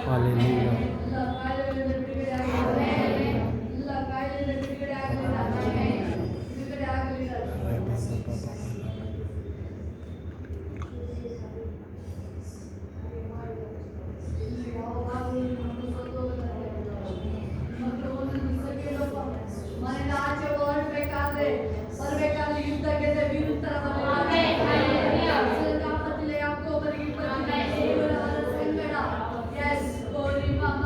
Hallelujah. ಮನೆಯಿಂದ ಆಚೆ ಹೊರಡ್ಬೇಕಾದ್ರೆ ಯುದ್ಧ ಗೆದ್ದ ವೀರುತ್ತರ ಸಂಗಡ. ಎಸ್ ಗೋರಿ ಮಾಮ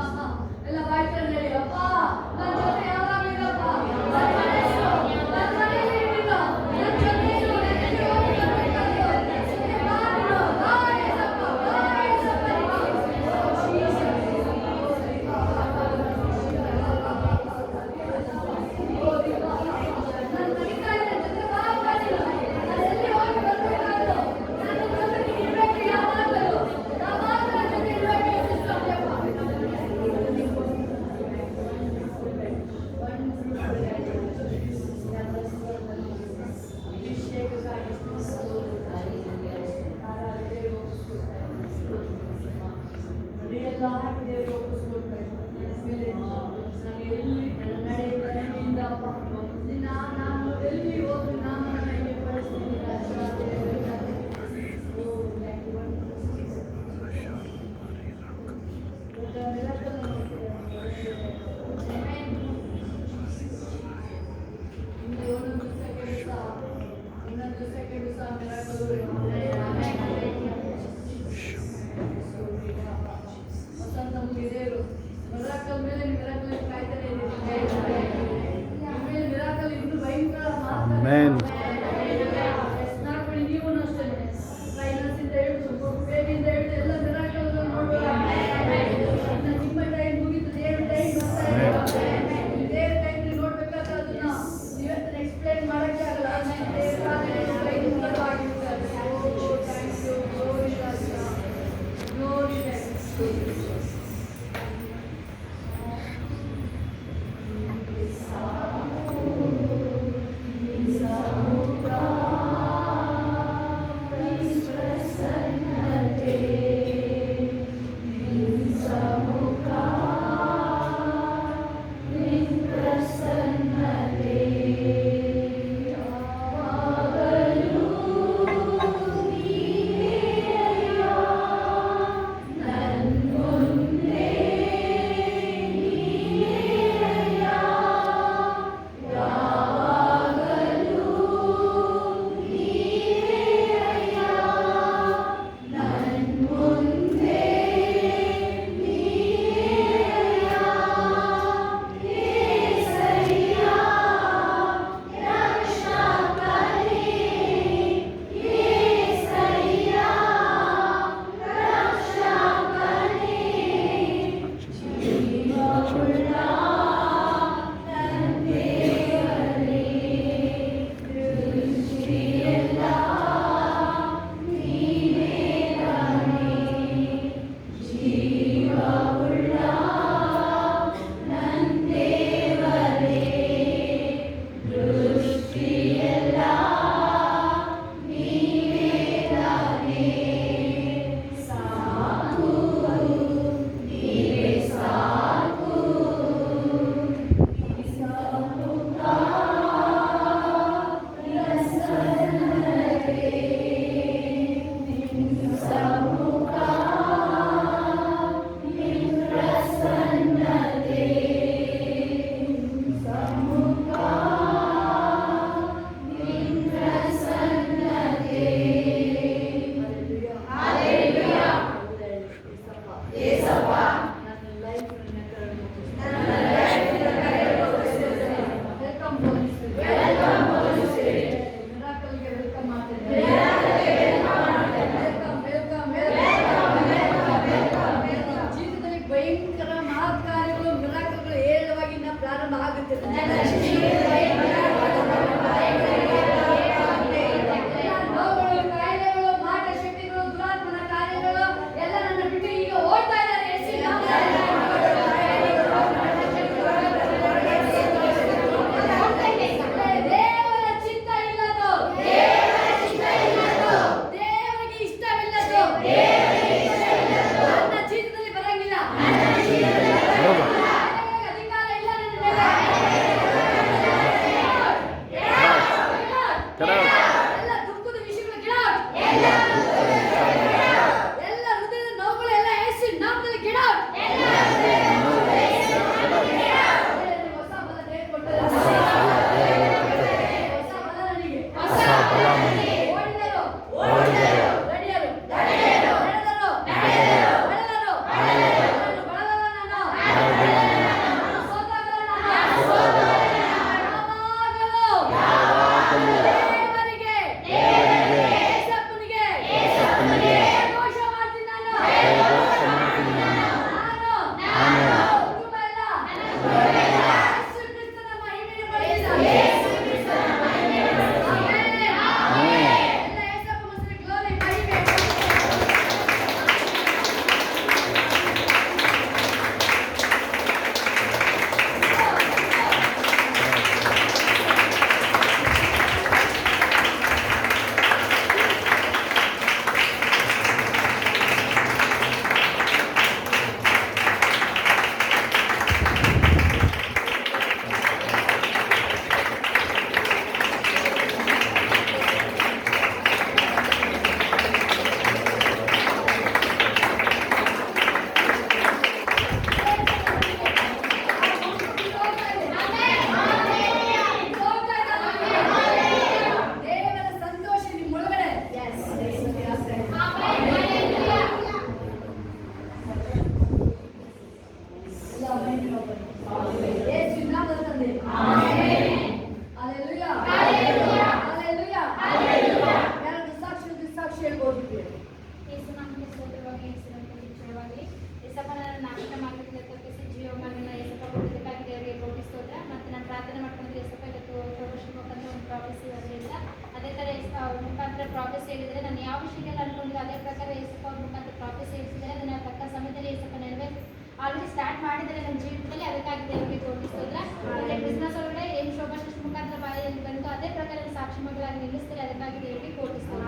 ಪ್ರಾಫೆಸ್ ಹೇಳಿದರೆ ನಾನು ಯಾವ ವಿಷಯದಲ್ಲಿ ಅನ್ಕೊಂಡಿದ್ದೆ ಅದೇ ಪ್ರಕಾರ ಯೇಸಪ್ಪ ಅವ್ರ ಮುಖಾಂತರ ಪ್ರಾಫೆಸ್ ಹೇಳಿಸಿದರೆ ಅದನ್ನ ತಕ್ಕ ಸಮಯದಲ್ಲಿ ಯೇಸಪ್ಪ ನೆರವೇರಿಸಿ ಆಲ್ರೆಡಿ ಸ್ಟಾರ್ಟ್ ಮಾಡಿದರೆ ನನ್ನ ಜೀವಿತದಲ್ಲಿ. ಅದಕ್ಕಾಗಿ ದೇವರಿಗೆ ತೋರಿಸ್ತೋದ್ರ. ಮತ್ತೆ ಕ್ರಿಸ್ಮಸ್ ಒಳಗಡೆ ಏನು ಶೋಭಾಶಿಷ್ಟ ಮುಖಾಂತರ ಬಾಯಲ್ಲಿ ಬಂತು ಅದೇ ಪ್ರಕಾರ ಸಾಕ್ಷಿ ಮಗಳಾಗಿ ನಿಲ್ಲಿಸ್ತಾರೆ. ಅದಕ್ಕಾಗಿ ದೇವರಿಗೆ ತೋರಿಸ್ತೋದ್ರ.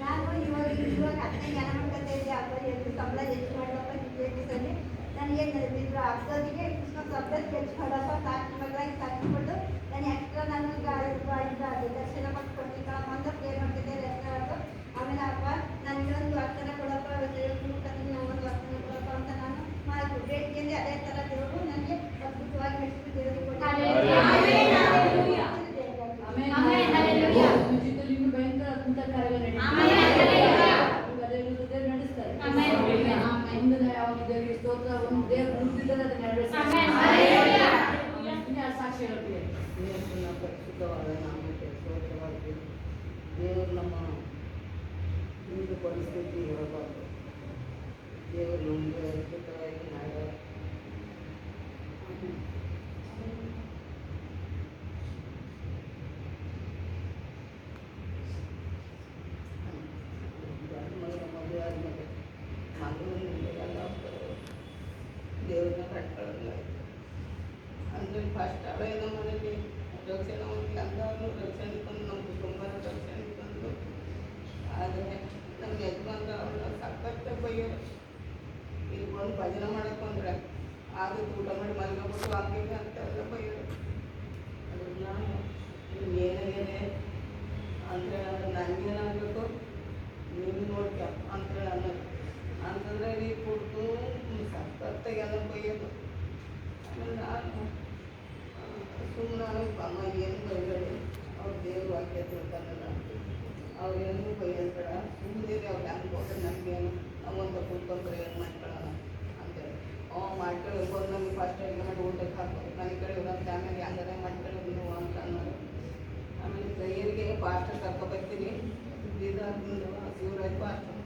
ನಾನು ಇವಾಗ ಅತ್ತೆ ಜ್ಞಾನ ಮಾಡ್ಕೊತಾ ಇದ್ದೆ. ಹಬ್ಬ ಸಂಬಳ ಹೆಚ್ಚು ಮಾಡಪ್ಪ ನಿಜದಲ್ಲಿ ನನಗೆ ಇದ್ರ ಹಬ್ಬದಿಗೆ ಕ್ರಿಸ್ಮಸ್ ಹಬ್ಬದ ಹೆಚ್ಚು ಮಾಡಪ್ಪ ಸಾಕ್ಷಿ ಮಗಳಾಗಿ ಸಾಕ್ಷಿ ಕೊಟ್ಟು ನಾನು ಎಕ್ಸ್ಟ್ರಾ ನಾನು ದರ್ಶನ ಮಾಡ್ಕೊಡ್ತೀನಿ ಒಂದು ಪ್ರೇರ್ ಮಾಡ್ತಿದ್ದೆ ರೆಸ್ಟೋರೆಂಟ್. ಆಮೇಲೆ ಹಬ್ಬ ನಾನು ಇನ್ನೊಂದು ವರ್ತನೆ ಕೊಡಪ್ಪ ಮುಖಾಂತರ ಒಂದು ವರ್ತನೆ ಕೊಡಪ್ಪ ಅಂತ ನಾನು ಮಾಡಿದ್ರು. ಬೇಡಿಕೆಯಲ್ಲಿ ಅದೇ ಥರ ದೇವರು ನನಗೆ ಅದ್ಭುತವಾಗಿ ನಡೆಸಿದ್ದು ದೇವರಿಗೆ ದೇವರು ನಮ್ಮ ಹಿಂದೆ ಪರಿಸ್ಥಿತಿ ಇರಬಾರ್ದು. ದೇವರು ನಮಗೆ ಅದ್ಭುತವಾಗಿ ಮಾಡ್ಯಾರ. ಮದುವೆ ಆದಮೇಲೆ ಮಗನಿಗೆಲ್ಲ ದೇವ್ರನ್ನ ಕಟ್ಕೊಳ್ಳಲ್ಲ. ಅಂದರೆ ಫಸ್ಟ್ ಅವೇ ನಮ್ಮ ಮನೆಗೆ ರಕ್ಷಣೆ ಹೋಗಿ ಅಂದವರು ರಕ್ಷಣೆ ತಂದು ನಮ್ಮ ಕುಟುಂಬ ರಕ್ಷಣೆ ತಂದು. ಆದರೆ ನಮ್ಗೆ ಯಜಮಾನ್ರ ಅವ್ರನ್ನ ಸಕ್ಕತ್ತೆ ಬೈಯೋರು. ಇಲ್ಲಿ ಬಂದು ಭಜನೆ ಮಾಡಕ್ಕೆ ಅಂದರೆ ಆಗುತ್ತೆ ಊಟ ಮಾಡಿ ಮಲ್ಕೊಬಿಟ್ಟು ಹಂಗೆ ಅಂತೆಲ್ಲ ಬೈಯೋರು. ಅದ್ರ ನಾನು ಏನಾಗಿದೆ ಅಂದರೆ ನನಗೇನಾಗಬೇಕು ನೀವು ನೋಡ್ಕ ಅಂತೇಳಿ ಅನ್ನೋದು. ಅಂತಂದರೆ ನೀ ಕುಡ್ದು ಸಕ್ಕತ್ತಾಗೆಲ್ಲ ಬೈಯೋದು. ಆಮೇಲೆ ನಾನು ಸುಮ್ಮನೆ ಅಮ್ಮ ಏನು ಬೈಬೇಡಿ, ಅವ್ರು ದೇವ್ರ ವಾಕ್ಯ ತಿಳ್ಕೊಂಡಲ್ಲ, ಅವ್ರು ಏನೂ ಬೈಯಂಬೇಡ, ಸುಮ್ಮನೆ ಅವ್ರು ಹೆಂಗೆ ಹೋದ್ರೆ ನಮಗೇನು ನಾವೊಂದು ಕುತ್ಕೊಂಡ್ರೆ ಏನು ಮಾಡ್ಕೊಳ್ಳೋಣ ಅಂತೇಳಿ. ಮಾಡ್ಕೊಳ್ಳಿ ಬಂದು ನಮಗೆ ಫಸ್ಟ್ ಅಡುಗೆ ಮಾಡಿ ಊಟಕ್ಕೆ ಹಾಕೋದು. ನನ್ನ ಈ ಕಡೆ ಇರೋಂಥ ಆಮೇಲೆ ಹಂಗಾರೆ ಮಾಡ್ಕೊಳ್ಳಿ ನೀವು ಅಂತ ಅನ್ನೋರು. ಆಮೇಲೆ ಪ್ರೇಯರಿಗೆ ಪಾಸ್ಟರ್ ಕರ್ಕೊಬರ್ತೀನಿ. ಇದಾದ್ಮೇಲೆ ಶಿವರಾಜ್ ಪಾಸ್ಟರ್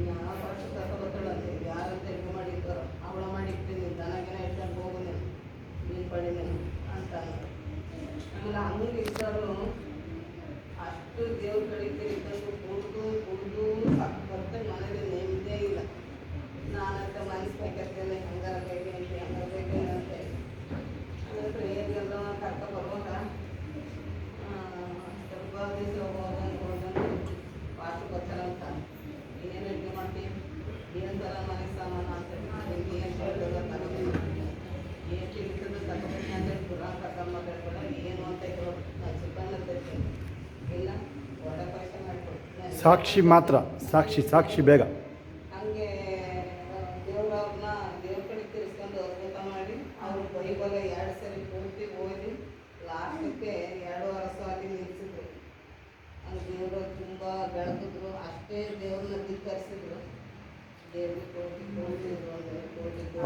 ಯಾವ ಪಾಸ್ಟರ್ ಕರ್ಕೊಬರ್ತಾಳಂತೆ ಯಾರಂತ ಅಡುಗೆ ಮಾಡಿರ್ತಾರೋ ಅವಳ ಮಾಡಿರ್ತೀನಿ, ದನಗಿನ ಇಟ್ಕೊಂಡು ಹೋಗು ನೀನು ಪಡಿ ನೀನು ಅಂತ ಅನ್ನೋರು. ಆಮೇಲೆ ಹಂಗೆ ಇದ್ದರು ಅಷ್ಟು ದೇವ್ರ ಕಡೆಗೆ ಇದ್ದಂದು ಕುಡಿದು ಸಕ್ಕತ್ತೆ ಮನೇಲಿ ನೆಮ್ಮದೇ ಇಲ್ಲ. ನಾನಂತ ಮನಸ್ಸು ಬೇಕಿರ್ತೇನೆ ಹಂಗಾರ ಬೇಕೆ ಅಂತ ಹಂಗಾರ ಬೇಕೆ ಅಂತ. ಆಮೇಲೆ ಪ್ರೇಯರ್ಗೆಲ್ಲ ಕರ್ಕೊಬರುವಾಗ ಸ್ವಲ್ಪ ದಿವಸ ಹೋದಂಗೆ ಪಾಸ್ಟರ್ ಬರ್ತಾರಂತ, ಏನು ಅಡುಗೆ ಮಾಡ್ತೀವಿ, ಏನು ಥರ ಮನೆ ಸಾಮಾನು ಅಂತ ನಿಮ್ಗೆ ಏನು ಹೇಳ್ತದ ತಗೋತೀನಿ, ಏನು ತಿಳಿತದ ತಗೋತೀನಿ ಅಂತೇಳಿ ಪುರಾ ಕರ್ಕೊಂಡು ಮಾತಾಡ್ಬೇಡ, ಏನು ಅಂತ ಹೇಳೋದು. ನಾನು ಚಿಕನ್ ತರ್ತೀನಿ ಇಲ್ಲ ಒಳ್ಳೆ ಪಾಯಸ ಮಾಡಿಕೊಡ್ತೀನಿ. ಸಾಕ್ಷಿ ಮಾತ್ರ, ಸಾಕ್ಷಿ ಬೇಗ. ಹಂಗೆ ದೇವ್ರವ್ರನ್ನ ದೇವ್ರ ಕಡೆ ತಿರ್ಸ್ಕೊಂಡು ಅದ್ಭುತ ಮಾಡಿ ಅವರು ಬೈಬಲ 2 ಸರಿ ಪೂರ್ತಿ ಓದಿ ಲಾಸ್ಟಕ್ಕೆ 2 ವರ್ಷ ಅಲ್ಲಿ ನಿಲ್ಲಿಸಿದ್ರು. ಹಂಗೆ ದೇವರು ತುಂಬ ಬೆಳೆದಿದ್ರು. ಅಷ್ಟೇ ದೇವ್ರನ್ನ ಧಿಕ್ಕರಿಸಿದ್ರು. ದೇವ್ರಿಗೆ ಕೋಟಿ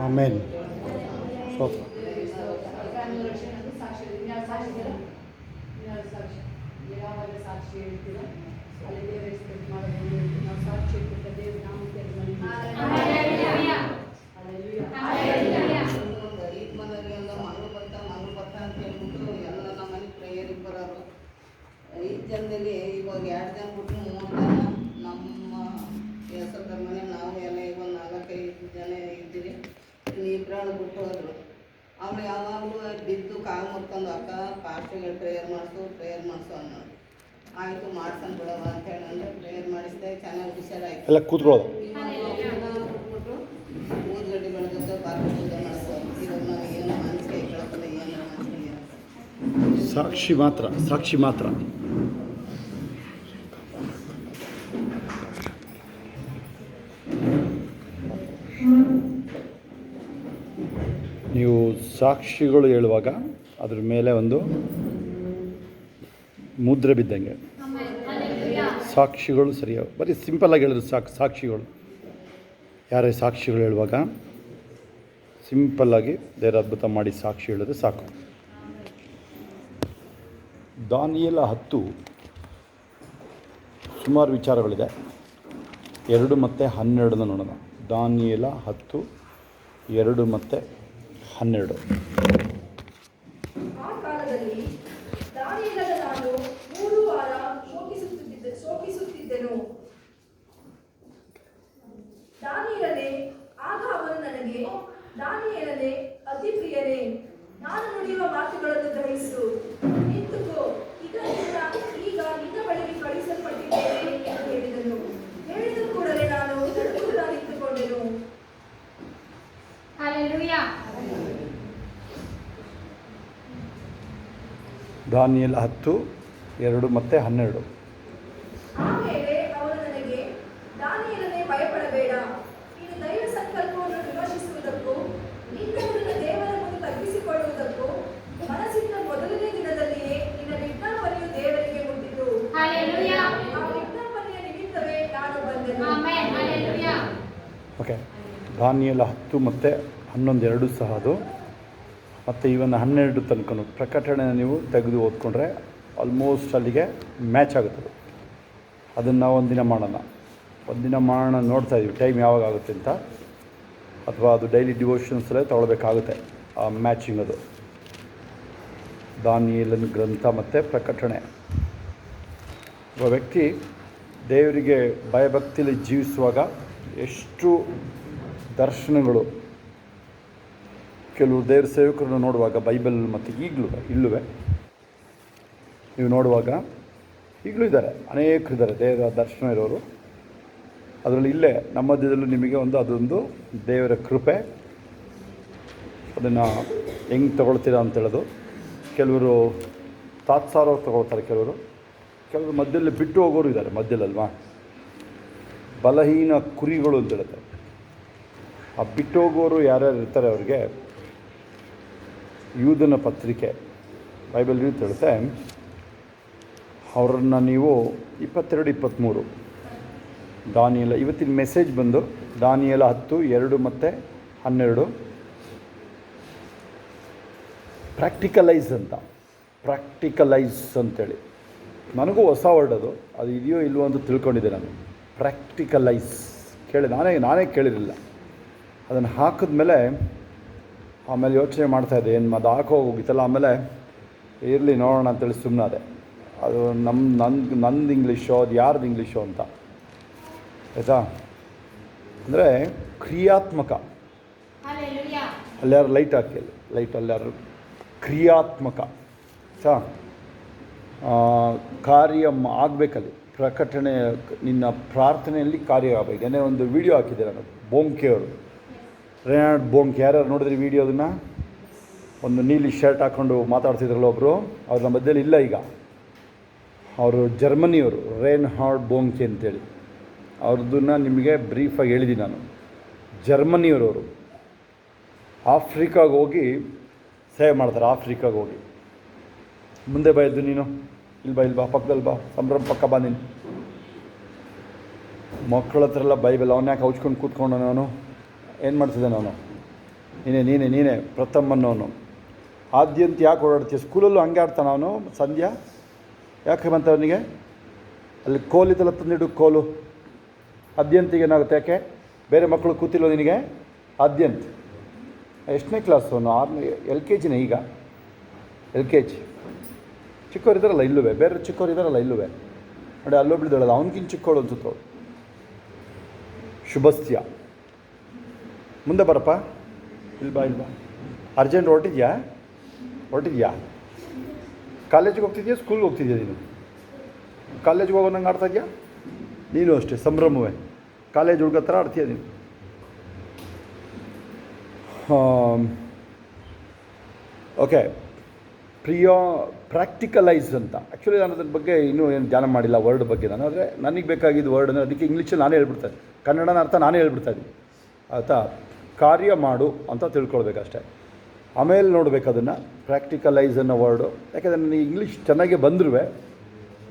ಆಮೇನ್. ಯಾವಾಗ ಸಾಕ್ಷಿ ಹೇಳ್ತೀರ ಅಲ್ಲಿ ದೇವರ ಎಕ್ಸ್ಪೆಕ್ಟ್ ಮಾಡೋದು ನಾವು ಸಾಕ್ಷಿ ಹೇಳ್ತಿದ್ದ ದೇವ್ರ ನಾಮಕ್ಕೆ ಒಂದು 5 ಮನೆಗೆಲ್ಲ ಮಗಳು ಬರ್ತಾ ಅಂತ ಹೇಳ್ಬಿಟ್ಟು ಎಲ್ಲ ನಮ್ಮ ಮನೆ ಪ್ರೇಯರಿಗೆ ಬರೋರು. 5 ಜನದಲ್ಲಿ ಇವಾಗ 2 ಜನ ಬಿಟ್ಟು 3 ಜನ ನಮ್ಮ ಹೆಸರು ಮನೆ ನಾವು ಎಲ್ಲ ಇವಾಗ 4-5 ಜನ ಇದ್ದೀರಿ. ಇಬ್ಬರಾಳು ಬಿಟ್ಟು ಹೋದರು. ಅವಳು ಯಾವಾಗಲೂ ಬಿದ್ದು ಕಾಲು ಮುರ್ಕೊಂಡು ಅಕ್ಕ ಪಾಸ್ಟಿಗೆ ಪ್ರೇಯರ್ ಮಾಡಿಸು ಅನ್ನೋದು. ಆಯಿತು ಮಾಡ್ಸೋಣ ಬಿಡವ ಅಂತ ಹೇಳಿ ಅಂದರೆ ಪ್ರೇಯರ್ ಮಾಡಿಸಿದೆ. ಚೆನ್ನಾಗಿ ಹುಷಾರಾಯಿತು. ಎಲ್ಲ ಕೂತ್ಕೊಳ್ಳೋದು. ಬಿಟ್ಬಿಟ್ಟು ಊದ್ಗಡ್ಡೆ ಬೆಳೆದ ಬಾಕಿ ಪೂಜೆ ಮಾಡಿಸೋದು. ಇವಾಗ ನಾವು ಏನು ಮನಸ್ಸಿಗೆ ಕೇಳೋಕ್ಕಲ್ಲ, ಏನು ಮನಸ್ಸಿಗೆ ಸಾಕ್ಷಿ ಮಾತ್ರ. ನೀವು ಸಾಕ್ಷಿಗಳು ಹೇಳುವಾಗ ಅದ್ರ ಮೇಲೆ ಒಂದು ಮುದ್ರೆ ಬಿದ್ದಂಗೆ. ಸಾಕ್ಷಿಗಳು ಸರಿಯಾಗಿ ಬರೀ ಸಿಂಪಲ್ಲಾಗಿ ಹೇಳಿದ್ರು ಸಾಕ್ಷಿಗಳು ಯಾರೇ ಸಾಕ್ಷಿಗಳು ಹೇಳುವಾಗ ಸಿಂಪಲ್ಲಾಗಿ ದೇವರ ಅದ್ಭುತ ಮಾಡಿ ಸಾಕ್ಷಿ ಹೇಳಿದ್ರೆ ಸಾಕು. ದಾನಿಯೇಲ 10 ಸುಮಾರು ವಿಚಾರಗಳಿದೆ. 2 ಮತ್ತು 12 ನೋಡೋಣ. ದಾನಿಯೇಲ 10 2 ಮತ್ತು 12. ಆ ಕಾಲದಲ್ಲಿ ದಾನಿಯೇಲನ ನಾನು 3 ವಾರ ಶೋಕಿಸುತ್ತಿದ್ದೆನು. ದಾನಿಯೇಲನೇ, ಆಗ ಅವನು ನನಗೆ, ದಾನಿಯೇಲನೇ, ಅತಿ ಪ್ರಿಯನೇ, ನಾನು ನುಡಿಯುವ ಮಾತುಗಳನ್ನು ಗ್ರಹಿಸು, ನಿಂತುಕೋ, ಈಗ ನಿನ್ನ ಬಳಿಗೆ ಕಳುಹಿಸಲ್ಪಟ್ಟಿದ್ದೇನೆ ಎಂದು ಹೇಳಿದನು. ಹೇಳಿದ ಕೂಡಲೇ ನಾನು ನಡುಗುತ್ತಾ ನಿಂತುಕೊಂಡೆನು. Hallelujah. ದಾನಿಯೇಲ 10:2 ಮತ್ತು 12. ಆಮೇಲೆ ಅವನು ನನಗೆ, ದಾನಿಯೇಲನೇ, ಭಯಪಡಬೇಡ. ನೀನು ದೈವ ಸಂಕಲ್ಪವನ್ನು ವಿಮರ್ಶಿಸುವುದಕ್ಕೂ ನಿನ್ನನ್ನು ದೇವರ ಮುಂದೆ ತಗ್ಗಿಸಿಕೊಳ್ಳುವುದಕ್ಕೂ ಮನಸ್ಸಿನ ಮೊದಲನೇ ದಿನದಲ್ಲಿಯೇ ನಿನ್ನ ವಿಜ್ಞಾಪನೆಯು ದೇವರಿಗೆ ಮುಟ್ಟಿತು. Hallelujah. ಆ ವಿಜ್ಞಾಪನೆಯ ನಿಮಿತ್ತವೇ ನಾನು ಬಂದೆನು. Amen. Hallelujah. ಓಕೆ, ದಾನಿಯೇಲ 10 ಮತ್ತು 11 ಎರಡೂ ಸಹ ಅದು, ಮತ್ತು ಇವನ್ನ 12 ತನಕ ಪ್ರಕಟಣೆ ನೀವು ತೆಗೆದು ಓದ್ಕೊಂಡ್ರೆ ಆಲ್ಮೋಸ್ಟ್ ಅಲ್ಲಿಗೆ ಮ್ಯಾಚ್ ಆಗುತ್ತದೆ. ಅದನ್ನು ನಾವು ಒಂದಿನ ಮಾಡೋಣ ನೋಡ್ತಾ ಇದ್ದೀವಿ ಟೈಮ್ ಯಾವಾಗ ಆಗುತ್ತೆ ಅಂತ, ಅಥವಾ ಅದು ಡೈಲಿ ಡಿವೋಷನ್ಸಲ್ಲೇ ತೊಗೊಳ್ಬೇಕಾಗುತ್ತೆ ಆ ಮ್ಯಾಚಿಂಗ್. ಅದು ದಾನಿಯೇಲನ ಗ್ರಂಥ ಮತ್ತು ಪ್ರಕಟಣೆ. ಒಬ್ಬ ವ್ಯಕ್ತಿ ದೇವರಿಗೆ ಭಯಭಕ್ತಿಯಲ್ಲಿ ಜೀವಿಸುವಾಗ ಎಷ್ಟು ದರ್ಶನಗಳು, ಕೆಲವು ದೇವ್ರ ಸೇವಕರನ್ನು ನೋಡುವಾಗ ಬೈಬಲ್ ಮತ್ತು ಇಲ್ಲೂ ನೀವು ನೋಡುವಾಗ ಈಗಲೂ ಇದ್ದಾರೆ, ಅನೇಕರಿದ್ದಾರೆ ದೇವರ ದರ್ಶನ ಇರೋರು. ಅದರಲ್ಲಿ ಇಲ್ಲೇ ನಮ್ಮ ಮಧ್ಯದಲ್ಲೂ ನಿಮಗೆ ಅದೊಂದು ದೇವರ ಕೃಪೆ. ಅದನ್ನು ಹೆಂಗೆ ತೊಗೊಳ್ತೀರಾ ಅಂತೇಳೋದು, ಕೆಲವರು ತಾತ್ಸಾರವಾಗಿ ತೊಗೊಳ್ತಾರೆ, ಕೆಲವರು ಮಧ್ಯದಲ್ಲಿ ಬಿಟ್ಟು ಹೋಗೋರು ಇದ್ದಾರೆ ಮಧ್ಯದಲ್ವಾ. ಬಲಹೀನ ಕುರಿಗಳು ಅಂತ ಹೇಳುತ್ತೆ. ಆ ಬಿಟ್ಟು ಹೋಗೋರು ಯಾರ್ಯಾರು ಇರ್ತಾರೆ ಅವ್ರಿಗೆ ಯೂದನ ಪತ್ರಿಕೆ ಬೈಬಲ್ ಅಂತ ಹೇಳುತ್ತೆ, ಅವರನ್ನು ನೀವು 22-23 ದಾನಿಯೇಲ. ಇವತ್ತಿನ ಮೆಸೇಜ್ ಬಂದು ದಾನಿಯೇಲ 10:2 ಮತ್ತು 12. ಪ್ರಾಕ್ಟಿಕಲೈಸ್ ಅಂತೇಳಿ ನನಗೂ ಹೊಸ ವರ್ಡ್ ಅದು ಇದೆಯೋ ಇಲ್ವೋ ಅಂತ ತಿಳ್ಕೊಂಡಿದ್ದೆ ನಾನು. ಪ್ರಾಕ್ಟಿಕಲೈಸ್ ನಾನೇ ಕೇಳಿರಲಿಲ್ಲ. ಅದನ್ನು ಹಾಕಿದ್ಮೇಲೆ ಆಮೇಲೆ ಯೋಚನೆ ಮಾಡ್ತಾಯಿದ್ದೆ, ಏನು ಅದು ಹೋಗಿತ್ತಲ್ಲ. ಆಮೇಲೆ ಇರಲಿ ನೋಡೋಣ ಅಂತೇಳಿ ಸುಮ್ಮನಾದೆ. ಅದು ನಂದು ಇಂಗ್ಲೀಷೋ ಅದು ಯಾರ್ದು ಇಂಗ್ಲೀಷೋ ಅಂತ ಆಯಿತಾ. ಅಂದರೆ ಕ್ರಿಯಾತ್ಮಕ. ಅಲ್ಲಾರು ಲೈಟ್ ಹಾಕಿ, ಲೈಟ್ ಅಲ್ಲಾರು ಕ್ರಿಯಾತ್ಮಕ ಕಾರ್ಯ ಆಗಬೇಕಲ್ಲಿ. ಪ್ರಕಟಣೆ ನಿನ್ನ ಪ್ರಾರ್ಥನೆಯಲ್ಲಿ ಕಾರ್ಯ ಆಗಬೇಕು. ಏನೇ ಒಂದು ವಿಡಿಯೋ ಹಾಕಿದ್ದೆ ನಾನು, ಬೋಂಕೆಯವರು, ರೇನಾಲ್ಡ್ ಬೋಂಕೆ. ಯಾರ್ಯಾರು ನೋಡಿದ್ರಿ ವಿಡಿಯೋ? ಅದನ್ನು ಒಂದು ನೀಲಿ ಶರ್ಟ್ ಹಾಕ್ಕೊಂಡು ಮಾತಾಡ್ತಿದ್ರಲ್ಲ ಒಬ್ಬರು, ಅವ್ರ ಮಧ್ಯದಲ್ಲಿ ಇಲ್ಲ ಈಗ. ಅವರು ಜರ್ಮನಿಯವರು, ರೇನ್ಹಾಲ್ಡ್ ಬೋಂಕೆ ಅಂತೇಳಿ. ಅವ್ರದ್ದನ್ನು ನಿಮಗೆ ಬ್ರೀಫಾಗಿ ಹೇಳಿದ್ದೀನಿ ನಾನು. ಜರ್ಮನಿಯವರವರು ಆಫ್ರಿಕಾಗೆ ಹೋಗಿ ಸೇವೆ ಮಾಡ್ತಾರೆ. ಆಫ್ರಿಕಾಗೆ ಹೋಗಿ ಮುಂದೆ ಬಾ ಎದ್ದು ನೀನು, ಇಲ್ಲಿ ಬಾ ಪಕ್ಕದಲ್ಲಿ ಬಾ, ಸಂಭ್ರಮ ಪಕ್ಕ ಬಾ. ನೀನು ಮಕ್ಕಳ ಹತ್ರ ಎಲ್ಲ ಬೈಬಲ್ ಅವನು ಯಾಕೆ ಹೌಚ್ಕೊಂಡು ಕೂತ್ಕೊಂಡು ನಾನು ಏನು ಮಾಡ್ತಿದ್ದಾನೆ ಅವನು? ನೀನೇ ಪ್ರಥಮನ್ನವನು. ಆದ್ಯಂತ ಯಾಕೆ ಓಡಾಡ್ತೀಯ? ಸ್ಕೂಲಲ್ಲೂ ಹಂಗೆ ಆಡ್ತಾನೆ ಅವನು. ಸಂಧ್ಯಾ ಯಾಕೆ ಬಂತ ಅವನಿಗೆ? ಅಲ್ಲಿ ಕೋಲಿದ್ದಲ್ಲ ತಂದಿಡು ಕೋಲು. ಆದ್ಯಂತಿಗೆ ಏನಾಗುತ್ತೆ? ಯಾಕೆ ಬೇರೆ ಮಕ್ಕಳು ಕೂತಿಲ್ವ ನಿನಗೆ? ಆದ್ಯಂತ ಎಷ್ಟನೇ ಕ್ಲಾಸ್ ಅವನು? 6ನೇ LKG ಈಗ LKG. ಚಿಕ್ಕವ್ರು ಇದ್ದಾರಲ್ಲ ಇಲ್ಲುವೆ, ಬೇರೆ ಚಿಕ್ಕವ್ರು ಇದ್ದಾರಲ್ಲ ಇಲ್ಲುವೆ ನೋಡಿ. ಅಲ್ಲೊಬ್ಳಿದ್ದಾಳಲ್ಲ, ಅವನಿಗಿಂತ ಚಿಕ್ಕವಳು ಅನ್ಸುತ್ತವಳು. ಶುಭಸ್ತ್ಯ, ಮುಂದೆ ಬರಪ್ಪ. ಇಲ್ಬಾ ಅರ್ಜೆಂಟ್ ಹೊರಟಿದ್ಯಾ? ಕಾಲೇಜಿಗೆ ಹೋಗ್ತಿದ್ಯಾ? ಸ್ಕೂಲ್ಗೆ ಹೋಗ್ತಿದ್ಯಾ? ನೀನು ಕಾಲೇಜಿಗೆ ಹೋಗೋ ನಂಗೆ ಆಡ್ತಾ ಇದೆಯಾ? ನೀನು ಅಷ್ಟೇ ಸಂಭ್ರಮವೇ. ಕಾಲೇಜ್ ಹುಡುಗ ಥರ ಆಡ್ತೀಯ ನೀನು. ಓಕೆ, ಪ್ರಾಕ್ಟಿಕಲೈಸ್ ಅಂತ. ಆ್ಯಕ್ಚುಲಿ ನಾನು ಅದ್ರ ಬಗ್ಗೆ ಇನ್ನೂ ಏನು ಧ್ಯಾನ ಮಾಡಿಲ್ಲ ವರ್ಡ್ ಬಗ್ಗೆ ನಾನು. ಆದರೆ ನನಗೆ ಬೇಕಾಗಿದ್ದು ವರ್ಡ್ ಅಂದರೆ ಅದಕ್ಕೆ ಇಂಗ್ಲೀಷಲ್ಲಿ ನಾನೇ ಹೇಳ್ಬಿಡ್ತಾಯಿದ್ದೆ, ಕನ್ನಡನ ಅರ್ಥ ನಾನೇ ಹೇಳ್ಬಿಡ್ತಾಯಿದ್ದೆ ಆಯಿತಾ. ಕಾರ್ಯ ಮಾಡು ಅಂತ ತಿಳ್ಕೊಳ್ಬೇಕಷ್ಟೆ. ಆಮೇಲೆ ನೋಡ್ಬೇಕು ಅದನ್ನು, ಪ್ರಾಕ್ಟಿಕಲೈಸ್ ಅನ್ನೋ ವರ್ಡು. ಯಾಕೆಂದರೆ ನನಗೆ ಇಂಗ್ಲೀಷ್ ಚೆನ್ನಾಗೇ ಬಂದರೂ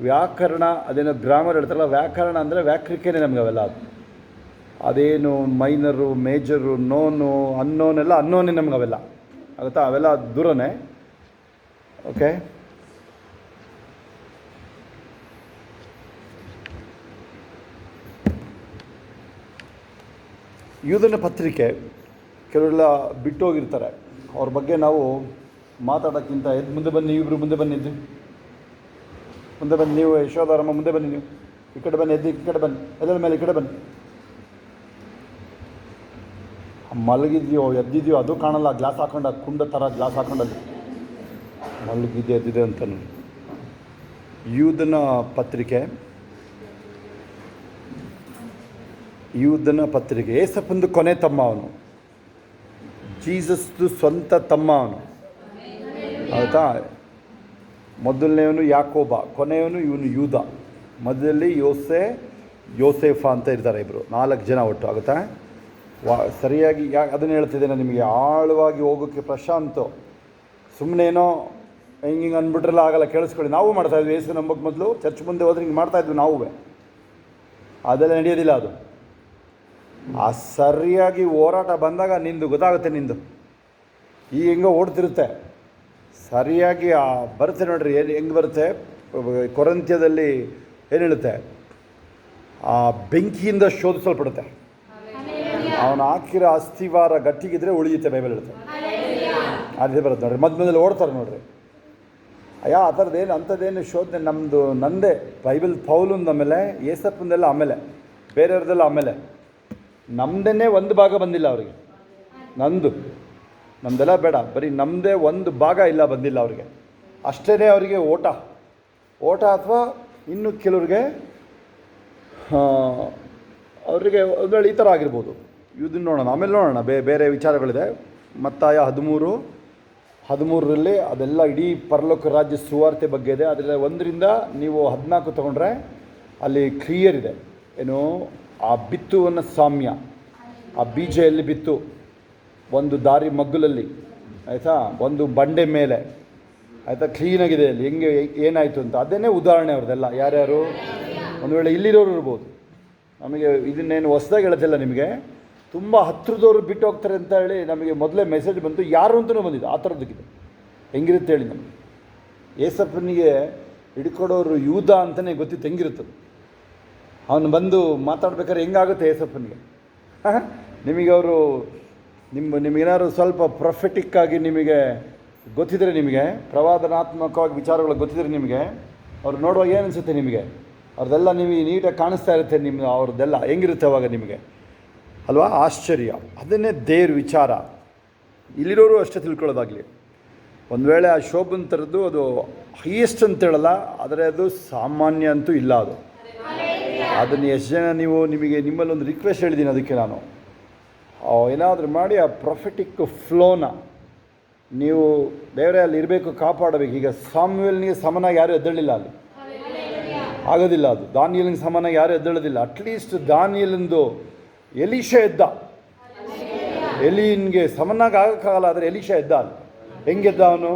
ವ್ಯಾಕರಣ, ಅದೇನೋ ಗ್ರಾಮರ್ ಹೇಳ್ತಾರಲ್ಲ, ವ್ಯಾಕರಣ ಅಂದರೆ ವ್ಯಾಕರಿಕೆನೇ ನಮಗೆ ಅವೆಲ್ಲ. ಅದೇನು ಮೈನರು, ಮೇಜರು, ನೋನು, ಅನ್ನೋನೆಲ್ಲ ಅನ್ನೋನೇ ನಮ್ಗೆ ಅವೆಲ್ಲ ಆಗುತ್ತಾ. ಅವೆಲ್ಲ ದೂರನೇ. ಓಕೆ, ಯೂದನ ಪತ್ರಿಕೆ ಕೆಲವೆಲ್ಲ ಬಿಟ್ಟು ಹೋಗಿರ್ತಾರೆ. ಅವ್ರ ಬಗ್ಗೆ ನಾವು ಮಾತಾಡೋಕ್ಕಿಂತ ಮುಂದೆ ಬನ್ನಿ, ಇಬ್ಬರು ಮುಂದೆ ಬಂದಿದ್ದು ಮುಂದೆ ಬನ್ನಿ ನೀವು, ಯಶೋಧಾರಮ್ಮ ಮುಂದೆ ಬನ್ನಿ ನೀವು, ಈ ಕಡೆ ಬನ್ನಿ, ಎದ್ದು ಈ ಕಡೆ ಬನ್ನಿ, ಎಲ್ಲರ ಮೇಲೆ ಈ ಕಡೆ ಬನ್ನಿ. ಮಲಗಿದ್ಯೋ ಎದ್ದಿದೆಯೋ ಅದು ಕಾಣಲ್ಲ, ಗ್ಲಾಸ್ ಹಾಕೊಂಡ ಕುಂಡ ಥರ ಗ್ಲಾಸ್ ಹಾಕೊಂಡಲ್ಲಿ ಮಲಗಿದೆ ಎದ್ದಿದೆ ಅಂತ. ಯೂದನ ಪತ್ರಿಕೆ ಏಸಪ್ಪಂದು ಕೊನೆ ತಮ್ಮ ಅವನು, ಜೀಸಸ್ದು ಸ್ವಂತ ತಮ್ಮ ಅವನು, ಆಯಿತಾ. ಮೊದಲನೇವನು ಯಾಕೋಬ, ಕೊನೆಯವನು ಇವನು ಯೂದ, ಮಧ್ಯದಲ್ಲಿ ಯೋಸೇಫ ಅಂತ ಇರ್ತಾರೆ, ಇಬ್ಬರು 4 ಜನ ಒಟ್ಟು, ಆಗುತ್ತಾ. ಸರಿಯಾಗಿ ಅದನ್ನು ಹೇಳ್ತಿದ್ದೇನೆ ನಿಮಗೆ, ಆಳವಾಗಿ ಹೋಗೋಕ್ಕೆ ಪ್ರಶಾಂತು. ಸುಮ್ಮನೇನೋ ಹಿಂಗೆ ಅಂದ್ಬಿಟ್ರೆಲ್ಲ ಆಗಲ್ಲ, ಕೇಳಿಸ್ಕೊಳ್ಳಿ. ನಾವು ಮಾಡ್ತಾಯಿದ್ವಿ ಯೇಸು ನಂಬಕ್ಕೆ ಮೊದಲು, ಚರ್ಚ್ ಮುಂದೆ ಹೋದ್ರೆ ಹಿಂಗೆ ಮಾಡ್ತಾಯಿದ್ವಿ ನಾವು. ಅದೆಲ್ಲ ನಡೆಯೋದಿಲ್ಲ ಅದು. ಆ ಸರಿಯಾಗಿ ಹೋರಾಟ ಬಂದಾಗ ನಿಂದು ಗೊತ್ತಾಗುತ್ತೆ, ನಿಂದು ಈಗ ಹೆಂಗೋ ಓಡ್ತಿರುತ್ತೆ. ಸರಿಯಾಗಿ ಬರುತ್ತೆ ನೋಡ್ರಿ, ಹೆಂಗೆ ಬರುತ್ತೆ. ಕೊರಂತ್ಯದಲ್ಲಿ ಏನು ಹೇಳುತ್ತೆ, ಆ ಬೆಂಕಿಯಿಂದ ಶೋಧಿಸಲ್ಪಡುತ್ತೆ. ಅವನು ಹಾಕಿರೋ ಅಸ್ಥಿವಾರ ಗಟ್ಟಿಗಿದ್ರೆ ಉಳಿಯುತ್ತೆ, ಬೈಬಲ್ ಹೇಳುತ್ತೆ. ಅದೇ ಬರುತ್ತೆ ನೋಡ್ರಿ, ಮಧ್ಯದಲ್ಲಿ ಓಡ್ತಾರೆ ನೋಡ್ರಿ. ಆ ಥರದ್ದೇನು ಅಂಥದ್ದೇನು ಶೋಧನೆ ನಂದೇ. ಬೈಬಲ್ ಪೌಲಂದು ಆಮೇಲೆ, ಏಸಪ್ಪಂದೆಲ್ಲ ಆಮೇಲೆ, ಬೇರೆಯವ್ರದ್ದೆಲ್ಲ ಆಮೇಲೆ. ನಮ್ಮದೇ ಒಂದು ಭಾಗ ಬಂದಿಲ್ಲ ಅವರಿಗೆ, ನಮ್ಮದೆಲ್ಲ ಬೇಡ, ಬರೀ ನಮ್ಮದೇ ಒಂದು ಭಾಗ ಇಲ್ಲ ಬಂದಿಲ್ಲ ಅವರಿಗೆ. ಅಷ್ಟೇ ಅವರಿಗೆ ಓಟ ಅಥವಾ ಇನ್ನು ಕೆಲವ್ರಿಗೆ ಅವರಿಗೆ ಒಂದು ವೇಳೆ ಈ ಥರ ಆಗಿರ್ಬೋದು. ಇದನ್ನು ನೋಡೋಣ, ಆಮೇಲೆ ನೋಡೋಣ, ಬೇರೆ ವಿಚಾರಗಳಿದೆ. ಮತ್ತಾಯ 13ರಲ್ಲಿ ಅದೆಲ್ಲ ಇಡೀ ಪರಲೋಕ ರಾಜ್ಯ ಸುವಾರ್ತೆ ಬಗ್ಗೆ ಇದೆ. ಅದರಲ್ಲಿ 1ರಿಂದ ನೀವು 14 ತೊಗೊಂಡ್ರೆ ಅಲ್ಲಿ ಕ್ಲಿಯರ್ ಇದೆ. ಏನು ಆ ಬಿತ್ತುವನ್ನ ಸಾಮ್ಯ, ಆ ಬೀಜ ಎಲ್ಲಿ ಬಿತ್ತು, ಒಂದು ದಾರಿ ಮಗ್ಗುಲಲ್ಲಿ, ಆಯಿತಾ, ಒಂದು ಬಂಡೆ ಮೇಲೆ, ಆಯಿತಾ, ಕ್ಲೀನಾಗಿದೆ ಅಲ್ಲಿ ಹೆಂಗೆ ಏನಾಯಿತು ಅಂತ. ಅದೇನೇ ಉದಾಹರಣೆ ಅವ್ರದ್ದೆಲ್ಲ. ಯಾರ್ಯಾರು ಒಂದು ವೇಳೆ ಇಲ್ಲಿರೋರು ಇರ್ಬೋದು, ನಮಗೆ ಇದನ್ನೇನು ಹೊಸ್ದಾಗಿ ಹೇಳೋದಿಲ್ಲ ನಿಮಗೆ. ತುಂಬ ಹತ್ತಿರದವ್ರು ಬಿಟ್ಟು ಹೋಗ್ತಾರೆ ಅಂತ ಹೇಳಿ ನಮಗೆ ಮೊದಲೇ ಮೆಸೇಜ್ ಬಂತು, ಯಾರು ಅಂತಲೂ ಬಂದಿದ್ದು. ಆ ಥರದ್ದಕ್ಕಿದೆ. ಹೆಂಗಿರುತ್ತೆ ಹೇಳಿ, ನಮಗೆ ಏಸಪ್ಪನಿಗೆ ಹಿಡ್ಕೊಡೋರು ಯೂದ ಅಂತಲೇ ಗೊತ್ತಿತ್ತು ಹೆಂಗಿರುತ್ತದೆ. ಅವನು ಬಂದು ಮಾತಾಡ್ಬೇಕಾದ್ರೆ ಹೆಂಗಾಗುತ್ತೆ ಏಸಪ್ಪನಿಗೆ. ನಿಮಗೆ ಅವರು ನಿಮಗೇನಾದ್ರು ಸ್ವಲ್ಪ ಪ್ರೊಫೆಟಿಕ್ಕಾಗಿ ನಿಮಗೆ ಗೊತ್ತಿದ್ರೆ, ನಿಮಗೆ ಪ್ರವಾದನಾತ್ಮಕವಾಗಿ ವಿಚಾರಗಳು ಗೊತ್ತಿದ್ರೆ, ನಿಮಗೆ ಅವ್ರು ನೋಡುವಾಗ ಏನು ಅನಿಸುತ್ತೆ ನಿಮಗೆ, ಅವ್ರದ್ದೆಲ್ಲ ನಿಮಗೆ ನೀಟಾಗಿ ಕಾಣಿಸ್ತಾ ಇರುತ್ತೆ. ಅವ್ರದ್ದೆಲ್ಲ ಹೆಂಗಿರುತ್ತೆ ಅವಾಗ ನಿಮಗೆ, ಅಲ್ವಾ? ಆಶ್ಚರ್ಯ. ಅದನ್ನೇ ದೇವ್ರ ವಿಚಾರ. ಇಲ್ಲಿರೋರು ಅಷ್ಟೇ ತಿಳ್ಕೊಳ್ಳೋದಾಗಲಿ. ಒಂದು ವೇಳೆ ಆ ಶೋಭನ್ ಥರದ್ದು ಅದು ಹೈಯೆಸ್ಟ್ ಅಂತ ಹೇಳಲ್ಲ, ಆದರೆ ಅದು ಸಾಮಾನ್ಯ ಅಂತೂ ಇಲ್ಲ. ಅದನ್ನು ಎಷ್ಟು ಜನ ನಿಮ್ಮಲ್ಲಿ ಒಂದು ರಿಕ್ವೆಸ್ಟ್ ಹೇಳಿದ್ದೀನಿ, ಅದಕ್ಕೆ ನಾನು ಏನಾದರೂ ಮಾಡಿ ಆ ಪ್ರೊಫೆಟಿಕ್ ಫ್ಲೋನ ನೀವು ದೇವರೇ ಅಲ್ಲಿ ಇರಬೇಕು, ಕಾಪಾಡಬೇಕು. ಈಗ ಸಾಮ್ಯುಯೇಲನಿಗೆ ಸಮನಾಗಿ ಯಾರೂ ಎದ್ದೇಳಿಲ್ಲ, ಅಲ್ಲಿ ಆಗೋದಿಲ್ಲ. ಅದು ದಾನಿಯೇಲನಿಗೆ ಸಮನಾಗಿ ಯಾರೂ ಎದ್ದೇಳೋದಿಲ್ಲ. ಅಟ್ಲೀಸ್ಟ್ ದಾನಿಯೇಲಂದು ಎಲೀಷಾ ಎದ್ದ, ಎಲೀನ್ಗೆ ಸಮನಾಗಿ ಆಗೋಕ್ಕಾಗಲ್ಲ, ಆದರೆ ಎಲೀಷಾ ಎದ್ದ. ಅಲ್ಲಿ ಹೆಂಗೆದ್ದ ಅವನು?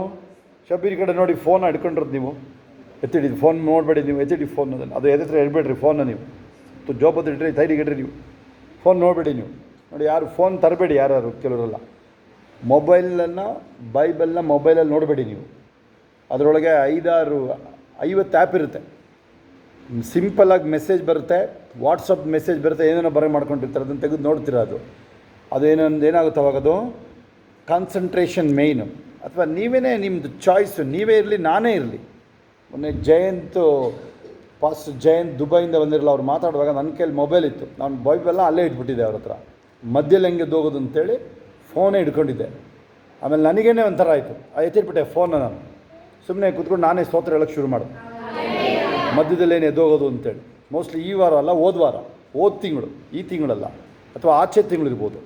ಶಬೀರ್ ಕಡೆ ನೋಡಿ, ಫೋನ್ ಹಿಡ್ಕೊಂಡಿರೋದು ನೀವು, ಎತ್ತಿಡಿ ಫೋನ್ ನೋಡಬೇಡಿ ನೀವು, ಎತ್ತಿಡಿ ಫೋನ್. ಅದು ಎತ್ತಿದ್ರೆ ಇಡಬೇಡ್ರಿ ಫೋನ್ನ, ನೀವು ಜೋಬದ್ದು ಇಡ್ರಿ, ತೈರಿಗಿಡ್ರಿ, ನೀವು ಫೋನ್ ನೋಡಬೇಡಿ. ನೀವು ನೋಡಿ, ಯಾರು ಫೋನ್ ತರಬೇಡಿ, ಯಾರು ಕೆಲವರೆಲ್ಲ ಮೊಬೈಲನ್ನು, ಬೈಬಲ್ನ ಮೊಬೈಲಲ್ಲಿ ನೋಡಬೇಡಿ ನೀವು. ಅದರೊಳಗೆ 5-6 50 ಆ್ಯಪ್ ಇರುತ್ತೆ. ಸಿಂಪಲ್ಲಾಗಿ ಮೆಸೇಜ್ ಬರುತ್ತೆ, ವಾಟ್ಸಪ್ ಮೆಸೇಜ್ ಬರುತ್ತೆ, ಏನೇನೋ ಬರೆ ಮಾಡ್ಕೊಂಡಿರ್ತಾರೆ, ಅದನ್ನು ತೆಗೆದು ನೋಡ್ತೀರ. ಅದು ಏನಾಗುತ್ತೆ ಅವಾಗ, ಅದು ಕಾನ್ಸಂಟ್ರೇಷನ್ ಮೇಯ್ನು. ಅಥವಾ ನೀವೇ ನಿಮ್ಮದು ಚಾಯ್ಸು, ನೀವೇ ಇರಲಿ, ನಾನೇ ಇರಲಿ. ಮೊನ್ನೆ ಪಾಸ್ಟರ್ ಜಯಂತ್ ದುಬೈಯಿಂದ ಬಂದಿರಲ್ಲ, ಅವ್ರು ಮಾತಾಡುವಾಗ ನನ್ನ ಕೈಯಲ್ಲಿ ಮೊಬೈಲ್ ಇತ್ತು, ನಾನು ಬೈಬಲ್ನ ಅಲ್ಲೇ ಇಟ್ಬಿಟ್ಟಿದ್ದೆ ಅವ್ರ ಹತ್ರ. ಮಧ್ಯದಲ್ಲಿ ಹೆಂಗೆ ಹೋಗೋದು ಅಂತೇಳಿ ಫೋನೇ ಹಿಡ್ಕೊಂಡಿದ್ದೆ. ಆಮೇಲೆ ನನಗೇನೆ ಒಂಥರ ಆಯಿತು, ಎತ್ತಿಟ್ಬಿಟ್ಟೆ ಫೋನ್ನ. ನಾನು ಸುಮ್ಮನೆ ಕೂತ್ಕೊಂಡು ನಾನೇ ಸ್ತೋತ್ರ ಹೇಳೋಕ್ಕೆ ಶುರು ಮಾಡಿದೆ, ಮಧ್ಯದಲ್ಲಿ ಏನು ಎದ್ದೋಗೋದು ಅಂತೇಳಿ. ಮೋಸ್ಟ್ಲಿ ಈ ವಾರ ಅಲ್ಲ, ಹೋದ ತಿಂಗಳು, ಈ ತಿಂಗಳಲ್ಲ, ಅಥವಾ ಆಚೆ ತಿಂಗಳು ಇರ್ಬೋದು.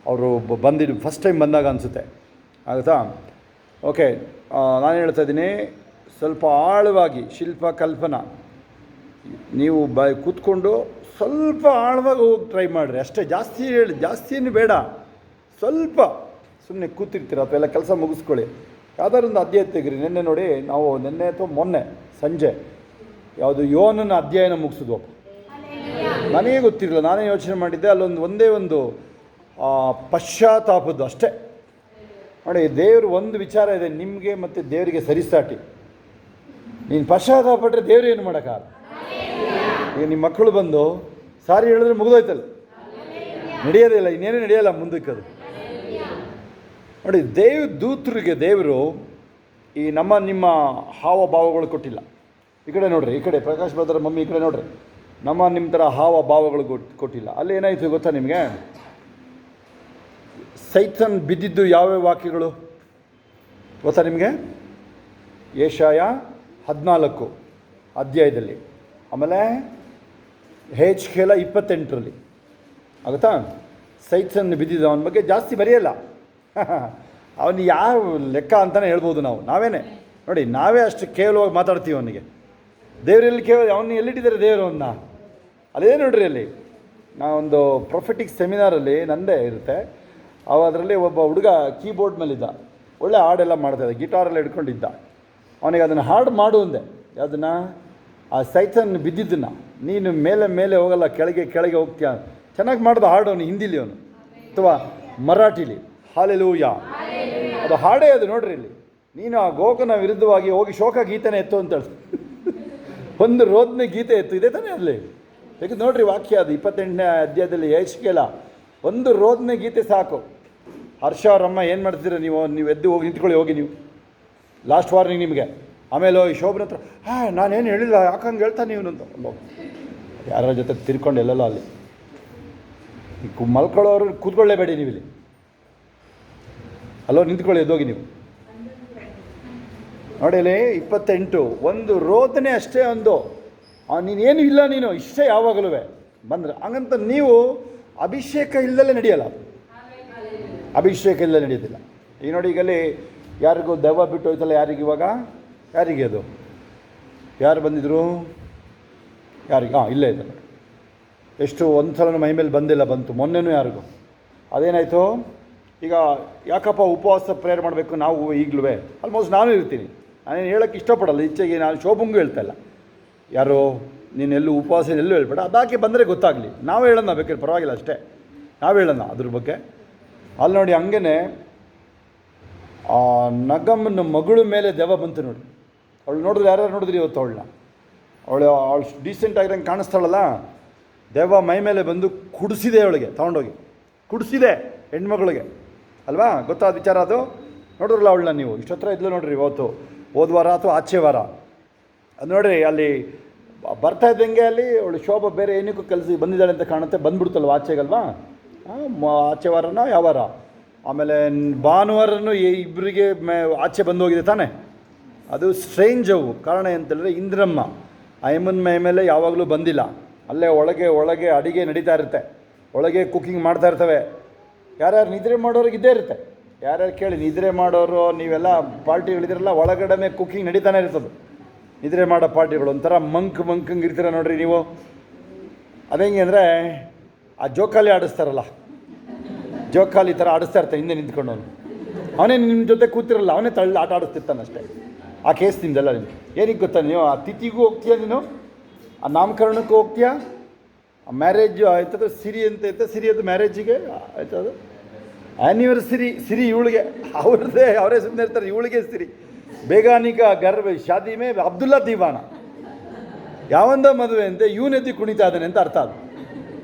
ಅವರು ಫಸ್ಟ್ ಟೈಮ್ ಬಂದಾಗ ಅನಿಸುತ್ತೆ, ಆಗುತ್ತಾ? ಓಕೆ, ನಾನು ಹೇಳ್ತಾ ಇದ್ದೀನಿ, ಸ್ವಲ್ಪ ಆಳವಾಗಿ ಶಿಲ್ಪ ಕಲ್ಪನಾ ನೀವು ಕೂತ್ಕೊಂಡು ಸ್ವಲ್ಪ ಆಳವಾಗಿ ಹೋಗಿ ಟ್ರೈ ಮಾಡಿರಿ ಅಷ್ಟೇ. ಜಾಸ್ತಿಯನ್ನು ಬೇಡ, ಸ್ವಲ್ಪ ಸುಮ್ಮನೆ ಕೂತಿರ್ತೀರ ಅಥವಾ ಎಲ್ಲ ಕೆಲಸ ಮುಗಿಸ್ಕೊಳ್ಳಿ. ಯಾವ್ದಾದ್ರು ಒಂದು ಅಧ್ಯಾಯ ತೆಗಿರಿ. ನೆನ್ನೆ ನೋಡಿ, ನಾವು ನೆನ್ನೆ ಅಥವಾ ಮೊನ್ನೆ ಸಂಜೆ ಯಾವುದು ಯೋನನ ಅಧ್ಯಾಯನ ಮುಗಿಸಿದ್ವು. ನನಗೇ ಗೊತ್ತಿರಲಿಲ್ಲ, ನಾನೇ ಯೋಚನೆ ಮಾಡಿದ್ದೆ, ಒಂದೇ ಒಂದು ಪಶ್ಚಾತ್ತಾಪದ್ದು ಅಷ್ಟೇ. ನೋಡಿ, ದೇವರು ಒಂದು ವಿಚಾರ ಇದೆ ನಿಮಗೆ ಮತ್ತು ದೇವರಿಗೆ ಸರಿಸಾಟಿ. ನೀನು ಪಶ್ಚಾತ್ತಾಪಟ್ಟರೆ ದೇವರು ಏನು ಮಾಡೋಕ್ಕಾಗಲ್ಲ. ಈಗ ನಿಮ್ಮ ಮಕ್ಕಳು ಬಂದು ಸಾರಿ ಹೇಳಿದ್ರೆ ಮುಗಿದೋಯ್ತಲ್ಲ, ನಡೆಯೋದೇ ಇಲ್ಲ, ಇನ್ನೇನು ನಡೆಯೋಲ್ಲ ಮುಂದಕ್ಕೆ. ಅದು ನೋಡಿ, ದೂತರಿಗೆ ದೇವರು ಈ ನಿಮ್ಮ ಹಾವಭಾವಗಳು ಕೊಟ್ಟಿಲ್ಲ. ಈ ಕಡೆ ನೋಡ್ರಿ, ಈ ಕಡೆ ಪ್ರಕಾಶ್ ಬ್ರದರ್ ಮಮ್ಮಿ ಈ ಕಡೆ ನೋಡ್ರಿ. ನಿಮ್ಮ ಥರ ಹಾವ ಭಾವಗಳು ಕೊಟ್ಟಿಲ್ಲ. ಅಲ್ಲಿ ಏನಾಯಿತು ಗೊತ್ತಾ ನಿಮಗೆ? ಸೈತಾನ್ ಬಿದ್ದಿದ್ದು ಯಾವ್ಯಾವ ವಾಕ್ಯಗಳು ಗೊತ್ತಾ ನಿಮಗೆ? ಯೆಶಾಯ 14 ಅಧ್ಯಾಯದಲ್ಲಿ, ಆಮೇಲೆ ಹೆಜ್ಕೇಲ 28ರಲ್ಲಿ ಆಗುತ್ತಾ? ಸೈತಾನ್ ಬಿದ್ದಿದ್ದು ಅವನ ಬಗ್ಗೆ ಜಾಸ್ತಿ ಬರೆಯಲ್ಲ. ಅವನು ಯಾವ ಲೆಕ್ಕ ಅಂತಲೇ ಹೇಳ್ಬೋದು ನಾವೇನೇ ನೋಡಿ, ನಾವೇ ಅಷ್ಟು ಕೇವಲವಾಗಿ ಮಾತಾಡ್ತೀವಿ ಅವನಿಗೆ. ದೇವರಲ್ಲಿ ಅವನ್ನ ಎಲ್ಲಿಟ್ಟಿದ್ದಾರೆ ದೇವರು ಅವನ್ನ? ಅದೇ ನೋಡ್ರಿ, ಅಲ್ಲಿ ನಾವೊಂದು ಪ್ರೊಫೆಟಿಕ್ ಸೆಮಿನಾರಲ್ಲಿ ನಂದೇ ಇರುತ್ತೆ, ಅದರಲ್ಲಿ ಒಬ್ಬ ಹುಡುಗ ಕೀಬೋರ್ಡ್ ಮೇಲಿದ್ದ, ಒಳ್ಳೆ ಹಾಡೆಲ್ಲ ಮಾಡ್ತಾಯಿದ್ದ, ಗಿಟಾರೆಲ್ಲ ಹಿಡ್ಕೊಂಡಿದ್ದ. ಅವನಿಗೆ ಅದನ್ನು ಹಾಡು ಮಾಡು ಅಂದೆ. ಅದನ್ನು ಆ ಸೈತಾನ್ ಬಿದ್ದಿದ್ದನ್ನು, ನೀನು ಮೇಲೆ ಮೇಲೆ ಹೋಗಲ್ಲ, ಕೆಳಗೆ ಕೆಳಗೆ ಹೋಗ್ತೀಯ. ಚೆನ್ನಾಗಿ ಮಾಡ್ದ ಹಾಡು ಅವನು, ಹಿಂದಿಲಿ ಅವನು ಅಥವಾ ಮರಾಠಿಲಿ. ಹಾಲೆಲೂಯಾ, ಅದು ಹಾಡೇ ಅದು ನೋಡ್ರಿ. ಇಲ್ಲಿ ನೀನು ಆ ಗೋಕನ ವಿರುದ್ಧವಾಗಿ ಹೋಗಿ ಶೋಕ ಗೀತೆನೇ ಎತ್ತು ಅಂತ ಹೇಳಿ ಒಂದು ರೋದನೆ ಗೀತೆ ಎತ್ತು, ಇದೆ ತಾನೇ ಅಲ್ಲಿ. ಯಾಕೆ ನೋಡ್ರಿ ವಾಕ್ಯ, ಅದು 28ನೇ ಅಧ್ಯಾಯದಲ್ಲಿ ಯೆಶಾಯ ಒಂದು ರೋದನೆ ಗೀತೆ ಸಾಕು. ಹರ್ಷ ಅವರಮ್ಮ ಏನು ಮಾಡ್ತೀರ ನೀವು ಎದ್ದು ಹೋಗಿ ನಿಂತ್ಕೊಳ್ಳಿ, ಹೋಗಿ ನೀವು, ಲಾಸ್ಟ್ ವಾರ್ನಿಂಗ್ ನಿಮಗೆ. ಆಮೇಲೆ ಈ ಶೋಭನ ಹತ್ರ ನಾನೇನು ಹೇಳಿಲ್ಲ, ಯಾಕಂಗೆ ಹೇಳ್ತಾ ನೀವು ಅಂತ ಯಾರ ಜೊತೆ ತಿರ್ಕೊಂಡು ಎಲ್ಲೆಲ್ಲ ಅಲ್ಲಿ ಮಲ್ಕೊಳ್ಳೋರು ಕೂತ್ಕೊಳ್ಳೇಬೇಡಿ ನೀವು ಇಲ್ಲಿ, ಅಲ್ಲೋ ನಿಂತ್ಕೊಳ್ಳಿ, ಎದ್ದೋಗಿ ನೀವು ನೋಡಿ. ಅಲ್ಲಿ 28 ಒಂದು ರೋದನೆ ಅಷ್ಟೇ. ಒಂದು ನೀನೇನು ಇಲ್ಲ, ನೀನು ಇಷ್ಟೇ ಯಾವಾಗಲೂ ಬಂದರೆ ಹಂಗಂತ ನೀವು ಅಭಿಷೇಕ ಇಲ್ಲದಲ್ಲೇ ನಡೆಯಲ್ಲ, ಅಭಿಷೇಕ ಇಲ್ಲದೆ ನಡೆಯೋದಿಲ್ಲ. ಈಗ ನೋಡಿ, ಈಗಲ್ಲಿ ಯಾರಿಗೂ ದೆವ್ವ ಬಿಟ್ಟು ಹೋಯ್ತಲ್ಲ, ಯಾರಿಗೆ ಅದು ಯಾರು ಬಂದಿದ್ರು? ಯಾರಿಗೆ? ಇಲ್ಲೇ ಇದೆ ನೋಡಿ. ಎಷ್ಟು ಒಂದು ಸಲ ಮೈ ಮೇಲೆ ಬಂತು, ಮೊನ್ನೆನೂ ಯಾರಿಗೂ. ಅದೇನಾಯಿತು? ಈಗ ಯಾಕಪ್ಪ ಉಪವಾಸ ಪ್ರೇಯರ್ ಮಾಡಬೇಕು ನಾವು ಈಗಲೂ? ಆಲ್ಮೋಸ್ಟ್ ನಾನು ಇರ್ತೀನಿ, ನಾನೇನು ಹೇಳೋಕ್ಕೆ ಇಷ್ಟಪಡಲ್ಲ ಈಚೆಗೆ. ನಾನು ಶೋಭಂಗೂ ಹೇಳ್ತಾಯಿಲ್ಲ, ಯಾರೋ ನೀನೆಲ್ಲೂ ಉಪವಾಸ ಎಲ್ಲೂ ಹೇಳ್ಬೇಡ, ಅದಾಕೆ ಬಂದರೆ ಗೊತ್ತಾಗಲಿ, ನಾವು ಹೇಳೋಣ ಬೇಕಾದ್ರೆ ಪರವಾಗಿಲ್ಲ, ಅಷ್ಟೇ ನಾವು ಹೇಳೋಣ ಅದ್ರ ಬಗ್ಗೆ. ಅಲ್ಲಿ ನೋಡಿ, ಹಂಗೇ ಆ ನಗಮ್ಮನ ಮಗಳು ಮೇಲೆ ದೆವ್ವ ಬಂತು ನೋಡಿ. ಅವಳು ನೋಡಿದ್ರೆ ಯಾರ್ಯಾರು ನೋಡಿದ್ರಿ ಇವತ್ತು? ಅವಳು ಡೀಸೆಂಟ್ ಆಗಿರಂಗೆ ಕಾಣಿಸ್ತಾಳಲ್ಲ, ದೆವ್ವ ಮೈ ಮೇಲೆ ಬಂದು ಕುಡಿಸಿದೆ, ಅವಳಿಗೆ ತೊಗೊಂಡೋಗಿ ಕುಡಿಸಿದೆ, ಹೆಣ್ಮಗಳಿಗೆ ಅಲ್ವಾ? ಗೊತ್ತಾದ ವಿಚಾರ ಅದು. ನೋಡಿದ್ರಲ್ಲ ಅವಳನ್ನ ನೀವು, ಇಷ್ಟೊತ್ತರ ಇದ್ಲು ನೋಡ್ರಿ ಇವತ್ತು, ಹೋದ ವಾರ ಅಥವಾ ಆಚೆ ವಾರ. ಅದು ನೋಡ್ರಿ, ಅಲ್ಲಿ ಬರ್ತಾ ಇದ್ದಂಗೆ ಅಲ್ಲಿ ಅವಳು ಶೋಭ ಬೇರೆ ಏನಕ್ಕೂ ಕಲಿಸಿ ಬಂದಿದ್ದಾಳೆ ಅಂತ ಕಾಣುತ್ತೆ, ಬಂದ್ಬಿಡ್ತಲ್ವ ಆಚೆಗಲ್ವಾ? ಆಚೆ ವಾರನ ಯಾವ ವಾರ? ಆಮೇಲೆ ಭಾನುವಾರನೂ ಇಬ್ಬರಿಗೆ ಆಚೆ ಬಂದು ಹೋಗಿದೆ ತಾನೆ. ಅದು ಸ್ಟ್ರೇಂಜ್ ಅವು. ಕಾರಣ ಅಂತಂದರೆ ಇಂದ್ರಮ್ಮ ಅಯ್ಯಮ್ಮನ ಮೈ ಮೇಲೆ ಯಾವಾಗಲೂ ಬಂದಿಲ್ಲ. ಅಲ್ಲೇ ಒಳಗೆ ಅಡುಗೆ ನಡೀತಾ ಇರುತ್ತೆ, ಒಳಗೆ ಕುಕ್ಕಿಂಗ್ ಮಾಡ್ತಾ ಇರ್ತವೆ. ಯಾರ್ಯಾರು ನಿದ್ರೆ ಮಾಡೋರಿಗೆ ಇದ್ದೇ ಇರುತ್ತೆ. ಯಾರ್ಯಾರು ಕೇಳಿ, ನಿದ್ರೆ ಮಾಡೋರು ನೀವೆಲ್ಲ ಪಾರ್ಟಿಗಳಿದ್ದೀರಲ್ಲ, ಒಳಗಡೆ ಕುಕ್ಕಿಂಗ್ ನಡೀತಾನೆ ಇರ್ತದೆ. ನಿದ್ರೆ ಮಾಡೋ ಪಾರ್ಟಿಗಳು ಒಂಥರ ಮಂಕಂಗೆ ಇರ್ತೀರ ನೋಡ್ರಿ ನೀವು. ಅದೇಂಗೆ ಅಂದರೆ ಆ ಜೋಕಾಲಿ ಆಡಿಸ್ತಾರಲ್ಲ, ಜೋಕಾಲಿ ಥರ ಆಡಿಸ್ತಾ ಇರ್ತಾರೆ ಹಿಂದೆ ನಿಂತ್ಕೊಂಡು. ಅವನೇ ನಿಮ್ಮ ಜೊತೆ ಕೂತಿರಲ್ಲ, ಅವನೇ ಆಟ ಆಡಿಸ್ತಿರ್ತಾನಷ್ಟೇ. ಆ ಕೇಸ್ ನಿಮ್ದೆಲ್ಲ ನಿಮ್ಗೆ ಏನಕ್ಕೆ ಗೊತ್ತಾ? ನೀವು ಆ ತಿಥಿಗೂ ಹೋಗ್ತೀಯಾ, ನೀನು ಆ ನಾಮಕರಣಕ್ಕೂ ಹೋಗ್ತೀಯಾ, ಆ ಮ್ಯಾರೇಜು ಆಯ್ತದ ಸಿರಿ ಅಂತ ಐತೆ, ಸಿರಿ ಅದು ಮ್ಯಾರೇಜಿಗೆ ಆಯ್ತದು ಆ್ಯನಿವರ್ಸರಿ ಸಿರಿ ಇವಳಿಗೆ, ಅವರೇ ಸುಮ್ಮನೆ ಇರ್ತಾರೆ, ಇವಳಿಗೆ ಸಿರಿ. ಬೇಗಾನಿಕ ಗರ್ಭ ಶಾದಿ ಮೇ ಅಬ್ದುಲ್ಲಾ ದೀವಾನ, ಯಾವಂದ ಮದುವೆ ಅಂತೆ ಇವನೆದ್ದು ಕುಣಿತಾ ಇದ್ದಾನೆ ಅಂತ ಅರ್ಥ. ಅದು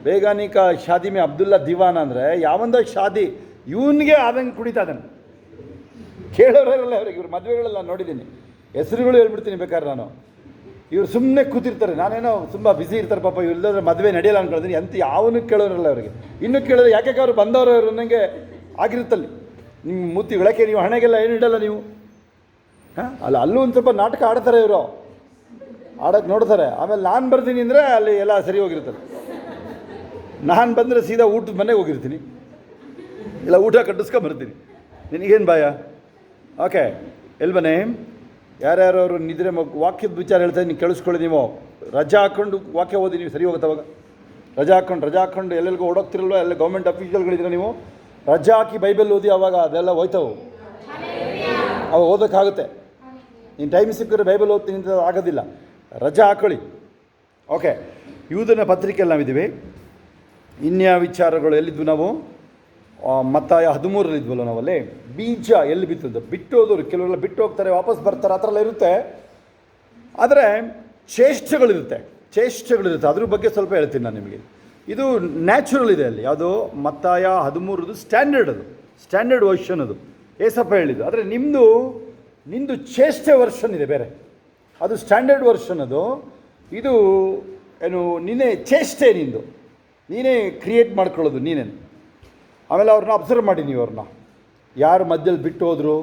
ಬೇಗಾನಿಕ ಶಾದಿ ಮೇ ಅಬ್ದುಲ್ಲಾ ದಿವಾನ ಅಂದರೆ ಯಾವಂದ ಶಾದಿ ಇವನಿಗೆ ಆದಂಗೆ ಕುಣಿತಾ ಇದ್ದಾನೆ. ಕೇಳೋರಲ್ಲ ಅವ್ರಿಗೆ, ಇವ್ರ ಮದುವೆಗಳೆಲ್ಲ ನೋಡಿದ್ದೀನಿ, ಹೆಸರುಗಳು ಹೇಳ್ಬಿಡ್ತೀನಿ ಬೇಕಾದ್ರೆ ನಾನು. ಇವ್ರು ಸುಮ್ಮನೆ ಕೂತಿರ್ತಾರೆ, ನಾನೇನೋ ತುಂಬ ಬ್ಯುಸಿ ಇರ್ತಾರೆ ಪಾಪ, ಇವ್ರು ಇಲ್ಲದ್ರೆ ಮದುವೆ ನಡೆಯಲ್ಲ ಅಂದ್ಕೊಳ್ತೀನಿ ಅಂತ. ಯಾವನು ಕೇಳೋರಲ್ಲ ಅವರಿಗೆ. ಇನ್ನೂ ಕೇಳಿದ್ರೆ ಯಾಕೆ ಅವ್ರು ಬಂದವರು ಅವರು ನನಗೆ ಆಗಿರುತ್ತಲ್ಲಿ. ನಿಮ್ಮ ಮೂತಿ ಒಳಕ್ಕೆ ನೀವು ಹಣೆಗೆಲ್ಲ ಏನು ಇಡಲ್ಲ ನೀವು. ಅಲ್ಲೂ ಒಂದು ಸ್ವಲ್ಪ ನಾಟಕ ಆಡ್ತಾರೆ ಇವರು, ಆಡೋಕ್ಕೆ ನೋಡ್ತಾರೆ. ಆಮೇಲೆ ನಾನು ಬರ್ತೀನಿ ಅಂದರೆ ಅಲ್ಲಿ ಎಲ್ಲ ಸರಿ ಹೋಗಿರ್ತಾರೆ. ನಾನು ಬಂದರೆ ಸೀದಾ ಊಟದ ಮನೆಗೆ ಹೋಗಿರ್ತೀನಿ, ಇಲ್ಲ ಊಟ ಕಟ್ಟಿಸ್ಕೊಂಬರ್ತೀನಿ. ನಿನಗೇನು ಭಯ? ಓಕೆ, ಎಲ್ಲಿ ಬನ್ನಿ. ಯಾರ್ಯಾರು ಅವರು ನಿದ್ರೆ ವಾಕ್ಯದ ವಿಚಾರ ಹೇಳ್ತಾರೆ, ನೀವು ಕೇಳಿಸ್ಕೊಳ್ಳಿ. ನೀವು ರಜಾ ಹಾಕ್ಕೊಂಡು ವಾಕ್ಯ ಓದಿ, ನೀವು ಸರಿ ಹೋಗುತ್ತೆ ಅವಾಗ. ರಜಾ ಹಾಕ್ಕೊಂಡು ಎಲ್ಲೆಲ್ಲಿಗೂ ಓಡೋಗ್ತಿರಲ್ವ, ಎಲ್ಲ ಗೌರ್ಮೆಂಟ್ ಅಫೀಷಿಯಲ್ಗಳಿದ್ರೆ ನೀವು ರಜಾ ಹಾಕಿ ಬೈಬಲ್ ಓದಿ, ಅವಾಗ ಅದೆಲ್ಲ ಹೋಯ್ತವು, ಅವು ಓದೋಕ್ಕಾಗುತ್ತೆ. ನೀನು ಟೈಮ್ ಸಿಕ್ಕಿದ್ರೆ ಬೈಬಲ್ ಓದ್ತೀನಿ ಅಂತ ಆಗೋದಿಲ್ಲ, ರಜಾ ಹಾಕೊಳ್ಳಿ. ಓಕೆ, ಯೂದನ ಪತ್ರಿಕೆಯಲ್ಲಿ ನಾವಿದ್ದೀವಿ. ಇನ್ಯಾವ ವಿಚಾರಗಳು ಎಲ್ಲಿದ್ವು ನಾವು? ಮತ್ತಾಯ 13 ನಾವಲ್ಲಿ. ಬೀಜ ಎಲ್ಲಿ ಬಿತ್ತದ್ದು? ಬಿಟ್ಟು ಹೋದವರು, ಕೆಲವರೆಲ್ಲ ಬಿಟ್ಟು ಹೋಗ್ತಾರೆ, ವಾಪಸ್ ಬರ್ತಾರೆ, ಆ ಥರ ಎಲ್ಲ ಇರುತ್ತೆ. ಆದರೆ ಚೇಷ್ಟೆಗಳಿರುತ್ತೆ, ಅದ್ರ ಬಗ್ಗೆ ಸ್ವಲ್ಪ ಹೇಳ್ತೀನಿ ನಾನು ನಿಮಗೆ. ಇದು ನ್ಯಾಚುರಲ್ ಇದೆ ಅಲ್ಲಿ. ಯಾವುದು? ಮತ್ತಾಯ 13 ಸ್ಟ್ಯಾಂಡರ್ಡ್, ಅದು ಸ್ಟ್ಯಾಂಡರ್ಡ್ ವರ್ಷನ್, ಅದು ಏಸಪ್ಪ ಹೇಳಿದ್ದು. ಆದರೆ ನಿಂದು ಚೇಷ್ಟೆ ವರ್ಷನ್ ಇದೆ ಬೇರೆ. ಅದು ಸ್ಟ್ಯಾಂಡರ್ಡ್ ವರ್ಷನ್ ಅದು. ಇದು ಏನು ನೀನೇ ಚೇಷ್ಟೆ ನಿಂದು, ನೀನೇ ಕ್ರಿಯೇಟ್ ಮಾಡ್ಕೊಳ್ಳೋದು ನೀನೇನು. ಆಮೇಲೆ ಅವ್ರನ್ನ ಅಬ್ಸರ್ವ್ ಮಾಡಿ ನೀವು, ಅವ್ರನ್ನ ಯಾರು ಮಧ್ಯದಲ್ಲಿ ಬಿಟ್ಟು ಹೋದರು,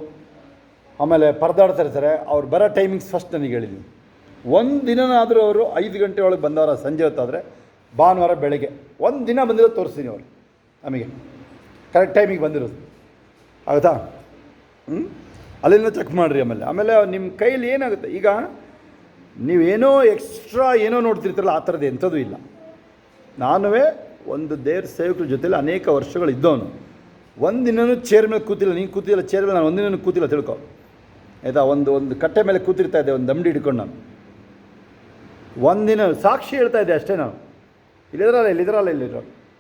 ಆಮೇಲೆ ಪರದಾಡ್ತಾ ಇರ್ತಾರೆ, ಅವ್ರು ಬರೋ ಟೈಮಿಂಗ್ಸ್ ಫಸ್ಟ್ ನನಗೆ ಹೇಳಿದ್ವಿ. ಒಂದು ದಿನನಾದರೂ ಅವರು 5 ಗಂಟೆ ಒಳಗೆ ಬಂದವರ ಸಂಜೆ ಹೊತ್ತಾದರೆ, ಭಾನುವಾರ ಬೆಳಗ್ಗೆ ಒಂದು ದಿನ ಬಂದಿರೋದು ತೋರಿಸ್ತೀನಿ ಅವರು ನಮಗೆ ಕರೆಕ್ಟ್ ಟೈಮಿಗೆ ಬಂದಿರೋದು. ಆಗುತ್ತಾ? ಅಲ್ಲಿಂದ ಚೆಕ್ ಮಾಡಿರಿ. ಆಮೇಲೆ ನಿಮ್ಮ ಕೈಲಿ ಏನಾಗುತ್ತೆ, ಈಗ ನೀವೇನೋ ಎಕ್ಸ್ಟ್ರಾ ಏನೋ ನೋಡ್ತಿರ್ತಾರಲ್ಲ, ಆ ಥರದ್ದು ಎಂಥದ್ದು ಇಲ್ಲ. ನಾನುವೇ ಒಂದು ದೇವ್ರ ಸೇವಕರ ಜೊತೆಲಿ ಅನೇಕ ವರ್ಷಗಳು ಇದ್ದವನು. ಒಂದಿನೂ ಚೇರ್ ಮೇಲೆ ಕೂತಿಲ್ಲ, ನೀನು ಕೂತಿಲ್ಲ ಚೇರ್ ಮೇಲೆ, ನಾನು ಒಂದಿನೂ ಕೂತಿಲ್ಲ ತಿಳ್ಕೊ ಆಯಿತಾ. ಒಂದು ಕಟ್ಟೆ ಮೇಲೆ ಕೂತಿರ್ತಾ ಇದ್ದೆ, ಒಂದು ದಂಡಿ ಹಿಡ್ಕೊಂಡು ನಾನು ಒಂದಿನ ಸಾಕ್ಷಿ ಹೇಳ್ತಾ ಇದ್ದೆ ಅಷ್ಟೇ. ನಾನು ಇಲ್ಲಿದ್ರಲ್ಲ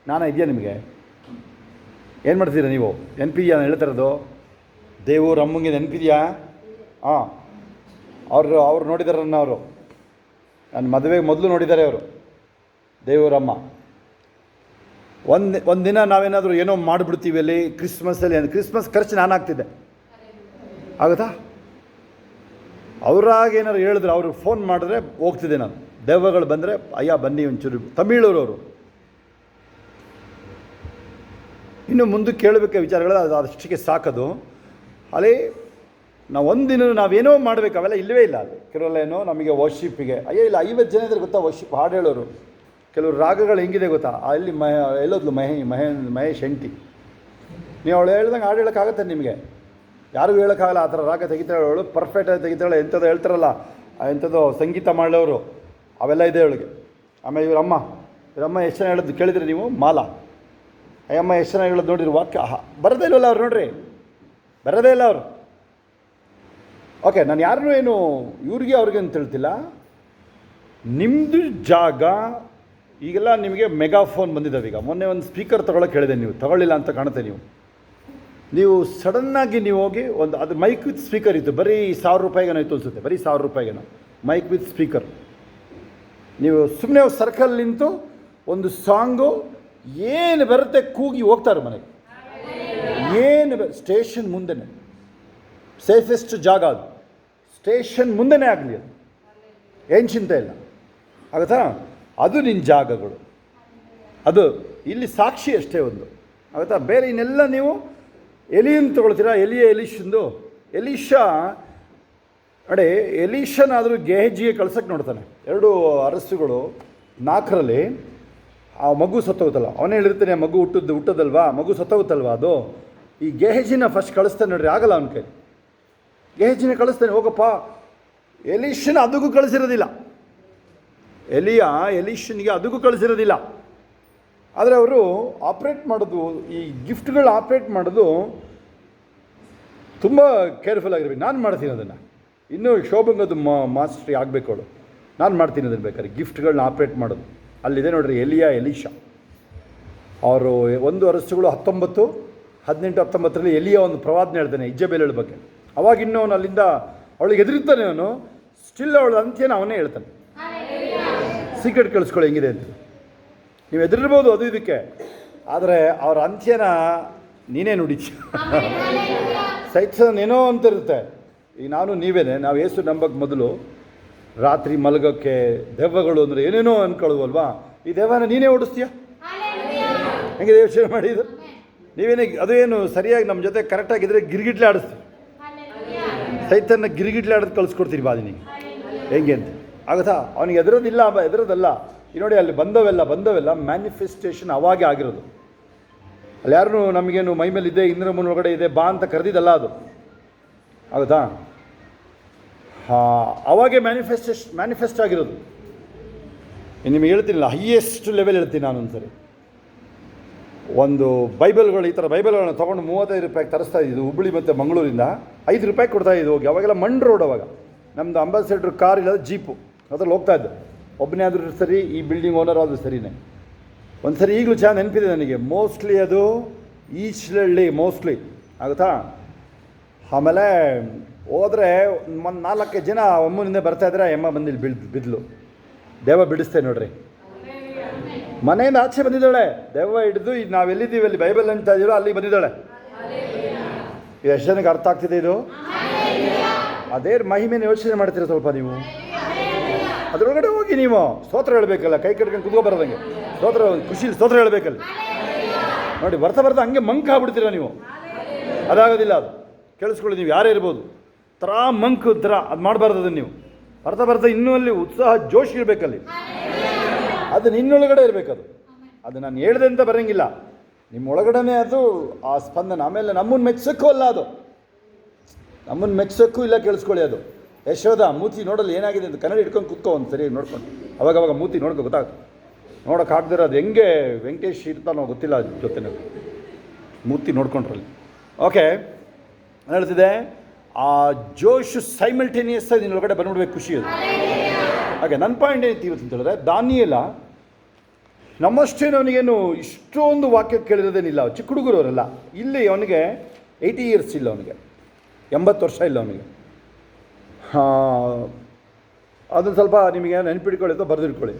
ನಾನು ಇದೆಯಾ ನಿಮಗೆ? ಏನು ಮಾಡ್ತೀರಾ ನೀವು? ನೆನಪಿದೆಯಾ ನಾನು ಹೇಳ್ತಿರೋದು? ದೇವರು ಅಮ್ಮಂಗೆ ನೆನಪಿದೆಯಾ? ಹಾಂ, ಅವ್ರು ನೋಡಿದಾರೆ ನನ್ನ, ಅವರು ನನ್ನ ಮದುವೆಗೆ ಮೊದಲು ನೋಡಿದ್ದಾರೆ ಅವರು, ದೇವರಮ್ಮ. ಒಂದು ದಿನ ನಾವೇನಾದರೂ ಏನೋ ಮಾಡಿಬಿಡ್ತೀವಿ ಅಲ್ಲಿ ಕ್ರಿಸ್ಮಸ್ಸಲ್ಲಿ. ಕ್ರಿಸ್ಮಸ್ ಖರ್ಚು ನಾನು ಹಾಕ್ತಿದ್ದೆ, ಆಗುತ್ತಾ? ಅವರಾಗ ಏನಾದ್ರು ಹೇಳಿದ್ರೆ, ಅವರು ಫೋನ್ ಮಾಡಿದ್ರೆ ಹೋಗ್ತಿದ್ದೆ ನಾನು. ದೆವ್ವಗಳು ಬಂದರೆ ಅಯ್ಯ ಬನ್ನಿ ಒಂಚೂರು, ತಮಿಳೂರು ಅವರು. ಇನ್ನು ಮುಂದಕ್ಕೆ ಕೇಳಬೇಕೆ ವಿಚಾರಗಳು, ಅದು ಅಷ್ಟಕ್ಕೆ ಸಾಕೋದು. ಅಲ್ಲಿ ನಾವು ಒಂದಿನ ನಾವೇನೋ ಮಾಡಬೇಕು, ಅವೆಲ್ಲ ಇಲ್ಲವೇ ಇಲ್ಲ ಅಲ್ಲಿ. ಕೆಲವೆಲ್ಲ ಏನೋ ನಮಗೆ ವರ್ಷಿಪ್ಪಿಗೆ ಅಯ್ಯೋ ಇಲ್ಲ 50 ಜನ ಇದ್ರೆ ಗೊತ್ತಾ ವರ್ಷಿಪ್ ಹಾಡು ಹೇಳೋರು. ಕೆಲವರು ರಾಗಗಳು ಹೆಂಗಿದೆ ಗೊತ್ತಾ? ಅಲ್ಲಿ ಎಲ್ಲೋದ್ಲು ಮಹೇಶ್ ಹೆಂಡತಿ. ನೀವು ಅವಳು ಹೇಳ್ದಂಗೆ ಹಾಡು ಹೇಳೋಕ್ಕಾಗತ್ತೆ ನಿಮಗೆ? ಯಾರಿಗೂ ಹೇಳೋಕ್ಕಾಗಲ್ಲ. ಆ ಥರ ರಾಗ ತೆಗಿತಾಳೆ ಅವಳು, ಪರ್ಫೆಕ್ಟಾಗಿ ತೆಗಿತಾಳೆ. ಎಂಥದ್ದು ಹೇಳ್ತಾರಲ್ಲ, ಎಂಥದ್ದು ಸಂಗೀತ ಮಾಡೋರು, ಅವೆಲ್ಲ ಇದೆ ಅವಳಿಗೆ. ಆಮೇಲೆ ಇವರಮ್ಮ ಎಷ್ಟು ಜನ ಹೇಳೋದು ಕೇಳಿದ್ರಿ ನೀವು? ಮಾಲಾ ಅಯ್ಯಮ್ಮ ಎಷ್ಟು ಜನ ಹೇಳೋದು ನೋಡಿರಿ. ವಾಕ್ಯ ಬರೋದೇ ಇಲ್ವಲ್ಲ ಅವ್ರು, ನೋಡ್ರಿ ಬರೋದೇ ಇಲ್ಲ ಅವರು. ಓಕೆ, ನಾನು ಯಾರನ್ನೂ ಏನು ಇವ್ರಿಗೆ ಅವ್ರಿಗೆ ಅಂತ ಹೇಳ್ತಿಲ್ಲ. ನಿಮ್ಮದು ಜಾಗ ಈಗೆಲ್ಲ ನಿಮಗೆ ಮೆಗಾಫೋನ್ ಬಂದಿದ್ದಾವೆ. ಈಗ ಮೊನ್ನೆ ಒಂದು ಸ್ಪೀಕರ್ ತೊಗೊಳಕ್ಕೆ ಹೇಳಿದೆ, ನೀವು ತೊಗೊಳ್ಳಿಲ್ಲ ಅಂತ ಕಾಣುತ್ತೆ. ನೀವು ಸಡನ್ನಾಗಿ ನೀವು ಹೋಗಿ ಅದು ಮೈಕ್ ವಿತ್ ಸ್ಪೀಕರ್ ಇತ್ತು, ಬರೀ 1000 ರೂಪಾಯಿಗೇನೋ ಇತ್ತು ಅನಿಸುತ್ತೆ, ಬರೀ 1000 ರೂಪಾಯಿಗೇನೋ ಮೈಕ್ ವಿತ್ ಸ್ಪೀಕರ್. ನೀವು ಸುಮ್ಮನೆ ಸರ್ಕಲ್ ನಿಂತು ಒಂದು ಸಾಂಗು ಏನು ಬರುತ್ತೆ ಕೂಗಿ ಹೋಗ್ತಾರೆ ಮನೆಗೆ. ಏನು ಸ್ಟೇಷನ್ ಮುಂದೆನೇ ಸೇಫೆಸ್ಟ್ ಜಾಗ, ಅದು ಸ್ಟೇಷನ್ ಮುಂದೆನೇ ಆಗಲಿ, ಅದು ಏನು ಚಿಂತೆ ಇಲ್ಲ, ಆಗುತ್ತಾ? ಅದು ನಿನ್ನ ಜಾಗಗಳು. ಅದು ಇಲ್ಲಿ ಸಾಕ್ಷಿ ಅಷ್ಟೇ ಒಂದು, ಆಗುತ್ತಾ? ಬೇರೆ ಇನ್ನೆಲ್ಲ ನೀವು ಎಲಿಯನ್ನು ತೊಗೊಳ್ತೀರಾ. ಎಲೀಶಂದು ಎಲೀಷಾ ನೋಡಿ, ಎಲೀಷನಾದರೂ ಗೆಹಜಿಗೆ ಕಳ್ಸೋಕ್ಕೆ ನೋಡ್ತಾನೆ. 2 ಅರಸುಗಳು 4ರಲ್ಲಿ ಆ ಮಗು ಸತ್ತೋಗುತ್ತಲ್ಲ, ಅವನೇ ಹೇಳಿರ್ತಾನೆ ಮಗು ಹುಟ್ಟೋದಲ್ವಾ, ಮಗು ಸತ್ತೋಗುತ್ತಲ್ವ. ಅದು ಈ ಗೆಹಜಿನ ಫಸ್ಟ್ ಕಳಿಸ್ತಾನೆ ನೋಡ್ರಿ, ಆಗಲ್ಲ ಅವನ ಕೈ. ಗೆಹಜಿನ ಕಳಿಸ್ತಾನೆ, ಹೋಗಪ್ಪ. ಎಲೀಷನ ಅದಕ್ಕೂ ಕಳಿಸಿರೋದಿಲ್ಲ, ಎಲೀಷನಿಗೆ ಅದಕ್ಕೂ ಕಳಿಸಿರೋದಿಲ್ಲ. ಆದರೆ ಅವರು ಆಪ್ರೇಟ್ ಮಾಡೋದು, ಈ ಗಿಫ್ಟ್ಗಳು ಆಪ್ರೇಟ್ ಮಾಡೋದು ತುಂಬ ಕೇರ್ಫುಲ್ ಆಗಿರ್ಬೇಕು. ನಾನು ಮಾಡ್ತೀನಿ ಅದನ್ನು, ಇನ್ನೂ ಶೋಭಂಗದು ಮಾಸ್ಟ್ರಿ ಆಗಬೇಕು ಅವಳು. ನಾನು ಮಾಡ್ತೀನಿ ಅದನ್ನು ಬೇಕಾದ್ರೆ, ಗಿಫ್ಟ್ಗಳನ್ನ ಆಪ್ರೇಟ್ ಮಾಡೋದು. ಅಲ್ಲಿದೆ ನೋಡ್ರಿ, ಎಲೀಷಾ ಅವರು 1 ಅರಸುಗಳು 19, 18, 19ರಲ್ಲಿ ಎಲಿಯ ಒಂದು ಪ್ರವಾದನೆ ಹೇಳ್ತಾನೆ ಇಜ್ಜಬೇಲಳ ಬಗ್ಗೆ. ಅವಾಗಿನ್ನೂ ಅವನು ಅಲ್ಲಿಂದ ಅವಳಿಗೆ ಎದುರುತ್ತಾನೆ, ಅವನು ಸ್ಟಿಲ್ ಅವಳ ಅಂತ್ಯನ ಅವನೇ ಹೇಳ್ತಾನೆ. ಸೀಕ್ರೆಟ್ ಕಳಿಸ್ಕೊಳ್ಳಿ ಹೆಂಗಿದೆ ಅಂತ. ನೀವು ಎದುರಿರ್ಬೋದು ಅದು ಇದಕ್ಕೆ, ಆದರೆ ಅವರ ಅಂತ್ಯನ ನೀನೇ ನುಡಿ. ಸೈತಾನ ಏನೋ ಅಂತ ಇರುತ್ತೆ. ಈಗ ನಾವು ಏಸು ನಂಬಕ್ಕೆ ಮೊದಲು ರಾತ್ರಿ ಮಲಗೋಕ್ಕೆ ದೆವ್ವಗಳು ಅಂದರೆ ಏನೇನೋ ಅಂದ್ಕೊಳ್ಳುವಲ್ವಾ? ಈ ದೆವ್ವನ ನೀನೇ ಓಡಿಸ್ತೀಯ? ಹೆಂಗೆ ಯೋಚನೆ ಮಾಡಿದ್ದು? ನೀವೇನೇ ಅದು ಏನು ಸರಿಯಾಗಿ ನಮ್ಮ ಜೊತೆ ಕರೆಕ್ಟಾಗಿದ್ದರೆ ಗಿರ್ಗಿಟ್ಲೆ ಆಡಿಸ್ತೀವಿ. ಸೈತಾನ ಗಿರ್ಗಿಟ್ಲೆ ಆಡೋದು ಕಳಿಸ್ಕೊಡ್ತೀರಿ ಬಾದಿನಿಗೆ ಹೆಂಗೆ ಅಂತ, ಆಗುತ್ತಾ? ಅವನಿಗೆ ಎದುರೋದಲ್ಲ. ಈ ನೋಡಿ, ಅಲ್ಲಿ ಬಂದವೆಲ್ಲ ಮ್ಯಾನಿಫೆಸ್ಟೇಷನ್ ಅವಾಗೇ ಆಗಿರೋದು. ಅಲ್ಲಿ ಯಾರು ನಮಗೇನು ಮೈ ಮೇಲೆ ಇದೆ, ಇಂದ್ರ ಮುನ್ನೊಳಗಡೆ ಇದೆ ಬಾ ಅಂತ ಕರೆದಿದ್ದಲ್ಲ ಅದು, ಆಗುತ್ತಾ? ಅವಾಗೇ ಮ್ಯಾನಿಫೆಸ್ಟ್ ಆಗಿರೋದು. ನಿಮಗೆ ಹೇಳ್ತೀನಿಲ್ಲ, ಹೈಯೆಸ್ಟ್ ಲೆವೆಲ್ ಹೇಳ್ತೀನಿ ನಾನು. ಒಂದ್ಸರಿ ಒಂದು ಬೈಬಲ್ಗಳು, ಈ ಥರ ಬೈಬಲ್ಗಳನ್ನ ತೊಗೊಂಡು 35 ರೂಪಾಯಿಗೆ ತರಿಸ್ತಾ ಇದ್ದು, ಹುಬ್ಬಳ್ಳಿ ಮತ್ತು ಮಂಗಳೂರಿಂದ 5 ರೂಪಾಯಿ ಕೊಡ್ತಾಯಿದ್ದು ಹೋಗಿ. ಅವಾಗೆಲ್ಲ ಮಣ್ ರೋಡ್, ಅವಾಗ ನಮ್ಮದು ಅಂಬಾಸಿಡರ್ ಕಾರ್ ಇಲ್ಲ, ಜೀಪು ಅದ್ರಲ್ಲಿ ಹೋಗ್ತಾ ಇದ್ದೆ. ಒಬ್ಬನೇ ಆದರೂ ಸರಿ, ಈ ಬಿಲ್ಡಿಂಗ್ ಓನರ್ ಆದರೂ ಸರಿನೇ. ಒಂದು ಸರಿ ಈಗಲೂ ಚೆನ್ನಾಗಿ ನೆನಪಿದೆ ನನಗೆ. ಮೋಸ್ಟ್ಲಿ ಅದು ಈಶ್ಲಹಳ್ಳಿ ಮೋಸ್ಟ್ಲಿ, ಆಗುತ್ತಾ? ಆಮೇಲೆ ಹೋದರೆ 4 ಜನ ಒಮ್ಮನಿಂದ ಬರ್ತಾಯಿದ್ರೆ, ಎಮ್ಮ ಬಂದು ಇಲ್ಲಿ ಬಿದ್ಲು. ದೆವ್ವ ಬಿಡಿಸ್ತೇ ನೋಡ್ರಿ. ಮನೆಯಿಂದ ಆಚೆ ಬಂದಿದ್ದಾಳೆ, ದೆವ್ವ ಹಿಡಿದು. ಈಗ ನಾವೆಲ್ಲಿದ್ದೀವಿ, ಅಲ್ಲಿ ಬೈಬಲ್ ಅಂತ ಇದ್ದೀವೋ ಅಲ್ಲಿ ಬಂದಿದ್ದಾಳೆ. ಇದು ಎಷ್ಟು ಜನಕ್ಕೆ ಅರ್ಥ ಆಗ್ತಿದೆ ಇದು? ಅದೇ ಮಹಿಮೆನ ಯೋಚನೆ ಮಾಡ್ತೀರಾ ಸ್ವಲ್ಪ ನೀವು? ಅದರೊಳಗಡೆ ಹೋಗಿ ನೀವು ಸ್ತೋತ್ರ ಹೇಳಬೇಕಲ್ಲ, ಕೈ ಕಟ್ಕೊಂಡು ಕುತ್ಕೊ ಬರೋದಂಗೆ ಸ್ತೋತ್ರ, ಖುಷಿಲಿ ಸ್ತೋತ್ರ ಹೇಳಬೇಕಲ್ಲ. ನೋಡಿ ಬರ್ತಾ ಬರ್ತಾ ಹಂಗೆ ಮಂಕ್ ಆಗ್ಬಿಡ್ತೀರ ನೀವು, ಅದಾಗೋದಿಲ್ಲ. ಅದು ಕೇಳಿಸ್ಕೊಳ್ಳಿ, ನೀವು ಯಾರೇ ಇರ್ಬೋದು, ಮಂಕ್ ಥರ ಅದು ಮಾಡಬಾರ್ದು. ಅದನ್ನು ನೀವು ಬರ್ತಾ ಬರ್ತಾ ಇನ್ನೂ ಅಲ್ಲಿ ಉತ್ಸಾಹ ಜೋಶ್ ಇರಬೇಕಲ್ಲಿ, ಅದು ನಿನ್ನೊಳಗಡೆ ಇರಬೇಕದು. ಅದು ನಾನು ಹೇಳ್ದೆ ಅಂತ ಬರೋಂಗಿಲ್ಲ, ನಿಮ್ಮ ಒಳಗಡೆ ಅದು ಆ ಸ್ಪಂದನ. ಆಮೇಲೆ ನಮ್ಮನ್ನು ಮೆಚ್ಚೋಕ್ಕೂ ಅಲ್ಲ, ಅದು ನಮ್ಮನ್ನು ಮೆಚ್ಚೋಕ್ಕೂ ಇಲ್ಲ. ಕೇಳಿಸ್ಕೊಳ್ಳಿ, ಅದು ಯಶೋದ ಮೂತಿ ನೋಡಲು ಏನಾಗಿದೆ ಅಂತ ಕನ್ನಡ ಇಟ್ಕೊಂಡು ಕುತ್ಕೊ ಒಂದು ಸರಿ ನೋಡ್ಕೊಂಡು, ಅವಾಗವಾಗ ಮೂತಿ ನೋಡ್ಕೊ, ಗೊತ್ತಾಗುತ್ತೆ. ನೋಡೋಕ್ಕಾಗ್ದಿರ ಅದು ಹೆಂಗೆ ವೆಂಕಟೇಶ್ ಇರ್ತಾನೋ ಗೊತ್ತಿಲ್ಲ ಜೊತೆ ಮೂರ್ತಿ ನೋಡ್ಕೊಂಡ್ರಲ್ಲಿ. ಓಕೆ, ಹೇಳ್ತಿದೆ ಆ ಜೋಶು ಸೈಮಲ್ಟೇನಿಯಸ್ ಆಗಿ ನಿನ್ನೊಳಗಡೆ ಬಂದ್ಬಿಡ್ಬೇಕು, ಖುಷಿ ಅದು. ಹಾಗೆ ನನ್ನ ಪಾಯಿಂಟ್ ಏನೈತಿ ಇವತ್ತು ಅಂತ ಹೇಳಿದ್ರೆ, ದಾನಿಯೇಲ ನಮ್ಮಷ್ಟೇನು ಅವನಿಗೇನು ಇಷ್ಟೊಂದು ವಾಕ್ಯ ಕೇಳಿರೋದೇನಿಲ್ಲ. ಚಿಕ್ಕ ಹುಡುಗರವರೆಲ್ಲ. ಇಲ್ಲಿ ಅವನಿಗೆ 80 years ಇಲ್ಲ, ಅವನಿಗೆ 80 ವರ್ಷ ಇಲ್ಲ ಅವನಿಗೆ. ಅದನ್ನು ಸ್ವಲ್ಪ ನಿಮಗೆ ನೆನಪಿಟ್ಕೊಳ್ಳಿ ಅಥವಾ ಬರೆದಿಟ್ಕೊಳ್ಳಿ.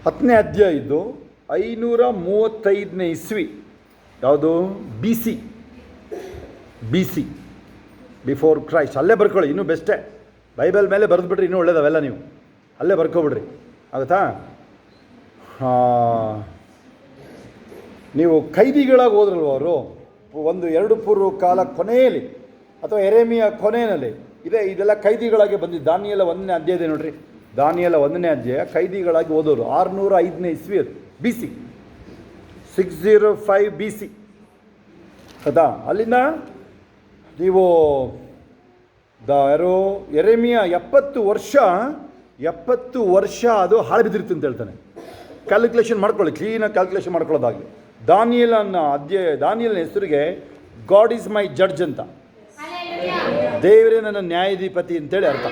10ನೇ ಅಧ್ಯಾಯ ಇದ್ದು 535ನೇ ಇಸ್ವಿ, ಯಾವುದು ಬಿ ಸಿ ಬಿಫೋರ್ ಕ್ರೈಸ್ಟ್. ಅಲ್ಲೇ ಬರ್ಕೊಳ್ಳಿ, ಇನ್ನೂ ಬೆಸ್ಟೇ. ಬೈಬಲ್ ಮೇಲೆ ಬರೆದ್ಬಿಟ್ರಿ ಇನ್ನೂ ಒಳ್ಳೇದವೆಲ್ಲ, ನೀವು ಅಲ್ಲೇ ಬರ್ಕೊಬಿಡ್ರಿ, ಆಗುತ್ತಾ? ನೀವು ಕೈದಿಗಳಾಗಿ ಹೋದ್ರಲ್ವ ಅವರು, 1-2 ಪೂರ್ವ ಕಾಲ ಕೊನೆಯಲ್ಲಿ ಅಥವಾ ಎರೆಮಿಯ ಕೊನೆಯಲ್ಲಿ ಇದೆಲ್ಲ ಕೈದಿಗಳಾಗಿ ಬಂದಿದ್ದು. ದಾನಿಯೇಲ 1ನೇ ಅಧ್ಯಾಯ ಇದೆ ನೋಡ್ರಿ, ದಾನಿಯೇಲ 1ನೇ ಅಧ್ಯಾಯ ಕೈದಿಗಳಾಗಿ ಓದೋರು. 605ನೇ ಇಸ್ವಿ ಅದು, ಬಿ ಸಿ 605 BC, ಹೌದಾ? ಅಲ್ಲಿಂದ ನೀವು ಯಾರು ಎರೆಮಿಯ 70 ವರ್ಷ ಅದು ಹಾಳು ಬಿದ್ದಿರುತ್ತೆ ಅಂತ ಹೇಳ್ತಾನೆ. ಕ್ಯಾಲ್ಕುಲೇಷನ್ ಮಾಡ್ಕೊಳ್ಳಿ, ಕ್ಲೀನಾಗಿ ಕ್ಯಾಲ್ಕುಲೇಷನ್ ಮಾಡ್ಕೊಳ್ಳೋದಾಗಲಿ. ದಾನಿಯೇಲನ ಹೆಸರಿಗೆ ಗಾಡ್ ಈಸ್ ಮೈ ಜಡ್ಜ್ ಅಂತ, ದೇವರೇ ನನ್ನ ನ್ಯಾಯಾಧಿಪತಿ ಅಂತೇಳಿ ಅರ್ಥ.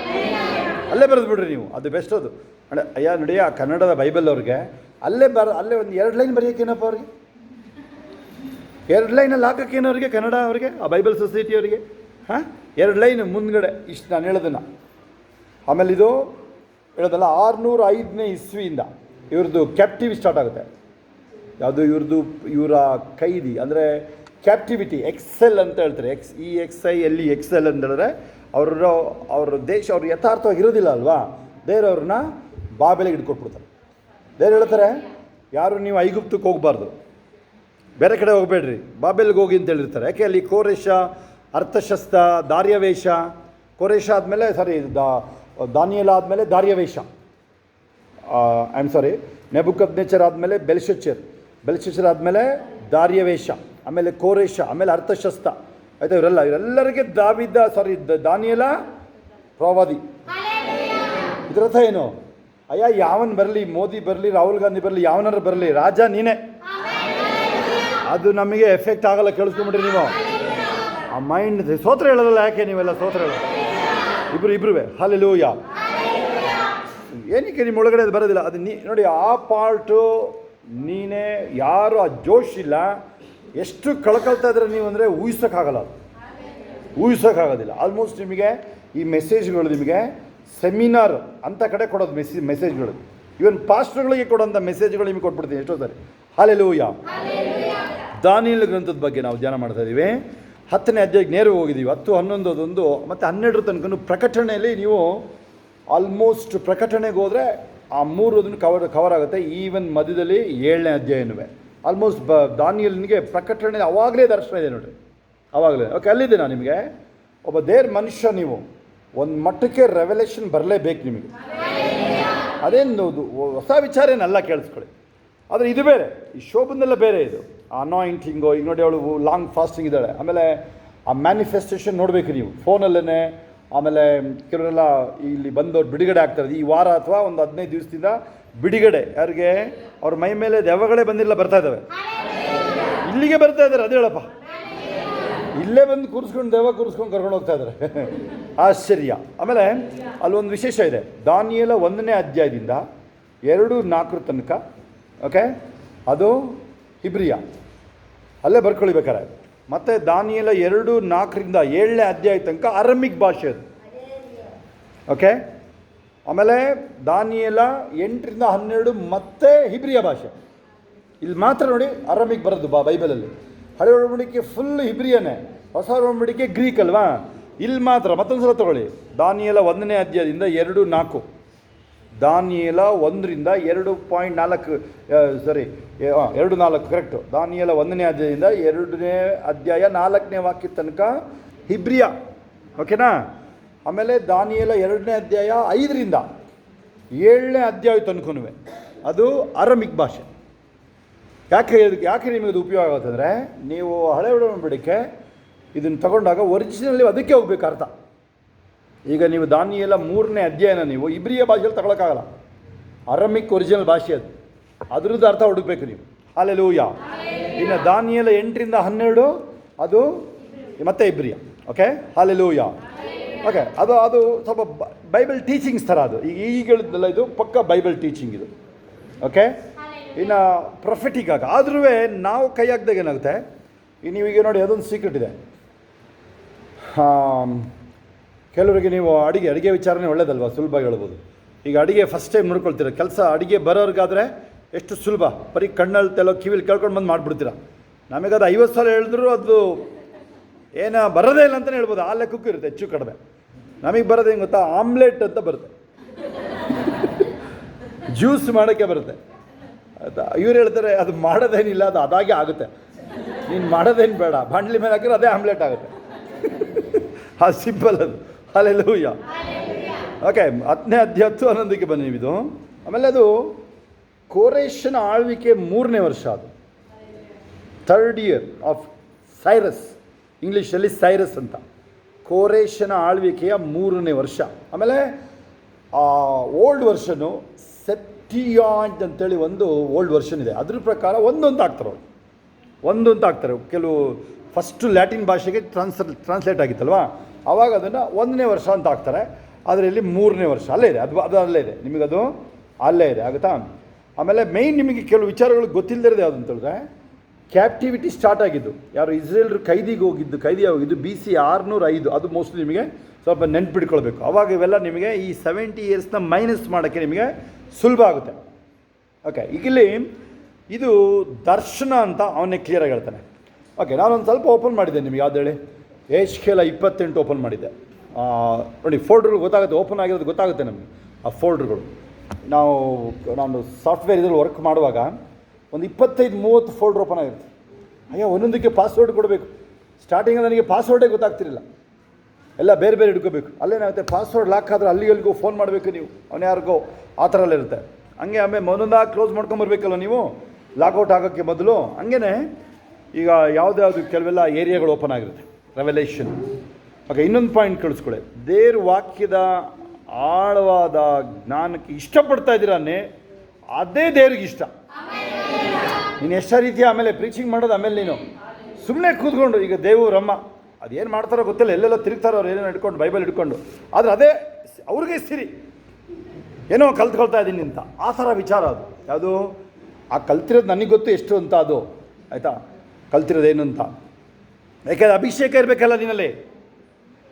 ಅಲ್ಲೇ ಬರೆದ್ಬಿಡ್ರಿ ನೀವು, ಅದು ಬೆಸ್ಟ್. ಅದು ಅಯ್ಯ ನೋಡಿ, ಆ ಕನ್ನಡದ ಬೈಬಲ್ ಅವ್ರಿಗೆ ಅಲ್ಲೇ ಒಂದು 2 ಲೈನ್ ಬರೆಯೋಕ್ಕೇನಪ್ಪ ಅವ್ರಿಗೆ, 2 ಲೈನಲ್ಲಿ ಹಾಕೋಕ್ಕೇನೋ ಅವ್ರಿಗೆ, ಕನ್ನಡ ಅವ್ರಿಗೆ, ಆ ಬೈಬಲ್ ಸೊಸೈಟಿ ಅವರಿಗೆ. 2 ಲೈನ್ ಮುಂದ್ಗಡೆ ಇಷ್ಟು ನಾನು ಹೇಳೋದನ್ನು. ಆಮೇಲೆ ಇದು ಹೇಳೋದಲ್ಲ, 605ನೇ ಇಸ್ವಿಯಿಂದ ಇವ್ರದ್ದು ಕ್ಯಾಪ್ಟಿವ್ ಸ್ಟಾರ್ಟ್ ಆಗುತ್ತೆ. ಯಾವುದು ಇವರ ಕೈದಿ ಅಂದರೆ ಕ್ಯಾಪ್ಟಿವಿಟಿ, ಎಕ್ಸೆಲ್ ಅಂತ ಹೇಳ್ತಾರೆ. EXILE ಎಕ್ಸೆಲ್ ಅಂತ ಹೇಳಿದ್ರೆ ಅವ್ರ ದೇಶ, ಅವ್ರು ಯಥಾರ್ಥವಾಗಿ ಇರೋದಿಲ್ಲ ಅಲ್ವಾ, ದೇವ್ರವ್ರನ್ನ ಬಾಬೆಲಿಗೆ ಇಟ್ಕೊಟ್ಬಿಡ್ತಾರೆ. ದೇವ್ರು ಹೇಳ್ತಾರೆ, ಯಾರು ನೀವು ಐಗುಪ್ತಕ್ಕೆ ಹೋಗಬಾರ್ದು, ಬೇರೆ ಕಡೆ ಹೋಗಬೇಡ್ರಿ, ಬಾಬೆಲ್ಗೆ ಹೋಗಿ ಅಂತ ಹೇಳಿರ್ತಾರೆ. ಯಾಕೆ ಅಲ್ಲಿ ಕೋರೇಶ, ಅರ್ಥಶಸ್ತ, ದಾರ್ಯವೇಶ, ಕೋರೇಶ ಆದಮೇಲೆ ದಾನಿಯೇಲ ಆದಮೇಲೆ ದಾರ್ಯವೇಶ, ನೆಬೂಕದ್ನೆಚ್ಚರ್ ಆದಮೇಲೆ ಬೆಲ್ಶಚ್ಚರ್ ಆದಮೇಲೆ ದಾರ್ಯವೇಶ, ಆಮೇಲೆ ಕೋರೇಶ, ಆಮೇಲೆ ಅರ್ಥಶಸ್ತ. ಆಯಿತಾ? ಇವರೆಲ್ಲರಿಗೆ ದಾನಿಯೇಲ ಪ್ರವಾದಿ. ಇದರರ್ಥ ಏನು? ಅಯ್ಯ ಯಾವನ್ ಬರಲಿ, ಮೋದಿ ಬರಲಿ, ರಾಹುಲ್ ಗಾಂಧಿ ಬರಲಿ, ಯಾವನಾರು ಬರಲಿ, ರಾಜ ನೀನೇ. ಅದು ನಮಗೆ ಎಫೆಕ್ಟ್ ಆಗಲ್ಲ, ಕೇಳಿಸ್ಕೊಂಬಿಟ್ರಿ ನೀವು. ಆ ಮೈಂಡ್ ಸ್ತೋತ್ರ ಹೇಳೋದಲ್ಲ, ಯಾಕೆ ನೀವೆಲ್ಲ ಸ್ತೋತ್ರ ಹೇಳೋದು? ಇಬ್ರುವೆ ಹಲ್ಲೆಲೂಯ. ಏನಕ್ಕೆ ನಿಮ್ಮ ಒಳಗಡೆ ಅದು ಬರೋದಿಲ್ಲ? ಅದು ನೋಡಿ, ಆ ಪಾರ್ಟು ನೀನೇ. ಯಾರು ಆ ಜೋಶ್ ಇಲ್ಲ, ಎಷ್ಟು ಕಳ್ಕೊಳ್ತಾ ಇದ್ರೆ ನೀವು ಅಂದರೆ ಊಹಿಸೋಕ್ಕಾಗಲ್ಲ, ಅದು ಊಹಿಸೋಕ್ಕಾಗೋದಿಲ್ಲ. ಆಲ್ಮೋಸ್ಟ್ ನಿಮಗೆ ಈ ಮೆಸೇಜ್ಗಳು ನಿಮಗೆ ಸೆಮಿನಾರ್ ಅಂತ ಕಡೆ ಕೊಡೋದು ಮೆಸೇಜ್ಗಳು, ಇವನ್ ಪಾಸ್ಟರ್ಗಳಿಗೆ ಕೊಡೋಂಥ ಮೆಸೇಜ್ಗಳು ನಿಮಗೆ ಕೊಟ್ಬಿಡ್ತೀನಿ ಎಷ್ಟೋ ಸರಿ. ಹಲ್ಲೆಲೂಯ. ದಾನಿಯೇಲ ಗ್ರಂಥದ ಬಗ್ಗೆ ನಾವು ಧ್ಯಾನ ಮಾಡ್ತಾ ಇದ್ದೀವಿ. 10ನೇ ಅಧ್ಯಾಯಕ್ಕೆ ನೇರ ಹೋಗಿದ್ದೀವಿ. 10, 11 ಅದೊಂದು ಮತ್ತು 12 ತನಕ ಪ್ರಕಟಣೆಯಲ್ಲಿ ನೀವು ಆಲ್ಮೋಸ್ಟ್ ಪ್ರಕಟಣೆಗೆ ಹೋದರೆ ಆ 3 ಅದನ್ನು ಕವರ್ ಆಗುತ್ತೆ. ಈವನ್ ಮಧ್ಯದಲ್ಲಿ 7ನೇ ಅಧ್ಯಾಯನೂ ಆಲ್ಮೋಸ್ಟ್ ದಾನಿಯೇಲನಿಗೆ ಪ್ರಕಟಣೆ ಅವಾಗಲೇ ದರ್ಶನ ಇದೆ ನೋಡಿರಿ, ಅವಾಗಲೇ. ಓಕೆ, ಅಲ್ಲಿದೆ ನಾನು ನಿಮಗೆ ಒಬ್ಬ ದೇವ್ರ ಮನುಷ್ಯ, ನೀವು ಒಂದು ಮಟ್ಟಕ್ಕೆ ರೆವಲ್ಯೂಷನ್ ಬರಲೇಬೇಕು ನಿಮಗೆ. ಅದೇನು ಹೊಸ ವಿಚಾರ ಏನಲ್ಲ, ಕೇಳಿಸ್ಕೊಳ್ಳಿ. ಆದರೆ ಇದು ಬೇರೆ, ಈ ಶೋಭನೆಲ್ಲ ಬೇರೆ. ಇದು ಅನಾಯಿಂಟಿಂಗು, ಈಗ ನೋಡಿ ಅವಳು ಲಾಂಗ್ ಫಾಸ್ಟಿಂಗ್ ಇದ್ದಾಳೆ. ಆಮೇಲೆ ಆ ಮ್ಯಾನಿಫೆಸ್ಟೇಷನ್ ನೋಡಬೇಕು ನೀವು ಫೋನಲ್ಲೇ. ಆಮೇಲೆ ಕೆಲವರೆಲ್ಲ ಇಲ್ಲಿ ಬಂದವ್ರು ಬಿಡುಗಡೆ ಆಗ್ತಾರೆ ಈ ವಾರ ಅಥವಾ ಒಂದು 15 ದಿವಸದಿಂದ ಬಿಡುಗಡೆ. ಯಾರಿಗೆ? ಅವ್ರ ಮೈ ಮೇಲೆ ದೆವ್ವಗಳೇ ಬಂದಿಲ್ಲ, ಬರ್ತಾ ಇದ್ದಾವೆ, ಇಲ್ಲಿಗೆ ಬರ್ತಾ ಇದ್ದಾರೆ. ಅದೇ ಹೇಳಪ್ಪ, ಇಲ್ಲೇ ಬಂದು ಕೂರಿಸ್ಕೊಂಡು ದೆವ್ವ ಕೂರಿಸ್ಕೊಂಡು ಕರ್ಕೊಂಡು ಹೋಗ್ತಾ ಇದ್ದಾರೆ. ಆಶ್ಚರ್ಯ. ಆಮೇಲೆ ಅಲ್ಲೊಂದು ವಿಶೇಷ ಇದೆ. ದಾನಿಯೇಲ 1ನೇ ಅಧ್ಯಾಯದಿಂದ 2-4 ತನಕ, ಓಕೆ, ಅದು ಹಿಬ್ರಿಯ, ಅಲ್ಲೇ ಬರ್ಕೊಳ್ಬೇಕಾರೆ. ಮತ್ತು ದಾನಿಯೇಲ 2-4ರಿಂದ 7ನೇ ಅಧ್ಯಾಯ ತನಕ ಅರಮಿಕ್ ಭಾಷೆ ಅದು, ಓಕೆ. ಆಮೇಲೆ ದಾನಿಯೇಲ 8ರಿಂದ 12 ಮತ್ತೆ ಹಿಬ್ರಿಯ ಭಾಷೆ. ಇಲ್ಲಿ ಮಾತ್ರ ನೋಡಿ ಅರಮಿಕ್ ಬರೋದು ಬೈಬಲಲ್ಲಿ. ಹಳೆ ಒಡಂಬಡಿಕೆ ಫುಲ್ ಹಿಬ್ರಿಯನೇ, ಹೊಸ ಒಡಂಬಡಿಕೆ ಗ್ರೀಕ್ ಅಲ್ವಾ. ಇಲ್ಲಿ ಮಾತ್ರ. ಮತ್ತೊಂದು ಸಲ ತಗೊಳ್ಳಿ, ದಾನಿಯೇಲ 1ನೇ ಅಧ್ಯಾಯದಿಂದ 2-4. ದಾನಿಯೇಲ 1-2.4 ಸಾರಿ 2:4 ಕರೆಕ್ಟು. ದಾನಿಯೇಲ 1ನೇ ಅಧ್ಯಾಯದಿಂದ 2ನೇ ಅಧ್ಯಾಯ 4ನೇ ವಾಕ್ಯ ತನಕ ಹಿಬ್ರಿಯ, ಓಕೆನಾ. ಆಮೇಲೆ ದಾನಿಯೇಲ 2ನೇ ಅಧ್ಯಾಯ 5ರಿಂದ 7ನೇ ಅಧ್ಯಾಯ ತನಕನೂ ಅದು ಅರಮಿಕ್ ಭಾಷೆ. ಯಾಕೆ ನಿಮಗೆ ಅದು ಉಪಯೋಗ ಆಗುತ್ತಂದರೆ, ನೀವು ಹಳೆ ಒಡಂಬಡಿಕೆ ಇದನ್ನು ತಗೊಂಡಾಗ ಒರಿಜಿನಲಿ ಅದಕ್ಕೆ ಹೋಗ್ಬೇಕು ಅರ್ಥ. ಈಗ ನೀವು ದಾನಿಯೇಲ 3ನೇ ಅಧ್ಯಾಯನ ನೀವು ಇಬ್ರಿಯ ಭಾಷೆಯಲ್ಲಿ ತಗೊಳಕ್ಕಾಗಲ್ಲ, ಅರಮಿಕ್ ಒರಿಜಿನಲ್ ಭಾಷೆ ಅದು, ಅದ್ರದ್ದು ಅರ್ಥ ಹುಡುಕ್ಬೇಕು ನೀವು. ಹಲ್ಲೆಲೂಯಾ. ಇನ್ನು ದಾನಿಯೇಲ 8-12 ಅದು ಮತ್ತೆ ಇಬ್ರಿಯ, ಓಕೆ. ಹಲ್ಲೆಲೂಯಾ. ಓಕೆ, ಅದು ಸ್ವಲ್ಪ ಬೈಬಲ್ ಟೀಚಿಂಗ್ಸ್ ಥರ ಅದು. ಈಗ ಹೇಳಿದ್ದಲ್ಲ, ಇದು ಪಕ್ಕ ಬೈಬಲ್ ಟೀಚಿಂಗ್ ಇದು, ಓಕೆ. ಇನ್ನು ಪ್ರೊಫೆಟಿಕ್ ಆಗ ಆದ್ರೂ ನಾವು ಕೈ ಹಾಕಿದಾಗ ಏನಾಗುತ್ತೆ, ಈಗ ನೀವೀಗ ನೋಡಿ ಅದೊಂದು ಸೀಕ್ರೆಟ್ ಇದೆ. ಕೆಲವರಿಗೆ ನೀವು ಅಡುಗೆ ವಿಚಾರನೇ ಒಳ್ಳೇದಲ್ವ, ಸುಲಭ ಹೇಳ್ಬೋದು. ಈಗ ಅಡುಗೆ ಫಸ್ಟ್ ಟೈಮ್ ನೋಡ್ಕೊಳ್ತೀರ, ಕೆಲಸ ಅಡುಗೆ ಬರೋರಿಗಾದರೆ ಎಷ್ಟು ಸುಲಭ, ಬರೀ ಕಣ್ಣಲ್ಲಿ ತೆಲೋ ಕಿವಿಲಿ ಕೇಳ್ಕೊಂಡು ಬಂದು ಮಾಡಿಬಿಡ್ತೀರ. ನಮಗದು 50 ಸಲ ಹೇಳಿದ್ರು ಅದು ಬರೋದೇ ಇಲ್ಲ ಅಂತಲೇ ಹೇಳ್ಬೋದು. ಆ ಲೆಕ್ಕಕ್ಕೂ ಇರುತ್ತೆ ಹೆಚ್ಚು ಕಡಿಮೆ. ನಮಗೆ ಬರೋದು ಹೆಂಗೆ ಗೊತ್ತಾ, ಆಮ್ಲೆಟ್ ಅಂತ ಬರುತ್ತೆ, ಜ್ಯೂಸ್ ಮಾಡೋಕ್ಕೆ ಬರುತ್ತೆ ಆಯಿತಾ. ಇವ್ರು ಹೇಳ್ತಾರೆ ಅದು ಮಾಡೋದೇನಿಲ್ಲ, ಅದು ಅದಾಗೆ ಆಗುತ್ತೆ, ನೀನು ಮಾಡೋದೇನು ಬೇಡ, ಬಾಣಲಿ ಮೇಲೆ ಹಾಕಿದ್ರೆ ಅದೇ ಆಮ್ಲೆಟ್ ಆಗುತ್ತೆ. ಅದು ಸಿಂಪಲ್ ಅದು. ಹಲ್ಲೆಲೂಯಾ. ಓಕೆ, 10ನೇ ಅಧ್ಯಾಯ 10-11ಕ್ಕೆ ಬನ್ನಿ ಇದು. ಆಮೇಲೆ ಅದು ಕೋರೇಷನ ಆಳ್ವಿಕೆ 3ನೇ ವರ್ಷ, ಅದು 3rd year ಆಫ್ ಸೈರಸ್, ಇಂಗ್ಲೀಷಲ್ಲಿ ಸೈರಸ್ ಅಂತ. ಕೋರೇಷನ ಆಳ್ವಿಕೆಯ 3ನೇ ವರ್ಷ. ಆಮೇಲೆ ಓಲ್ಡ್ ವರ್ಷನು ಸೆಪ್ಟಿಯಾಂಟ್ ಅಂತೇಳಿ ಒಂದು ಓಲ್ಡ್ ವರ್ಷನ್ ಇದೆ, ಅದ್ರ ಪ್ರಕಾರ ಒಂದೊಂದು ಹಾಕ್ತಾರೆ. ಕೆಲವು ಫಸ್ಟು ಲ್ಯಾಟಿನ್ ಭಾಷೆಗೆ ಟ್ರಾನ್ಸ್ಲೇಟ್ ಆಗಿತ್ತಲ್ವ, ಆವಾಗ ಅದನ್ನು 1ನೇ ವರ್ಷ ಅಂತ ಹಾಕ್ತಾರೆ. ಆದರೆ ಇಲ್ಲಿ 3ನೇ ವರ್ಷ ಅಲ್ಲೇ ಇದೆ, ಅದು ಅಲ್ಲೇ ಇದೆ, ನಿಮಗದು ಅಲ್ಲೇ ಇದೆ, ಆಗುತ್ತಾ. ಆಮೇಲೆ ಮೇಯ್ನ್ ನಿಮಗೆ ಕೆಲವು ವಿಚಾರಗಳು ಗೊತ್ತಿಲ್ಲದಿರೋದು ಯಾವುದು ಅಂತೇಳಿದ್ರೆ, ಕ್ಯಾಪ್ಟಿವಿಟಿ ಸ್ಟಾರ್ಟ್ ಆಗಿದ್ದು ಯಾರು, ಇಸ್ರೇಲ್ರು ಕೈದಿಗೆ ಹೋಗಿದ್ದು BC 605, ಅದು ಮೋಸ್ಟ್ಲಿ ನಿಮಗೆ ಸ್ವಲ್ಪ ನೆನ್ಪಿಟ್ಕೊಳ್ಬೇಕು. ಆವಾಗ ಇವೆಲ್ಲ ನಿಮಗೆ ಈ 70 ಇಯರ್ಸ್ನ ಮೈನಸ್ ಮಾಡೋಕ್ಕೆ ನಿಮಗೆ ಸುಲಭ ಆಗುತ್ತೆ, ಓಕೆ. ಈಗಿಲ್ಲಿ ಇದು ದರ್ಶನ ಅಂತ ಅವನೇ ಕ್ಲಿಯರಾಗಿ ಹೇಳ್ತಾನೆ. ಓಕೆ, ನಾನೊಂದು ಸ್ವಲ್ಪ ಓಪನ್ ಮಾಡಿದ್ದೆ ನಿಮಗೆ, ಯಾವ್ದು ಹೇಳಿ, ಎಹೆಜ್ಕೇಲ 28 ಓಪನ್ ಮಾಡಿದ್ದೆ. ನೋಡಿ, ಫೋಲ್ಡ್ರ್ಗಳು ಗೊತ್ತಾಗುತ್ತೆ, ಓಪನ್ ಆಗಿರೋದು ಗೊತ್ತಾಗುತ್ತೆ ನಮಗೆ ಆ ಫೋಲ್ಡ್ರ್ಗಳು. ನಾನು ಸಾಫ್ಟ್ವೇರ್ ಇದರಲ್ಲಿ ವರ್ಕ್ ಮಾಡುವಾಗ ಒಂದು 25-30 ಫೋಲ್ಡ್ರ್ ಓಪನ್ ಆಗಿರುತ್ತೆ. ಅಯ್ಯೋ, ಒಂದೊಂದಕ್ಕೆ ಪಾಸ್ವರ್ಡ್ ಕೊಡಬೇಕು. ಸ್ಟಾರ್ಟಿಂಗ್ ನನಗೆ ಪಾಸ್ವರ್ಡೇ ಗೊತ್ತಾಗ್ತಿರಲಿಲ್ಲ, ಎಲ್ಲ ಬೇರೆ ಬೇರೆ ಹಿಡ್ಕೋಬೇಕು. ಅಲ್ಲೇನಾಗುತ್ತೆ, ಪಾಸ್ವರ್ಡ್ ಲಾಕ್ ಆದರೆ ಅಲ್ಲಿಗೂ ಫೋನ್ ಮಾಡಬೇಕು ನೀವು, ಅವನು ಯಾರಿಗೋ ಆ ಥರ ಎಲ್ಲ ಇರುತ್ತೆ. ಹಂಗೆ ಆಮೇಲೆ ಒಂದೊಂದಾಗಿ ಕ್ಲೋಸ್ ಮಾಡ್ಕೊಂಬರ್ಬೇಕಲ್ಲ ನೀವು, ಲಾಗೌಟ್ ಆಗೋಕ್ಕೆ ಮೊದಲು. ಹಂಗೇ ಈಗ ಯಾವುದ್ಯಾವುದು ಕೆಲವೆಲ್ಲ ಏರಿಯಾಗಳು ಓಪನ್ ಆಗಿರುತ್ತೆ, ರೆವೆಲೇಷನ್. ಓಕೆ, ಇನ್ನೊಂದು ಪಾಯಿಂಟ್ ಕಳಿಸ್ಕೊಳ್ಳಿ, ದೇವ್ರ ವಾಕ್ಯದ ಆಳವಾದ ಜ್ಞಾನಕ್ಕೆ ಇಷ್ಟಪಡ್ತಾ ಇದ್ದೀರಾನೆ, ಅದೇ ದೇವ್ರಿಗೆ ಇಷ್ಟ. ನೀನು ಎಷ್ಟ ರೀತಿಯ ಆಮೇಲೆ ಪ್ರೀಚಿಂಗ್ ಮಾಡೋದು, ಆಮೇಲೆ ನೀನು ಸುಮ್ಮನೆ ಕೂತ್ಕೊಂಡು, ಈಗ ದೇವರಮ್ಮ ಅದೇನು ಮಾಡ್ತಾರೋ ಗೊತ್ತಿಲ್ಲ, ಎಲ್ಲೆಲ್ಲ ತಿರುಗ್ತಾರೋ ಅವ್ರು ಏನೇನು ಹಿಡ್ಕೊಂಡು, ಬೈಬಲ್ ಹಿಡ್ಕೊಂಡು, ಆದರೆ ಅದೇ ಅವ್ರಿಗೆ ಸಿರಿ, ಏನೋ ಕಲ್ತ್ಕೊಳ್ತಾ ಇದ್ದೀನಿ ಅಂತ, ಆ ಥರ ವಿಚಾರ ಅದು. ಯಾವುದು ಆ ಕಲ್ತಿರೋದು ನನಗೆ ಗೊತ್ತು ಎಷ್ಟು ಅಂತ, ಅದು ಆಯಿತಾ, ಕಲ್ತಿರೋದೇನು ಅಂತ. ಯಾಕೆಂದರೆ ಅಭಿಷೇಕ ಇರಬೇಕಲ್ಲ ನೀನಲ್ಲಿ.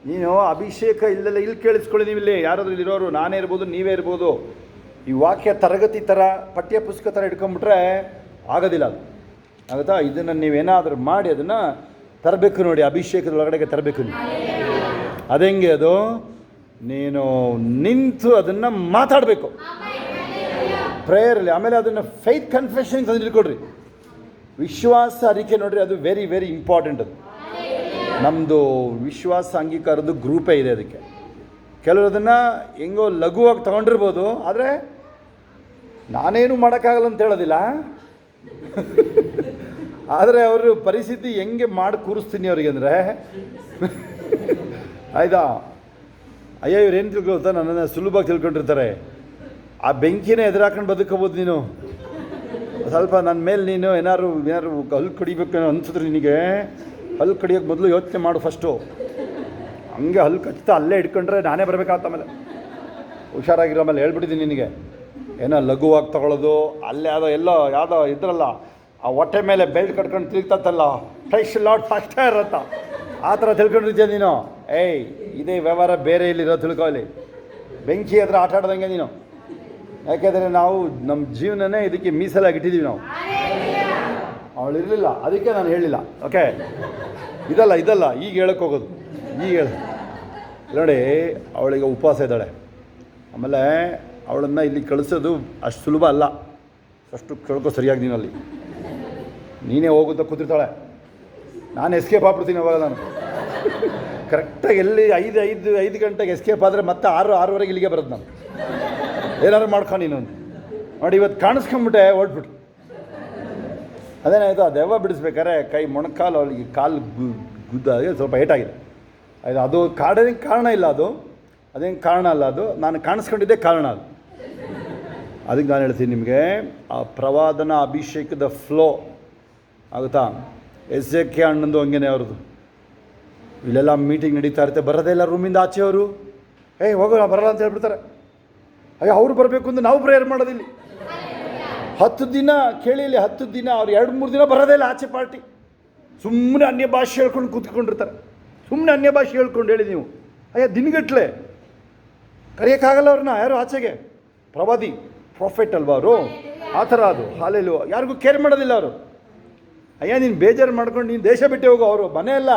ನೀನು ಅಭಿಷೇಕ ಇಲ್ಲೆಲ್ಲ ಇಲ್ಲಿ ಕೇಳಿಸ್ಕೊಳ್ಳಿ, ನೀವು ಇಲ್ಲಿ ಯಾರಾದರೂ ಇಲ್ಲಿರೋರು, ನಾನೇ ಇರ್ಬೋದು, ನೀವೇ ಇರ್ಬೋದು. ಈ ವಾಕ್ಯ ತರಗತಿ ಥರ ಪಠ್ಯ ಪುಸ್ತಕ ಥರ ಇಟ್ಕೊಂಬಿಟ್ರೆ ಆಗೋದಿಲ್ಲ, ಅದು ಆಗುತ್ತಾ. ಇದನ್ನು ನೀವೇನಾದರೂ ಮಾಡಿ ಅದನ್ನು ತರಬೇಕು ನೋಡಿ, ಅಭಿಷೇಕದ ಒಳಗಡೆಗೆ ತರಬೇಕು ನೀವು. ಅದೆಂಗೆ ಅದು, ನೀನು ನಿಂತು ಅದನ್ನು ಮಾತಾಡಬೇಕು ಪ್ರೇಯರಲ್ಲಿ. ಆಮೇಲೆ ಅದನ್ನು ಫೈತ್ ಕನ್ಫೆಷನ್ ತಂದು ಇಟ್ಕೊಡ್ರಿ, ವಿಶ್ವಾಸ ಅರಿಕೆ ನೋಡ್ರಿ, ಅದು ವೆರಿ ವೆರಿ ಇಂಪಾರ್ಟೆಂಟ್. ಅದು ನಮ್ಮದು ವಿಶ್ವಾಸ ಅಂಗೀಕಾರದ್ದು ಗ್ರೂಪೇ ಇದೆ ಅದಕ್ಕೆ. ಕೆಲವರು ಅದನ್ನು ಹೆಂಗೋ ಲಘುವಾಗಿ ತೊಗೊಂಡಿರ್ಬೋದು, ಆದರೆ ನಾನೇನು ಮಾಡೋಕ್ಕಾಗಲ್ಲ ಅಂತ ಹೇಳೋದಿಲ್ಲ, ಆದರೆ ಅವರು ಪರಿಸ್ಥಿತಿ ಹೆಂಗೆ ಮಾಡಿ ಕೂರಿಸ್ತೀನಿ ಅವ್ರಿಗೆ ಅಂದರೆ, ಆಯಿತಾ. ಅಯ್ಯೋ, ಇವ್ರು ಏನು ತಿಳ್ಕೊಳ್ತಾ, ನನ್ನನ್ನು ಸುಲಭವಾಗಿ ತಿಳ್ಕೊಂಡಿರ್ತಾರೆ. ಆ ಬೆಂಕಿನೇ ಎದುರಾಕೊಂಡು ಬದುಕೋಬೋದು ನೀನು. ಸ್ವಲ್ಪ ನನ್ನ ಮೇಲೆ ನೀನು ಏನಾದ್ರು ಹಲ್ಲು ಕಡಿಬೇಕು ಅನ್ಸಿದ್ರೆ, ನಿನಗೆ ಹಲ್ಲು ಕಡಿಯೋಕ್ಕೆ ಮೊದಲು ಯೋಚನೆ ಮಾಡು ಫಸ್ಟು. ಹಂಗೆ ಹಲ್ಲು ಕಚ್ತಾ ಅಲ್ಲೇ ಇಟ್ಕೊಂಡ್ರೆ ನಾನೇ ಬರಬೇಕಾಗತ್ತ. ಆಮೇಲೆ ಹುಷಾರಾಗಿರೋ, ಆಮೇಲೆ ಹೇಳ್ಬಿಟ್ಟಿದ್ದೀನಿ ನಿನಗೆ, ಏನೋ ಲಘುವಾಗಿ ತೊಗೊಳ್ಳೋದು. ಅಲ್ಲೇ ಯಾವುದೋ ಇದ್ರಲ್ಲ, ಆ ಹೊಟ್ಟೆ ಮೇಲೆ ಬೆಲ್ಟ್ ಕಟ್ಕೊಂಡು ತಿರುಗ್ತತ್ತಲ್ಲ, ಫ್ರೆಶ್ ಲಾಟ್ ಫಾಸ್ಟೇ ಇರತ್ತ, ಆ ಥರ ತಿಳ್ಕೊಂಡಿದ್ಯಾ ನೀನು. ಏಯ್, ಇದೇ ವ್ಯವಹಾರ ಬೇರೆ ಇಲ್ಲಿರೋ ತಿಳ್ಕೊಳ್ಳಿ. ಬೆಂಕಿ ಹತ್ರ ಆಟ ಆಡ್ದಂಗೆ ನೀನು. ಯಾಕೆಂದರೆ ನಾವು ನಮ್ಮ ಜೀವನನೇ ಇದಕ್ಕೆ ಮೀಸಲಾಗಿಟ್ಟಿದ್ದೀವಿ ನಾವು. ಅವಳು ಇರಲಿಲ್ಲ, ಅದಕ್ಕೆ ನಾನು ಹೇಳಿಲ್ಲ. ಓಕೆ, ಇದಲ್ಲ ಈಗ ಹೇಳಕ್ಕೆ ಹೋಗೋದು. ಈಗ ನೋಡಿ, ಅವಳಿಗೆ ಉಪವಾಸ ಇದ್ದಾಳೆ. ಆಮೇಲೆ ಅವಳನ್ನು ಇಲ್ಲಿ ಕಳಿಸೋದು ಅಷ್ಟು ಸುಲಭ ಅಲ್ಲ. ಅಷ್ಟು ಕೇಳ್ಕೊ ಸರಿಯಾಗಿ ನೀನಲ್ಲಿ. ನೀನೇ ಹೋಗುತ್ತಾ ಕೂತಿರ್ತಾಳೆ, ನಾನು ಎಸ್ಕೇಪ್ ಆಗ್ಬಿಡ್ತೀನಿ ಅವಾಗ. ನಾನು ಕರೆಕ್ಟಾಗಿ ಎಲ್ಲಿ ಐದು ಗಂಟೆಗೆ ಎಸ್ಕೇಪ್ ಆದರೆ ಮತ್ತೆ 6:06ವರೆಗೆ ಇಲ್ಲಿಗೆ ಬರೋದು. ನಾನು ಏನಾದ್ರು ಮಾಡ್ಕೊಂಡು ನೀನು ನೋಡಿ, ಇವತ್ತು ಕಾಣಿಸ್ಕೊಂಬಿಟ್ಟೆ ಓಡ್ಬಿಟ್ಟು. ಅದೇನಾಯಿತು, ಆ ದೆವ್ವ ಬಿಡಿಸ್ಬೇಕಾದ್ರೆ ಕೈ ಮೊಣಕಾಲು ಅವಳಿಗೆ ಕಾಲು ಗುದ್ದಾಗಿ ಸ್ವಲ್ಪ ಏಟಾಗಿದೆ. ಆಯಿತು, ಅದು ಕಾರಣ ಇಲ್ಲ, ಅದೇನು ಕಾರಣ ಅಲ್ಲ, ಅದು ನಾನು ಕಾಣಿಸ್ಕೊಂಡಿದ್ದೇ ಕಾರಣ. ಅದಕ್ಕೆ ನಾನು ಹೇಳ್ತೀನಿ ನಿಮಗೆ, ಆ ಪ್ರವಾದನ ಅಭಿಷೇಕದ ಫ್ಲೋ ಆಗುತ್ತಾ. ಎಸ್ಜೆಕೆ ಅಣ್ಣಂದು ಹಂಗೇನೆ ಅವ್ರದ್ದು. ಇಲ್ಲೆಲ್ಲ ಮೀಟಿಂಗ್ ನಡೀತಾ ಇರುತ್ತೆ, ಬರೋದೇ ಇಲ್ಲ ರೂಮಿಂದ ಆಚೆ. ಅವರು ಹೋಗೋಣ ಬರಲ್ಲ ಅಂತ ಹೇಳ್ಬಿಡ್ತಾರೆ. ಅಯ್ಯೋ, ಅವ್ರು ಬರಬೇಕು ಅಂತ ನಾವು ಪ್ರೇಯರ್ ಮಾಡೋದಿಲ್ಲ. 10 ದಿನ ಕೇಳಿಲಿ, 10 ದಿನ ಅವ್ರು 2-3 ದಿನ ಬರೋದೇ ಇಲ್ಲ ಆಚೆ ಪಾರ್ಟಿ. ಸುಮ್ಮನೆ ಅನ್ಯ ಭಾಷೆ ಹೇಳ್ಕೊಂಡು ಕೂತ್ಕೊಂಡಿರ್ತಾರೆ. ಸುಮ್ಮನೆ ಅನ್ಯ ಭಾಷೆ ಹೇಳ್ಕೊಂಡು ಹೇಳಿ ನೀವು, ದಿನಗಟ್ಲೆ ಕರೆಯೋಕ್ಕಾಗಲ್ಲ ಅವ್ರನ್ನ ಯಾರು ಆಚೆಗೆ. ಪ್ರವಾದಿ ಪ್ರಾಫೆಟ್ ಅಲ್ವಾ ಅವರು, ಆ ಥರ ಅದು ಹಾಲೆಲ್ಲೂ ಯಾರಿಗೂ ಕೇರ್ ಮಾಡೋದಿಲ್ಲ ಅವರು. ನೀನು ಬೇಜಾರು ಮಾಡ್ಕೊಂಡು ನೀನು ದೇಶ ಬಿಟ್ಟು ಹೋಗೋ, ಅವರು ಮನೆ ಎಲ್ಲ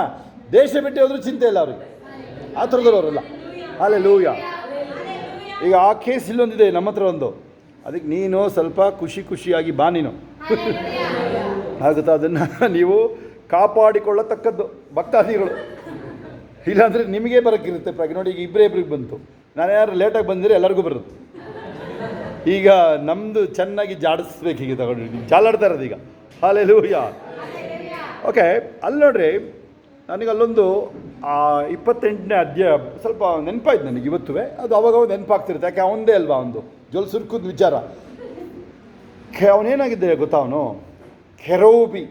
ದೇಶ ಬಿಟ್ಟು ಹೋದ್ರೂ ಚಿಂತೆ ಇಲ್ಲ ಅವ್ರಿಗೆ, ಆ ಥರದವ್ರು ಅವರೆಲ್ಲ. ಹಾಲೆಲ್ಲೂಯ. ಈಗ ಆ ಕೇಸ್ ಇಲ್ಲೊಂದಿದೆ ನಮ್ಮ ಹತ್ರ ಒಂದು, ಅದಕ್ಕೆ ನೀನು ಸ್ವಲ್ಪ ಖುಷಿಯಾಗಿ ಬಾ ನೀನು. ಆಗುತ್ತಾ, ಅದನ್ನು ನೀವು ಕಾಪಾಡಿಕೊಳ್ಳತಕ್ಕದ್ದು ಭಕ್ತಾದಿಗಳು. ಇಲ್ಲಾಂದರೆ ನಿಮಗೆ ಬರೋಕ್ಕಿರುತ್ತೆ ಪ್ರಾಗಿ. ನೋಡಿ, ಈಗ ಇಬ್ಬರಿಗೆ ಬಂತು, ನಾನು ಯಾರು ಲೇಟಾಗಿ ಬಂದರೆ ಎಲ್ಲರಿಗೂ ಬರುತ್ತೆ. ಈಗ ನಮ್ಮದು ಚೆನ್ನಾಗಿ ಜಾಡಿಸ್ಬೇಕು. ಈಗ ತಗೊಂಡು ಜಾಲಾಡ್ತಾ ಇರೋದು ಈಗ. ಹಾಲೆಲೂಯ. ಓಕೆ, ಅಲ್ಲಿ ನೋಡ್ರಿ, ನನಗೆ ಅಲ್ಲೊಂದು 28ನೇ ಅಧ್ಯಾಯ ಸ್ವಲ್ಪ ನೆನಪಾಯ್ತು ನನಗೆ ಇವತ್ತು. ಅದು ಅವಾಗ ನೆನಪಾಗ್ತಿರುತ್ತೆ, ಯಾಕೆ ಅವನದೇ ಅಲ್ವಾ ಒಂದು ಜೊಲ್ ಸುರ್ಕುದ ವಿಚಾರ. ಅವನೇನಾಗಿದ್ದೆ ಗೊತ್ತಾ, ಅವನು ಕೆರೋಬಿ,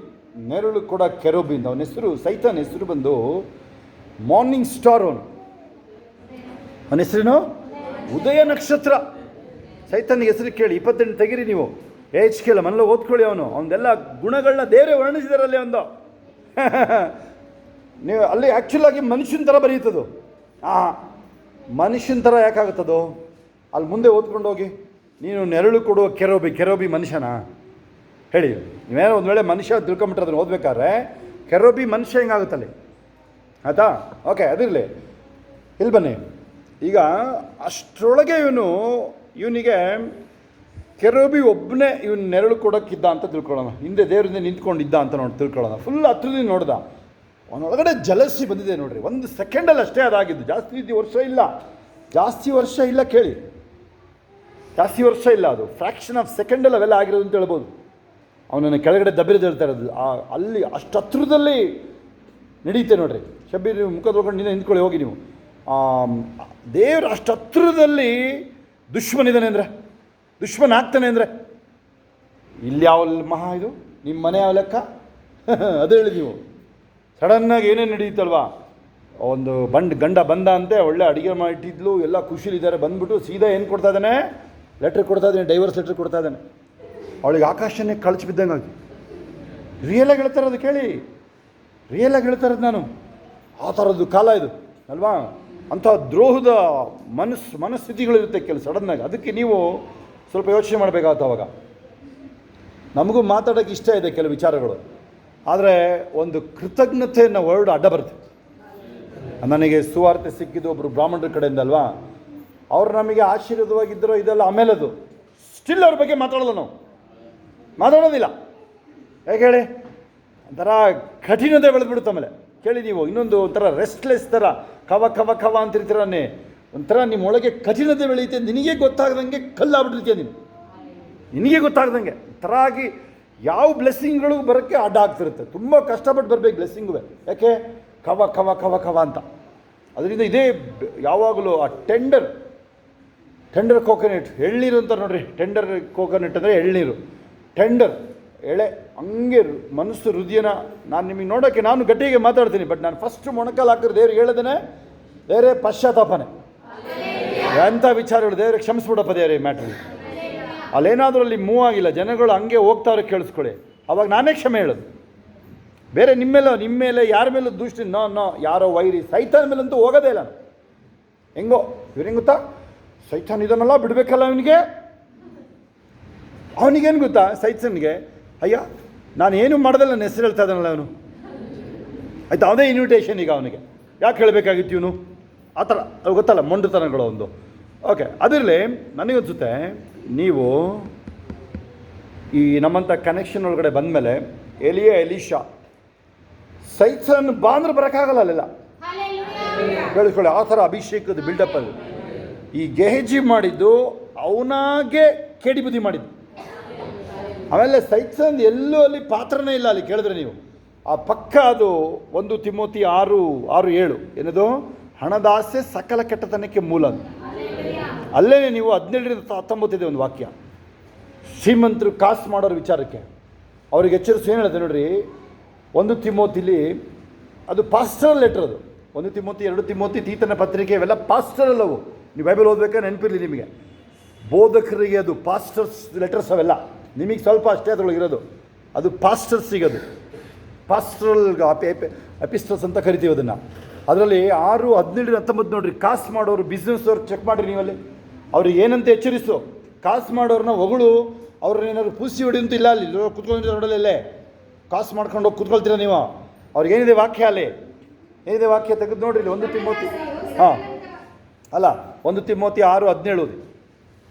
ನೆರಳು ಕೂಡ ಕೆರೋಬಿ ಅಂತ. ಅವನ ಹೆಸರು, ಸೈತಾನ್ ಹೆಸರು ಬಂದು ಮಾರ್ನಿಂಗ್ ಸ್ಟಾರ್. ಅವನ ಹೆಸರೇನು? ಉದಯ ನಕ್ಷತ್ರ. ಸೈತಾನಿಗೆ ಹೆಸರು ಕೇಳಿ 28 ತೆಗಿರಿ ನೀವು, ಕೇಳ ಮನೆಲ್ಲ ಓದ್ಕೊಳ್ಳಿ. ಅವನದೆಲ್ಲ ಗುಣಗಳನ್ನ ದೇವರೇ ವರ್ಣಿಸಿದಾರಲ್ಲಿ ಒಂದು. ನೀವು ಅಲ್ಲಿ ಆ್ಯಕ್ಚುಲಾಗಿ ಮನುಷ್ಯನ ಥರ ಬರೀತದು. ಮನುಷ್ಯನ ಥರ ಯಾಕಾಗುತ್ತದು? ಅಲ್ಲಿ ಮುಂದೆ ಓದ್ಕೊಂಡು ಹೋಗಿ. ನೀನು ನೆರಳು ಕೊಡುವ ಕೆರೋಬಿ ಮನುಷ್ಯನಾ ಹೇಳಿ? ನೀವೇನೋ ಒಂದು ವೇಳೆ ಮನುಷ್ಯ ತಿಳ್ಕೊಂಬಿಟ್ರೆ ಅದನ್ನು ಓದ್ಬೇಕಾದ್ರೆ ಕೆರೋಬಿ ಮನುಷ್ಯ ಹೆಂಗಾಗುತ್ತಲ್ಲಿ, ಆಯಿತಾ? ಓಕೆ, ಅದಿರಲಿ. ಇಲ್ಲಿ ಬನ್ನಿ. ಈಗ ಅಷ್ಟರೊಳಗೆ ಇವನಿಗೆ ಕೆರೋಬಿ ಒಬ್ಬನೇ ಇವನು ನೆರಳು ಕೊಡೋಕ್ಕಿದ್ದ ಅಂತ ತಿಳ್ಕೊಳ್ಳೋಣ. ಹಿಂದೆ ದೇವರಿಂದ ನಿಂತ್ಕೊಂಡಿದ್ದ ಅಂತ ತಿಳ್ಕೊಳ್ಳೋಣ. ಫುಲ್ ಹತ್ರದಿಂದ ನೋಡ್ದ. ಅವನೊಳಗಡೆ ಜಲಸಿ ಬಂದಿದೆ ನೋಡ್ರಿ. 1 ಸೆಕೆಂಡಲ್ಲಿ ಅಷ್ಟೇ ಅದಾಗಿದ್ದು. ಜಾಸ್ತಿ ವರ್ಷ ಇಲ್ಲ ಕೇಳಿ, ಜಾಸ್ತಿ ವರ್ಷ ಇಲ್ಲ. ಅದು ಫ್ರ್ಯಾಕ್ಷನ್ ಆಫ್ ಸೆಕೆಂಡಲ್ಲಿ ಅವೆಲ್ಲ ಆಗಿರೋದು ಅಂತ ಹೇಳ್ಬೋದು. ಅವನನ್ನು ಕೆಳಗಡೆ ದಬ್ಬಿರೋದು ಹೇಳ್ತಾ ಇರೋದು. ಅಲ್ಲಿ ಅಷ್ಟು ಹತ್ರದಲ್ಲಿ ನಡೀತೆ ನೋಡ್ರಿ. ಶಬೀರ್ ಮುಖ ತೊಳ್ಕೊಂಡು ನಿಂತ್ಕೊಳ್ಳಿ ಹೋಗಿ ನೀವು. ದೇವ್ರು ಅಷ್ಟು ಹತ್ರದಲ್ಲಿ ದುಶ್ಮನಿದ್ದಾನೆ ಅಂದರೆ, ದುಶ್ಮನ್ ಆಗ್ತಾನೆ ಅಂದರೆ, ಇಲ್ಲಿ ಯಾವ ಮಹಾ ಇದು ನಿಮ್ಮ ಮನೆ ಯಾವ ಲೆಕ್ಕ? ಅದು ಹೇಳಿ ನೀವು. ಸಡನ್ನಾಗಿ ಏನೇನು ನಡೀತಲ್ವಾ, ಒಂದು ಗಂಡ ಬಂದ ಅಂತೆ, ಒಳ್ಳೆ ಅಡುಗೆ ಮಾಡಿಟ್ಟಿದ್ಲು, ಎಲ್ಲ ಖುಷಿಲಿದ್ದಾರೆ. ಬಂದ್ಬಿಟ್ಟು ಸೀದಾ ಏನು ಕೊಡ್ತಾ ಇದ್ದಾನೆ? ಲೆಟ್ರ್ ಕೊಡ್ತಾ ಇದ್ದಾನೆ, ಡೈವರ್ಸ್ ಲೆಟ್ರ್ ಕೊಡ್ತಾ ಇದ್ದಾನೆ. ಅವಳಿಗೆ ಆಕಾಶನೇ ಕಳಚಿ ಬಿದ್ದಂಗೆ ಆಗಿ. ರಿಯಲಾಗಿ ಹೇಳ್ತಾ ಇರೋದು ಕೇಳಿ, ರಿಯಲಾಗಿ ಹೇಳ್ತಾ ಇರೋದು ನಾನು. ಆ ಥರದ್ದು ಕಾಲ ಇದು ಅಲ್ವಾ? ಅಂಥ ದ್ರೋಹದ ಮನಸ್ಥಿತಿಗಳಿರುತ್ತೆ ಕೆಲವು ಸಡನ್ನಾಗಿ. ಅದಕ್ಕೆ ನೀವು ಸ್ವಲ್ಪ ಯೋಚನೆ ಮಾಡಬೇಕಾಗುತ್ತೆ. ಅವಾಗ ನಮಗೂ ಮಾತಾಡೋಕ್ಕೆ ಇಷ್ಟ ಇದೆ ಕೆಲವು ವಿಚಾರಗಳು, ಆದರೆ ಒಂದು ಕೃತಜ್ಞತೆ ಅನ್ನೋ ವರ್ಡ್ ಅಡ್ಡ ಬರುತ್ತೆ. ನನಗೆ ಸುವಾರ್ತೆ ಸಿಕ್ಕಿದ್ದು ಒಬ್ಬರು ಬ್ರಾಹ್ಮಣರ ಕಡೆಯಿಂದ ಅಲ್ವಾ, ಅವ್ರು ನಮಗೆ ಆಶೀರ್ವಾದವಾಗಿದ್ದರೋ ಇದೆಲ್ಲ ಆಮೇಲೆ. ಅದು ಸ್ಟಿಲ್ ಅವ್ರ ಬಗ್ಗೆ ಮಾತಾಡೋದಿಲ್ಲ. ಹೇಗೆ ಹೇಳಿ? ಒಂಥರ ಕಠಿಣತೆ ಬೆಳೆದ್ಬಿಡುತ್ತೆ. ಆಮೇಲೆ ಕೇಳಿ ನೀವು, ಇನ್ನೊಂದು ಒಂಥರ ರೆಸ್ಟ್ಲೆಸ್ ಥರ ಕವ ಅಂತಿರ್ತೀರನ್ನೇ, ಒಂಥರ ನಿಮ್ಮೊಳಗೆ ಕಠಿಣತೆ ಬೆಳೆಯುತ್ತೆ. ನಿನಗೆ ಗೊತ್ತಾಗ್ದಂಗೆ ಕಲ್ಲಾಗ್ಬಿಟ್ಟಿರ್ತೀಯ ನೀನು, ನಿನಗೆ ಗೊತ್ತಾಗ್ದಂಗೆ. ಒಂಥರ ಆಗಿ ಯಾವ ಬ್ಲೆಸ್ಸಿಂಗ್ಗಳು ಬರೋಕ್ಕೆ ಅಡ್ಡ ಆಗ್ತಿರುತ್ತೆ. ತುಂಬ ಕಷ್ಟಪಟ್ಟು ಬರಬೇಕು ಬ್ಲೆಸ್ಸಿಂಗು. ಯಾಕೆ? ಕವ ಅಂತ. ಅದರಿಂದ ಇದೇ ಯಾವಾಗಲೂ ಆ ಟೆಂಡರ್ ಕೋಕೋನಟ್, ಎಳ್ನೀರು ಅಂತಾರೆ ನೋಡ್ರಿ. ಟೆಂಡರ್ ಕೋಕೋನಟ್ ಅಂದರೆ ಎಳ್ನೀರು, ಟೆಂಡರ್ ಎಳೆ. ಹಂಗೆ ಮನಸ್ಸು ಹೃದಯನ ನಾನು ನಿಮಗೆ ನೋಡೋಕ್ಕೆ ನಾನು ಗಟ್ಟಿಗೆ ಮಾತಾಡ್ತೀನಿ. ಬಟ್ ನಾನು ಫಸ್ಟ್ ಮೊಣಕಾಲು ಹಾಕಿದ್ರೆ ದೇವ್ರಿಗೆ ಹೇಳದೇನೆ, ದೇವರೇ ಪಶ್ಚಾತ್ತಾಪನೆ ಎಂಥ ವಿಚಾರಗಳು, ದೇವ್ರಿಗೆ ಕ್ಷಮಿಸ್ಬಿಡಪ್ಪ ದೇವರೇ ಮ್ಯಾಟ್ರಿ. ಅಲ್ಲೇನಾದರೂ ಅಲ್ಲಿ ಮೂವ್ ಆಗಿಲ್ಲ, ಜನಗಳು ಹಂಗೆ ಹೋಗ್ತಾವ್ರೆ ಕೇಳಿಸ್ಕೊಳ್ಳಿ, ಅವಾಗ ನಾನೇ ಕ್ಷಮೆ ಹೇಳೋದು. ಬೇರೆ ನಿಮ್ಮ ಮೇಲೆ ಯಾರ ಮೇಲೂ ದೃಷ್ಟಿ ನೋ ಯಾರೋ ವೈರಿ ಸೈತಾನ ಮೇಲಂತೂ ಹೋಗೋದೇ ಇಲ್ಲ. ಹೆಂಗೋ ಇವ್ರಿಗೆ ಗೊತ್ತಾ, ಸೈತಾನ್ ಇದನ್ನೆಲ್ಲ ಬಿಡಬೇಕಲ್ಲ ಅವನಿಗೇನು ಗೊತ್ತಾ? ಸೈತಾನ್ಗೆ ಅಯ್ಯ ನಾನೇನು ಮಾಡ್ದಲ್ಲ, ನನ್ನ ಹೆಸರು ಹೇಳ್ತಾ ಇದ್ದಾನಲ್ಲ ಅವನು. ಆಯ್ತು, ಅದೇ ಇನ್ವಿಟೇಷನ್ ಈಗ ಅವನಿಗೆ. ಯಾಕೆ ಹೇಳಬೇಕಾಗಿತ್ತು ಇವನು? ಆ ಥರ ಗೊತ್ತಲ್ಲ, ಮೊಂಡುತನಗಳು ಒಂದು. ಓಕೆ, ಅದರಲ್ಲಿ ನನಗನ್ಸುತ್ತೆ ನೀವು ಈ ನಮ್ಮಂಥ ಕನೆಕ್ಷನ್ ಒಳಗಡೆ ಬಂದಮೇಲೆ ಎಲೀಷಾ ಸೈತ್ಸನ್ನು ಬಾ ಅಂದ್ರೆ ಬರೋಕ್ಕಾಗಲ್ಲ ಅಲ್ಲೆಲ್ಲ, ಕೇಳಿಸ್ಕೊಳ್ಳಿ. ಆ ಥರ ಅಭಿಷೇಕದ ಬಿಲ್ಡಪ್ಪಲ್ಲಿ ಈ ಗೆಹಜಿ ಮಾಡಿದ್ದು ಅವನಾಗೆ ಕೇಡಿ ಬುದ್ಧಿ ಮಾಡಿದ್ದು. ಆಮೇಲೆ ಸೈತ್ಸನ್ ಎಲ್ಲೂ ಅಲ್ಲಿ ಪಾತ್ರನೇ ಇಲ್ಲ ಅಲ್ಲಿ ಕೇಳಿದ್ರೆ ನೀವು. ಆ ಪಕ್ಕ ಅದು 1 ತಿಮೋತಿ 6:7 ಏನದು, ಹಣದಾಸೆ ಸಕಲ ಕೆಟ್ಟತನಕ್ಕೆ ಮೂಲ. ಅಲ್ಲೇ ನೀವು 17-19 ಇದೆ ಒಂದು ವಾಕ್ಯ. ಶ್ರೀಮಂತರು ಕಾಸು ಮಾಡೋರ ವಿಚಾರಕ್ಕೆ ಅವ್ರಿಗೆ ಎಚ್ಚರಿಸು ಏನು ಹೇಳುತ್ತೆ ನೋಡ್ರಿ. 1 ತಿಮೋತಿಲಿ ಅದು ಪಾಸ್ಟರಲ್ ಲೆಟರ್. ಅದು 1 ತಿಮೋತಿ 2 ತಿಮೋತಿ ತೀತನ ಪತ್ರಿಕೆ ಇವೆಲ್ಲ ಪಾಸ್ಟರಲ್ ಅವು. ನೀವು ಬೈಬಲ್ ಓದಬೇಕಾದ್ರೆ ನೆನಪಿರಲಿ ನಿಮಗೆ. ಬೋಧಕರಿಗೆ ಅದು ಪಾಸ್ಟರ್ಸ್ ಲೆಟರ್ಸ್ ಅವೆಲ್ಲ. ನಿಮಗೆ ಸ್ವಲ್ಪ ಅಷ್ಟೇ ಅದರೊಳಗಿರೋದು. ಅದು ಪಾಸ್ಟರ್ಸ್ ಸಿಗೋದು, ಪಾಸ್ಟರಲ್ ಎಪಿಸ್ಟಲ್ಸ್ ಅಂತ ಕರಿತೀವಿ ಅದನ್ನು. ಅದರಲ್ಲಿ 6:17-19 ನೋಡ್ರಿ. ಕಾಸು ಮಾಡೋರು, ಬಿಸ್ನೆಸ್ ಅವ್ರು ಚೆಕ್ ಮಾಡಿರಿ ನೀವಲ್ಲಿ. ಅವ್ರಿಗೆ ಏನಂತ ಎಚ್ಚರಿಸು. ಕಾಸು ಮಾಡೋರನ್ನ ಹೊಗಳು, ಅವ್ರನ್ನ ಏನಾದ್ರು ಪೂಸಿ ಹೊಡಿಯಂತೂ ಇಲ್ಲ ಅಲ್ಲಿ. ಕುತ್ಕೊಂಡಿರೋ ನೋಡಲ್ಲೇ ಕಾಸು ಮಾಡ್ಕೊಂಡು ಹೋಗಿ ಕುತ್ಕೊಳ್ತೀರ ನೀವು. ಅವ್ರಿಗೇನಿದೆ ವಾಕ್ಯ ಅಲ್ಲಿ, ಏನಿದೆ ವಾಕ್ಯ ತೆಗೆದು ನೋಡ್ರಿ. 1 ತಿಮೋತಿ ಅಲ್ಲ 1 ತಿಮೋತಿ 6:17 ಓದಿ.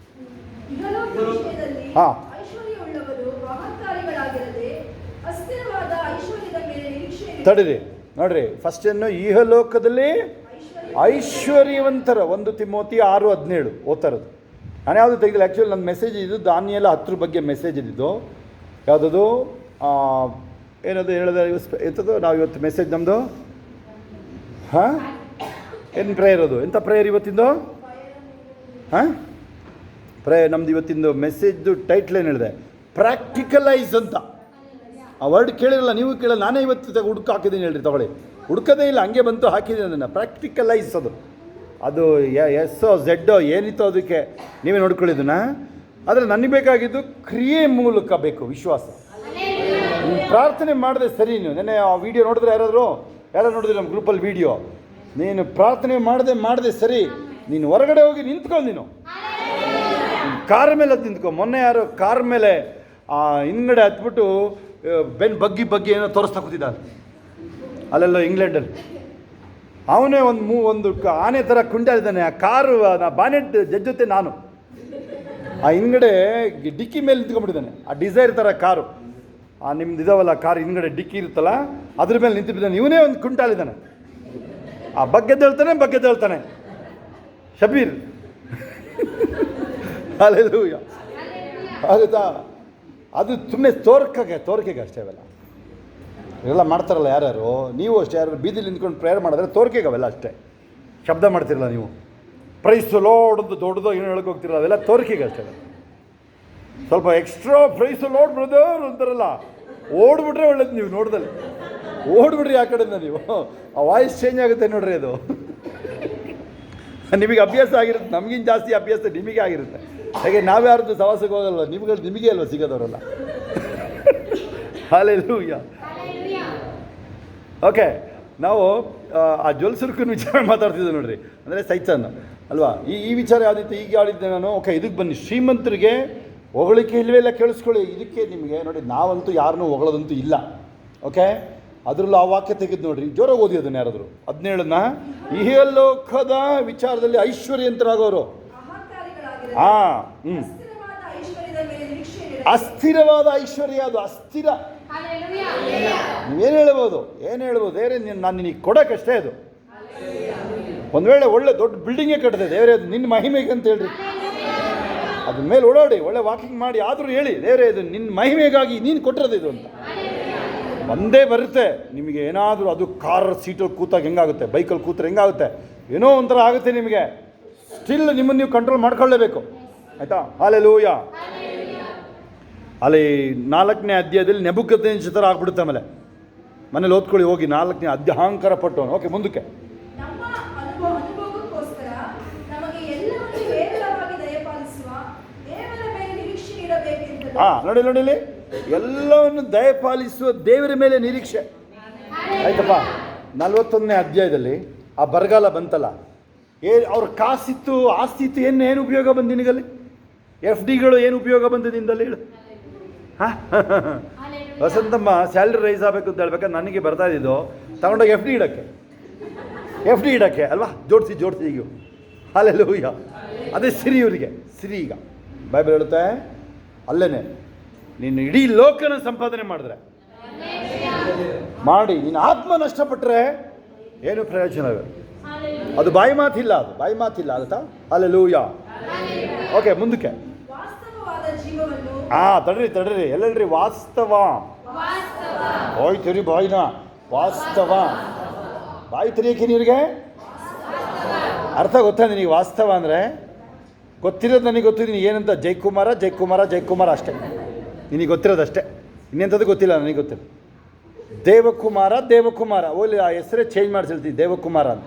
ಇಹಲೋಕ ವಿಷಯದಲ್ಲಿ ಹಾಂ, ಐಶ್ವರ್ಯವುಳ್ಳವರು ಅಹಂಕಾರಿಗಳಾಗಿರದೆ ಅಸ್ಥಿರವಾದ ಐಶ್ವರ್ಯದ ಮೇಲೆ ನಿರೀಕ್ಷೆ ತಡೀರಿ ನೋಡ್ರಿ. ಫಸ್ಟ್ ಏನು, ಇಹಲೋಕದಲ್ಲಿ ಐಶ್ವರ್ಯವಂತರ. 1 ತಿಮೋತಿ 6:17 ಓದ್ತಾ ಇರೋದು. ನಾನು ಯಾವುದು ತೆಗೆದಿಲ್ಲ. ಆ್ಯಕ್ಚುಲಿ ನನ್ನ ಮೆಸೇಜ್ ಇದ್ದು ದಾನಿಯೆಲ್ಲ 10 ಬಗ್ಗೆ ಮೆಸೇಜ್ ಇದ್ದಿದ್ದು. ಯಾವುದದು ಏನದು ಹೇಳಿದೆ ಎಂಥದ್ದು ನಾವು ಇವತ್ತು ಮೆಸೇಜ್ ನಮ್ಮದು. ಹಾಂ, ಏನು ಪ್ರೇಯರ್ ಅದು? ಎಂಥ ಪ್ರೇಯರ್ ಇವತ್ತಿಂದು? ಹಾಂ, ನಮ್ದು ಇವತ್ತಿಂದು ಮೆಸೇಜ್ದು ಟೈಟ್ಲ್ ಏನು ಹೇಳಿದೆ? ಪ್ರಾಕ್ಟಿಕಲೈಸ್ ಅಂತ. ಆ ವರ್ಡ್ ಕೇಳಿರಲ್ಲ ನೀವು, ಕೇಳಲ್ಲ. ನಾನೇ ಇವತ್ತು ಹುಡುಕ ಹಾಕಿದ್ದೀನಿ ಹೇಳ್ರಿ. ತಗೊಳ್ಳಿ, ಹುಡುಕದೇ ಇಲ್ಲ, ಹಂಗೆ ಬಂತು ಹಾಕಿದ್ದೀನಿ ಅದನ್ನು. ಪ್ರಾಕ್ಟಿಕಲೈಸ್ ಅದು ಎಸ್ಸೋ ಝೆಡ್ಡೋ ಏನಿತ್ತು ಅದಕ್ಕೆ ನೀವೇ ನೋಡ್ಕೊಳ್ಳಿದ್ದನ್ನ. ಆದರೆ ನನಗೆ ಬೇಕಾಗಿದ್ದು ಕ್ರಿಯೆ ಮೂಲಕ ಬೇಕು ವಿಶ್ವಾಸ. ಪ್ರಾರ್ಥನೆ ಮಾಡಿದೆ ಸರಿ. ನೀವು ನೆನ್ನೆ ಆ ವಿಡಿಯೋ ನೋಡಿದ್ರೆ ಯಾರು ನೋಡಿದ್ರೆ ನಮ್ಮ ಗ್ರೂಪಲ್ಲಿ ವಿಡಿಯೋ. ನೀನು ಪ್ರಾರ್ಥನೆ ಮಾಡಿದೆ ಸರಿ. ನೀನು ಹೊರಗಡೆ ಹೋಗಿ ನಿಂತ್ಕೊಂಡು ನೀನು ಕಾರ್ ಮೇಲೆ ನಿಂತ್ಕೊ. ಮೊನ್ನೆ ಯಾರು ಕಾರ್ ಮೇಲೆ ಹಿಂದ್ಗಡೆ ಹತ್ಬಿಟ್ಟು ಬಗ್ಗಿ ಏನೋ ತೋರಿಸ್ತಾ ಕೂತಿದ್ದ ಅಲ್ಲೆಲ್ಲೋ ಇಂಗ್ಲೆಂಡಲ್ಲಿ. ಅವನೇ ಒಂದು ಆನೆ ಥರ ಕುಂಟಾಲಿದ್ದಾನೆ. ಆ ಕಾರು ಬಾನೆಟ್ ಜೊತೆ ನಾನು ಆ ಹಿಂದ್ಗಡೆ ಡಿಕ್ಕಿ ಮೇಲೆ ನಿಂತ್ಕೊಂಡ್ಬಿಟ್ಟಿದ್ದಾನೆ. ಆ ಡಿಸೈರ್ ಥರ ಕಾರು, ನಿಮ್ದು ಇದಾವಲ್ಲ ಕಾರ್ ಹಿಂದ್ಗಡೆ ಡಿಕ್ಕಿ ಇರುತ್ತಲ್ಲ ಅದ್ರ ಮೇಲೆ ನಿಂತಿದ್ದಾನೆ. ಇವನೇ ಒಂದು ಕುಂಟಾಲಿದ್ದಾನೆ. ಆ ಬಗ್ಗೆದ್ದೇಳ್ತಾನೆ ಶಬೀರ್. ಅಲ್ಲೆಲ್ಲೂಯ್ಯ, ಆಗುತ್ತಾ? ಅದು ಸುಮ್ಮನೆ ತೋರಿಕೆಗೆ ಅಷ್ಟೇ. ಅವೆಲ್ಲ ಇವೆಲ್ಲ ಮಾಡ್ತಾರಲ್ಲ ಯಾರ್ಯಾರು. ನೀವು ಅಷ್ಟೇ ಯಾರು ಬೀದಿಲಿ ನಿಂತ್ಕೊಂಡು ಪ್ರೇಯರ್ ಮಾಡಿದ್ರೆ ತೋರಿಕೆಗೆ ಅವೆಲ್ಲ ಅಷ್ಟೇ. ಶಬ್ದ ಮಾಡ್ತಿರಲ್ಲ ನೀವು, ಪ್ರೈಸ್ ಲೋಡ್ ಅಂತ ದೊಡ್ಡದು ಏನು ಹೇಳಕ್ಕೆ ಹೋಗ್ತಿರಲ್ಲ, ಅವೆಲ್ಲ ತೋರಿಕೆಗೆ ಅಷ್ಟೇ. ಸ್ವಲ್ಪ ಎಕ್ಸ್ಟ್ರಾ ಪ್ರೈಸ್ ಲೋಡ್ ಬ್ರದರ್ ಅಂತಾರಲ್ಲ, ಓಡ್ಬಿಟ್ರೆ ಒಳ್ಳೇದು. ನೀವು ನೋಡ್ದಲ್ಲಿ ಓಡ್ಬಿಡ್ರಿ ಆ ಕಡೆಯಿಂದ. ನೀವು ಆ ವಾಯ್ಸ್ ಚೇಂಜ್ ಆಗುತ್ತೆ ನೋಡ್ರಿ. ಅದು ನಿಮಗೆ ಅಭ್ಯಾಸ ಆಗಿರುತ್ತೆ, ನಮಗಿಂತ ಜಾಸ್ತಿ ಅಭ್ಯಾಸ ನಿಮಗೆ ಆಗಿರುತ್ತೆ. ಹಾಗೆ ನಾವ್ಯಾರ್ದು ಸವಾಸಕ್ಕೆ ಹೋಗಲ್ಲ, ನಿಮಗೆ ಅಲ್ವ ಸಿಗೋದವರಲ್ಲ. ಹಲ್ಲೆಲೂಯಾ. ಓಕೆ, ನಾವು ಆ ಜೊಲ್ಸುರ್ಕನ ವಿಚಾರ ಮಾತಾಡ್ತಿದ್ದೆ ನೋಡ್ರಿ. ಅಂದರೆ ಸೈತಾನ್ ಅಲ್ವಾ. ಈ ವಿಚಾರ ಯಾವುದಿತ್ತು ಈಗ ಹೇಳಿದ್ದೆ ನಾನು. ಓಕೆ, ಇದಕ್ಕೆ ಬನ್ನಿ. ಶ್ರೀಮಂತರಿಗೆ ಹೊಗಳಿಕೆ ಇಲ್ಲವೇ ಇಲ್ಲ, ಕೇಳಿಸ್ಕೊಳ್ಳಿ. ಇದಕ್ಕೆ ನಿಮಗೆ ನೋಡಿ, ನಾವಂತೂ ಯಾರನ್ನೂ ಹೊಗಳೋದಂತೂ ಇಲ್ಲ. ಓಕೆ, ಅದರಲ್ಲೂ ಆ ವಾಕ್ಯ ತೆಗೆದು ನೋಡ್ರಿ, ಜೋರಾಗಿ ಓದಿ ಅದನ್ನು ಯಾರಾದರೂ. 17ನ ಇಹಲೋಕದ ವಿಚಾರದಲ್ಲಿ ಐಶ್ವರ್ಯಂತರಾಗೋರು. ಅಸ್ಥಿರವಾದ ಐಶ್ವರ್ಯ. ಅದು ಅಸ್ಥಿರ. ನೀವೇನು ಹೇಳ್ಬೋದು? ದೇವರೇ ನಾನು ನಿನಗೆ ಕೊಡೋಕ್ಕಷ್ಟೇ. ಅದು ಒಂದು ವೇಳೆ ಒಳ್ಳೆ ದೊಡ್ಡ ಬಿಲ್ಡಿಂಗೇ ಕಟ್ಟಿದೆ ದೇವರೇ, ಅದು ನಿನ್ನ ಮಹಿಮೆಗೆ ಅಂತ ಹೇಳ್ರಿ. ಅದ್ರ ಮೇಲೆ ಓಡಾಡಿ ಒಳ್ಳೆ ವಾಕಿಂಗ್ ಮಾಡಿ ಆದರೂ ಹೇಳಿ, ದೇವರೇ ಇದು ನಿನ್ನ ಮಹಿಮೆಗಾಗಿ ನೀನು ಕೊಟ್ಟಿರೋದು ಇದು ಅಂತ. ಒಂದೇ ಬರುತ್ತೆ ನಿಮಗೆ. ಏನಾದರೂ ಅದು ಕಾರ್ ಸೀಟಲ್ಲಿ ಕೂತಾಗ ಹೆಂಗಾಗುತ್ತೆ, ಬೈಕಲ್ಲಿ ಕೂತ್ರೆ ಹೆಂಗಾಗುತ್ತೆ, ಏನೋ ಒಂಥರ ಆಗುತ್ತೆ ನಿಮಗೆ. ಸ್ಟಿಲ್ ನಿಮ್ಮನ್ನು ನೀವು ಕಂಟ್ರೋಲ್ ಮಾಡ್ಕೊಳ್ಳೇಬೇಕು. ಆಯಿತಾ? ಹಲ್ಲೆಲೂಯಾ. ಅಲ್ಲಿ 4ನೇ ಅಧ್ಯಾಯದಲ್ಲಿ ನೆಬೂಕದ್ನೆಚ್ಚರ್ ಥರ ಆಗ್ಬಿಡುತ್ತೆ. ಆಮೇಲೆ ಮನೇಲಿ ಓದ್ಕೊಳ್ಳಿ ಹೋಗಿ 4ನೇ ಅಧ್ಯಾಯ. ಅಹಂಕಾರ ಪಟ್ಟವನು. ಓಕೆ, ಮುಂದಕ್ಕೆ. ನಮ್ಮ ಅನುಭವಕ್ಕೋಸ್ಕರ ನಮಗೆ ಎಲ್ಲವನ್ನೂ ಹೇರಳವಾಗಿ ದಯಪಾಲಿಸುವ ದೇವರ ಮೇಲೆ ನಿರೀಕ್ಷೆ ಇಡಬೇಕೆಂದು. ನೋಡಿ ಇಲ್ಲಿ ಎಲ್ಲವನ್ನು ದಯಪಾಲಿಸುವ ದೇವರ ಮೇಲೆ ನಿರೀಕ್ಷೆ. ಆಯ್ತಪ್ಪ. 41ನೇ ಅಧ್ಯಾಯದಲ್ಲಿ ಆ ಬರಗಾಲ ಬಂತಲ್ಲ, ಅವ್ರ ಕಾಸಿತ್ತು, ಆಸ್ತಿ ಇತ್ತು, ಏನು ಉಪಯೋಗ ಬಂದು ನಿನಗಲ್ಲಿ? FDಗಳು ಏನು ಉಪಯೋಗ ಬಂದು ನಿಂದಲ್ಲಿ ಹೇಳು? ಹಾಂ, ವಸಂತಮ್ಮ ಸ್ಯಾಲ್ರಿ ರೈಸ್ ಆಗಬೇಕು ಅಂತ ಹೇಳ್ಬೇಕಾದ್ರೆ ನನಗೆ ಬರ್ತಾ ಇದ್ದಿದ್ದು ತಗೊಂಡೋಗಿ FD ಇಡೋಕ್ಕೆ ಅಲ್ವಾ? ಜೋಡಿಸಿ ಈಗ. ಹಲ್ಲೆಲೂಯಾ. ಅದೇ ಸಿರಿ ಇವರಿಗೆ, ಸಿರಿ. ಈಗ ಬೈಬಲ್ ಹೇಳುತ್ತೆ ಅಲ್ಲೇನೆ ನೀನು ಇಡೀ ಲೋಕನ ಸಂಪಾದನೆ ಮಾಡಿದ್ರೆ ಮಾಡಿ ನೀನು ಆತ್ಮ ನಷ್ಟಪಟ್ಟರೆ ಏನು ಪ್ರಯೋಜನವೇ? ಅದು ಬಾಯಿ ಮಾತಿಲ್ಲ, ಅದು ಬಾಯಿ ಮಾತಿಲ್ಲ ಆಗುತ್ತಾ? ಹಲ್ಲೆಲೂಯಾ. ಓಕೆ, ಮುಂದಕ್ಕೆ. ವಾಸ್ತವವಾದ ಜೀವವನ್ನು ತಡ್ರಿ ಎಲ್ಲೆಲ್ರಿ ವಾಸ್ತವ ಹೋಯ್ತು ಬಾಯಿನ ವಾಸ್ತವ ಬಾಯಿ ತೆರಿಯಕ್ಕೆ ನೀರಿಗೆ ಅರ್ಥ ಗೊತ್ತಾ ನಿನಗೆ? ವಾಸ್ತವ ಅಂದರೆ ಗೊತ್ತಿರೋದು ನನಗೆ ಗೊತ್ತಿದ್ದೀನಿ ಏನಂತ, ಜಯಕುಮಾರ ಅಷ್ಟೇ ನಿನಗೆ ಗೊತ್ತಿರೋದಷ್ಟೇ, ಇನ್ನೆಂಥದ್ದು ಗೊತ್ತಿಲ್ಲ ನನಗೆ ಗೊತ್ತಿಲ್ಲ. ದೇವಕುಮಾರ ಓಲಿ ಆ ಹೆಸರೇ ಚೇಂಜ್ ಮಾಡಿಸಿ ಹೇಳ್ತೀನಿ ದೇವಕುಮಾರ ಅಂತ,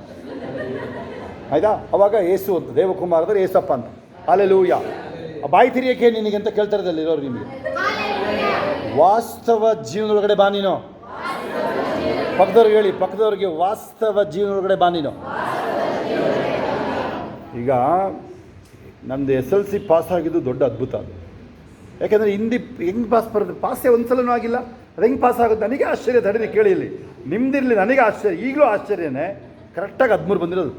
ಆಯಿತಾ? ಅವಾಗ ಏಸು ಅಂತ, ದೇವಕುಮಾರ ಅಂದರೆ ಏಸಪ್ಪ ಅಂತ. ಹಲ್ಲೆಲೂಯಾ. ಬಾಯಿ ತಿರಿಯಕ್ಕೆ ನಿನಗೆ ಅಂತ ಕೇಳ್ತಾರದಲ್ಲಿ ಇರೋರು ನಿಮಗೆ. ವಾಸ್ತವ ಜೀವನದೊಳಗಡೆ ಬಾ ನೀನು. ಪಕ್ಕದವ್ರಿಗೆ ಹೇಳಿ, ಪಕ್ಕದವ್ರಿಗೆ ವಾಸ್ತವ ಜೀವನದೊಳಗಡೆ ಬಾ ನೀನು. ಈಗ ನಮ್ಮದು SLC ಪಾಸ್ ಆಗಿದ್ದು ದೊಡ್ಡ ಅದ್ಭುತ ಅದು. ಯಾಕೆಂದರೆ ಹಿಂದಿ ಹೆಂಗೆ ಪಾಸ್ ಬರೋದು? ಪಾಸೇ ಒಂದು ಸಲನೂ ಆಗಿಲ್ಲ, ಅದು ಹೆಂಗೆ ಪಾಸ್ ಆಗುತ್ತೆ? ನನಗೆ ಆಶ್ಚರ್ಯ. ತಡೀರಿ ಕೇಳಿ, ಇಲ್ಲಿ ನಿಮ್ದಿರಲಿ, ನನಗೆ ಆಶ್ಚರ್ಯ, ಈಗಲೂ ಆಶ್ಚರ್ಯನೇ. ಕರೆಕ್ಟಾಗಿ 13 ಬಂದಿರೋದು.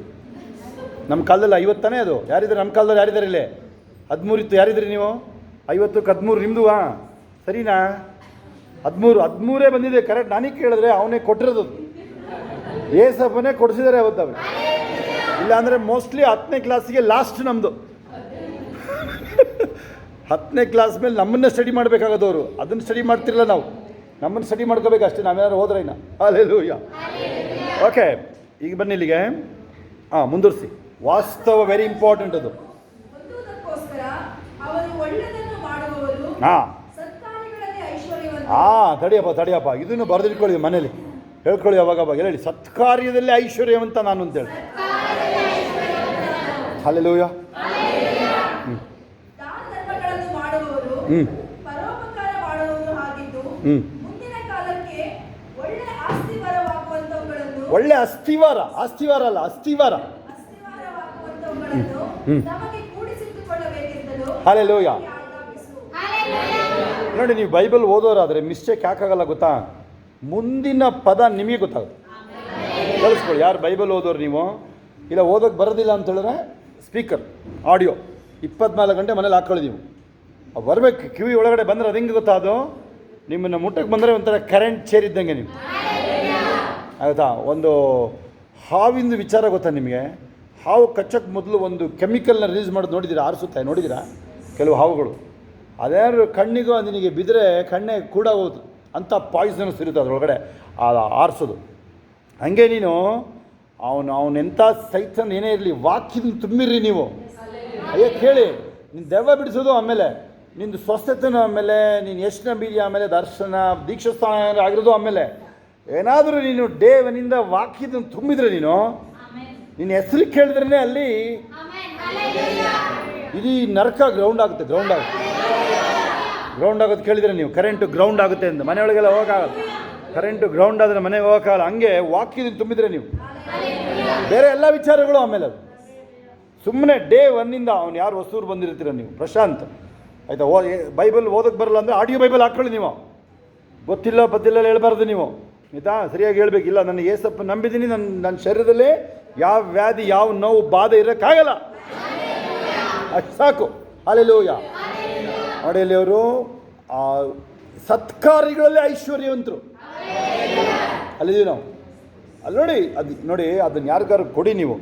ನಮ್ಮ ಕಾಲದಲ್ಲಿ 50 ತಾನೇ ಅದು. ಯಾರಿದ್ದಾರೆ ನಮ್ಮ ಕಾಲದಲ್ಲಿ? ಯಾರಿದ್ದಾರೆ ಇಲ್ಲಿ? 13 ಇತ್ತು. ಯಾರಿದ್ರಿ ನೀವು? 50ಕ್ಕೆ 13 ನಿಮ್ಮದು? ಸರಿನಾ? 13 ಬಂದಿದೆ ಕರೆಕ್ಟ್. ನನಗೆ ಕೇಳಿದ್ರೆ ಅವನೇ ಕೊಟ್ಟಿರೋದು, ಏಸಪ್ಪನೇ ಕೊಡಿಸಿದ್ದಾರೆ ಅವತ್ತು. ಅವ್ರು ಇಲ್ಲಾಂದರೆ ಮೋಸ್ಟ್ಲಿ 10ನೇ ಕ್ಲಾಸಿಗೆ ಲಾಸ್ಟ್ ನಮ್ಮದು. 10ನೇ ಕ್ಲಾಸ್ ಮೇಲೆ ನಮ್ಮನ್ನೇ ಸ್ಟಡಿ ಮಾಡಬೇಕಾಗದವರು, ಅದನ್ನು ಸ್ಟಡಿ ಮಾಡ್ತಿರಲ್ಲ ನಾವು. ನಮ್ಮನ್ನು ಸ್ಟಡಿ ಮಾಡ್ಕೋಬೇಕು ಅಷ್ಟೇ, ನಾವೇನಾದ್ರು ಹೋದ್ರೆ ಇನ್ನು. ಹಲ್ಲೆಲೂಯಾ. ಓಕೆ, ಈಗ ಬನ್ನಿ ಇಲ್ಲಿಗೆ. ಮುಂದುವರಿಸಿ. ವಾಸ್ತವ ವೆರಿ ಇಂಪಾರ್ಟೆಂಟ್ ಅದು. ಹೊಂದುವುದಕ್ಕೋಸ್ಕರ ಅವರು ಒಳ್ಳೆಯದನ್ನು ಮಾಡುವವರು ಸತ್ಕಾರ್ಯಗಳಲ್ಲಿ ಐಶ್ವರ್ಯವಂತರು. ತಡಿಯಪ್ಪ ಇದನ್ನು ಬರೆದಿಟ್ಕೊಳ್ಳಿ, ಮನೇಲಿ ಹೇಳ್ಕೊಳ್ಳಿ. ಅವಾಗ ಹೇಳಿ, ಸತ್ಕಾರ್ಯದಲ್ಲಿ ಐಶ್ವರ್ಯವಂತ ನಾನು ಅಂತೇಳಿ. ಹಲ್ಲೆಲೂಯಾ. ದಾನಧರ್ಮಗಳನ್ನು ಮಾಡುವವರು ಪರೋಪಕಾರ ಮಾಡುವವರು ಆಗಿದ್ದು ಮುಂದಿನ ಕಾಲಕ್ಕೆ ಒಳ್ಳೆ ಆಸ್ತಿವಾರವಾಗುವಂತವುಗಳನ್ನು ನಮಗೆ ಕೂಡಿಸಿಟ್ಟುಕೊಳ್ಳಬೇಕೆಂದಲೂ ಹಲ್ಲೆಲೂಯಾ. ಆಜ್ಞಾಪಿಸು. ನೋಡಿ, ನೀವು ಬೈಬಲ್ ಓದೋರಾದರೆ ಮಿಸ್ಟೇಕ್ ಯಾಕಾಗಲ್ಲ ಗೊತ್ತಾ? ಮುಂದಿನ ಪದ ನಿಮಗೆ ಗೊತ್ತಾಗುತ್ತೆ. ಕಳಿಸ್ಕೊಳ್ಳಿ. ಯಾರು ಬೈಬಲ್ ಓದೋರು ನೀವು, ಇಲ್ಲ ಓದೋಕ್ಕೆ ಬರೋದಿಲ್ಲ ಅಂತ ಹೇಳಿದ್ರೆ ಸ್ಪೀಕರ್ ಆಡಿಯೋ 24 ಗಂಟೆ ಮನೇಲಿ ಹಾಕ್ಕೊಳ್ಳಿ. ನೀವು ಬರಬೇಕು, ಕಿವಿ ಒಳಗಡೆ ಬಂದರೆ ಅದು ಹೆಂಗೆ ಗೊತ್ತಾ? ಅದು ನಿಮ್ಮನ್ನು ಮುಟ್ಟಕ್ಕೆ ಬಂದರೆ ಒಂಥರ ಕರೆಂಟ್ ಸೇರಿದ್ದಂಗೆ ನೀವು, ಆಯಿತಾ? ಒಂದು ಹಾವಿಂದು ವಿಚಾರ ಗೊತ್ತಾ ನಿಮಗೆ? ಹಾವು ಕಚ್ಚಕ್ಕೆ ಮೊದಲು ಒಂದು ಕೆಮಿಕಲ್ನ ರಿಲೀಸ್ ಮಾಡೋದು ನೋಡಿದ್ದೀರಾ? ಆರಿಸುತ್ತೆ, ನೋಡಿದ್ದೀರಾ? ಕೆಲವು ಹಾವುಗಳು ಅದ್ಯಾರು ಕಣ್ಣಿಗೂ ನಿನಗೆ ಬಿದ್ದರೆ ಕಣ್ಣೇ ಕೂಡ ಹೋದು ಅಂಥ ಪಾಯ್ಸನಸ್ ಇರುತ್ತೆ ಅದರೊಳಗಡೆ ಆರಿಸೋದು. ಹಾಗೆ ನೀನು ಅವನೆಂಥ ಸೈತನ್ ಏನೇ ಇರಲಿ, ವಾಕ್ಯದಿಂದ ತುಂಬಿರ್ರಿ ನೀವು. ಅಯ್ಯೋ ಕೇಳಿ, ನೀನು ದೆವ್ವ ಬಿಡಿಸೋದು, ಆಮೇಲೆ ನಿಂದು ಸ್ವಸ್ಥತೆನೂ, ಆಮೇಲೆ ನೀನು ಎಷ್ಟು ನಂಬಿದೆಯಾ, ಆಮೇಲೆ ದರ್ಶನ ದೀಕ್ಷಾಸ್ಥಾನ ಆಗಿರೋದು, ಆಮೇಲೆ ಏನಾದರೂ ನೀನು ದೇವನಿಂದ ವಾಕ್ಯದಿಂದ ತುಂಬಿದ್ರೆ ನೀನು ನಿನ್ನ ಹೆಸರು ಕೇಳಿದ್ರೇ ಅಲ್ಲಿ ಇಡೀ ನರಕ ಗ್ರೌಂಡ್ ಆಗುತ್ತೆ. ಗ್ರೌಂಡ್ ಆಗೋದು ಕೇಳಿದರೆ ನೀವು, ಕರೆಂಟು ಗ್ರೌಂಡ್ ಆಗುತ್ತೆ ಅಂತ. ಮನೆಯೊಳಗೆಲ್ಲ ಹೋಗೋಕ್ಕಾಗಲ್ಲ, ಕರೆಂಟು ಗ್ರೌಂಡ್ ಆದರೆ ಮನೆಗೆ ಹೋಗೋಕ್ಕಾಗಲ್ಲ. ಹಂಗೆ ವಾಕ್ಯದಿಂದ ತುಂಬಿದರೆ ನೀವು ಬೇರೆ ಎಲ್ಲ ವಿಚಾರಗಳು ಆಮೇಲೆ ಅದು ಸುಮ್ಮನೆ ಡೇ 1 ಅವ್ನು ಯಾರು ಹೊಸೂರು ಬಂದಿರ್ತೀರ ನೀವು, ಪ್ರಶಾಂತ್, ಆಯಿತಾ? ಬೈಬಲ್ ಓದೋಕ್ಕೆ ಬರಲ್ಲ ಅಂದರೆ ಆಡಿಯೋ ಬೈಬಲ್ ಹಾಕ್ಕೊಳ್ಳಿ. ನೀವು ಗೊತ್ತಿಲ್ಲ ಹೇಳ್ಬಾರ್ದು ನೀವು, ಆಯಿತಾ? ಸರಿಯಾಗಿ ಹೇಳ್ಬೇಕಿಲ್ಲ. ನನ್ನ ಏಸಪ್ಪ ನಂಬಿದ್ದೀನಿ, ನನ್ನ ಶರೀರದಲ್ಲಿ ಯಾವ ವ್ಯಾಧಿ, ಯಾವ ನೋವು, ಬಾಧೆ ಇರೋಕ್ಕಾಗಲ್ಲ, ಅಷ್ಟು ಸಾಕು. ಹಲ್ಲೆಲೂಯಾ. ನೋಡಿ, ಅಲ್ಲಿ ಅವರು ಸತ್ಕಾರ್ಯಗಳಲ್ಲಿ ಐಶ್ವರ್ಯವಂತರು. ಅಲ್ಲಿದ್ದೀವಿ ನಾವು. ಅಲ್ಲಿ ನೋಡಿ ಅದನ್ನು ಯಾರಿಗಾರು ಕೊಡಿ ನೀವು.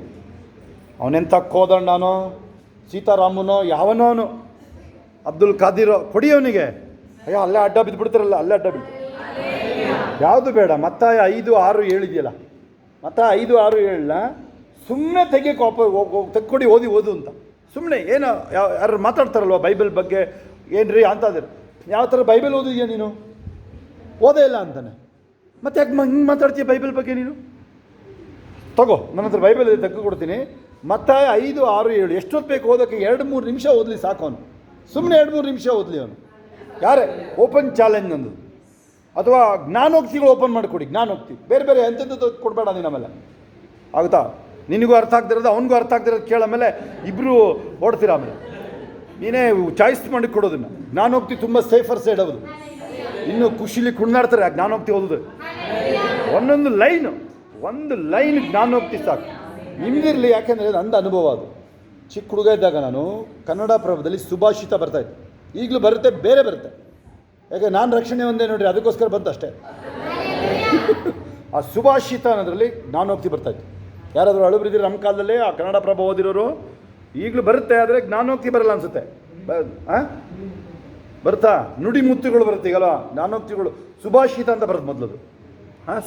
ಅವನೆಂಥ ಕೋದಂಡನೋ, ಸೀತಾರಾಮನೋ, ಯಾವನೋನು, ಅಬ್ದುಲ್ ಖಾದಿರೋ, ಕೊಡಿ ಅವನಿಗೆ. ಅಯ್ಯೋ, ಅಲ್ಲೇ ಅಡ್ಡ ಬಿದ್ದುಬಿಡ್ತಾರಲ್ಲ, ಅಲ್ಲೇ ಅಡ್ಡ ಬಿದ್ದು. ಯಾವುದು ಬೇಡ. ಮತ್ತಾಯ 5:6-7 ಇದೆಯಲ್ಲ, ಮತ್ತಾಯ 5:6-7ನ ಸುಮ್ಮನೆ ತೆಗ್ಕೊಡಿ, ಓದು ಅಂತ. ಸುಮ್ಮನೆ ಏನೋ ಯಾರು ಮಾತಾಡ್ತಾರಲ್ವ ಬೈಬಲ್ ಬಗ್ಗೆ, ಏನ್ರಿ ಅಂತಾದ್ರೆ, ಯಾವ ಥರ ಬೈಬಲ್ ಓದಿದ್ಯಾ ನೀನು? ಓದೇ ಇಲ್ಲ ಅಂತಾನೆ. ಮತ್ತೆ ಯಾಕೆ ಹಿಂಗೆ ಮಾತಾಡ್ತೀಯ ಬೈಬಲ್ ಬಗ್ಗೆ ನೀನು? ತಗೋ, ನನ್ನ ಹತ್ರ ಬೈಬಲ್ ತೆಗೆದು ಕೊಡ್ತೀನಿ. ಮತ್ತಾಯ 5:6-7 ಎಷ್ಟೊತ್ತು ಬೇಕು ಓದೋಕ್ಕೆ? 2-3 ನಿಮಿಷ ಓದಲಿ ಸಾಕು ಅವನು. ಸುಮ್ಮನೆ 2-3 ನಿಮಿಷ ಓದಲಿ ಅವನು. ಯಾರೇ ಓಪನ್ ಚಾಲೆಂಜ್ ನಂದು. ಅಥವಾ ಜ್ಞಾನೋಕ್ತಿಗಳು ಓಪನ್ ಮಾಡಿಕೊಡಿ. ಜ್ಞಾನೋಕ್ತಿ ಬೇರೆ ಎಂಥದ್ದು ಕೊಡಬೇಡ ನೀನು. ಆಮೇಲೆ ಆಗುತ್ತಾ? ನಿನಗೂ ಅರ್ಥ ಆಗ್ತಿರೋದು, ಅವನಿಗೂ ಅರ್ಥ ಆಗ್ತಿರೋದು ಕೇಳಾಮೇಲೆ ಇಬ್ಬರು ಓಡ್ತೀರ. ಆಮೇಲೆ ನೀನೇ ಚಾಯ್ಸ್ ಮಾಡಿ ಕೊಡೋದನ್ನು. ಜ್ಞಾನೋಕ್ತಿ ತುಂಬ ಸೇಫರ್ ಸೈಡ್ ಹೌದು. ಇನ್ನೂ ಖುಷಿಲಿ ಕುಣಿದಾಡ್ತಾರೆ ಆ ಜ್ಞಾನೋಕ್ತಿ ಓದೋದು. ಒಂದು ಲೈನ್ ಜ್ಞಾನೋಕ್ತಿ ಸಾಕು ನಿಮಗಿರಲಿ. ಯಾಕೆಂದರೆ ನಂದು ಅನುಭವ ಅದು. ಚಿಕ್ಕ ಹುಡುಗ ಇದ್ದಾಗ ನಾನು ಕನ್ನಡ ಪ್ರಭದಲ್ಲಿ ಸುಭಾಷಿತ ಬರ್ತಾಯಿತ್ತು. ಈಗಲೂ ಬರುತ್ತೆ, ಬೇರೆ ಬರುತ್ತೆ. ಯಾಕೆ ನಾನು ರಕ್ಷಣೆ ಒಂದೇ ನೋಡ್ರಿ, ಅದಕ್ಕೋಸ್ಕರ ಬಂತು ಅಷ್ಟೇ. ಆ ಸುಭಾಷಿತ ಅನ್ನೋದ್ರಲ್ಲಿ ಜ್ಞಾನೋಕ್ತಿ ಬರ್ತಾಯಿತ್ತು. ಯಾರಾದರೂ ಅಳುಬ್ರಿದ್ದೀರಿ ನಮ್ಮ ಕಾಲದಲ್ಲಿ ಆ ಕನ್ನಡ ಪ್ರಭ ಓದಿರೋರು? ಈಗಲೂ ಬರುತ್ತೆ, ಆದರೆ ಜ್ಞಾನೋಕ್ತಿ ಬರಲ್ಲ ಅನಿಸುತ್ತೆ. ಬರ್ತಾ ನುಡಿ ಮುತ್ತುಗಳು ಬರುತ್ತೆ ಈಗಲ್ಲ, ಜ್ಞಾನೋಕ್ತಿಗಳು. ಸುಭಾಷಿತ ಅಂತ ಬರುತ್ತೆ ಮೊದಲದು.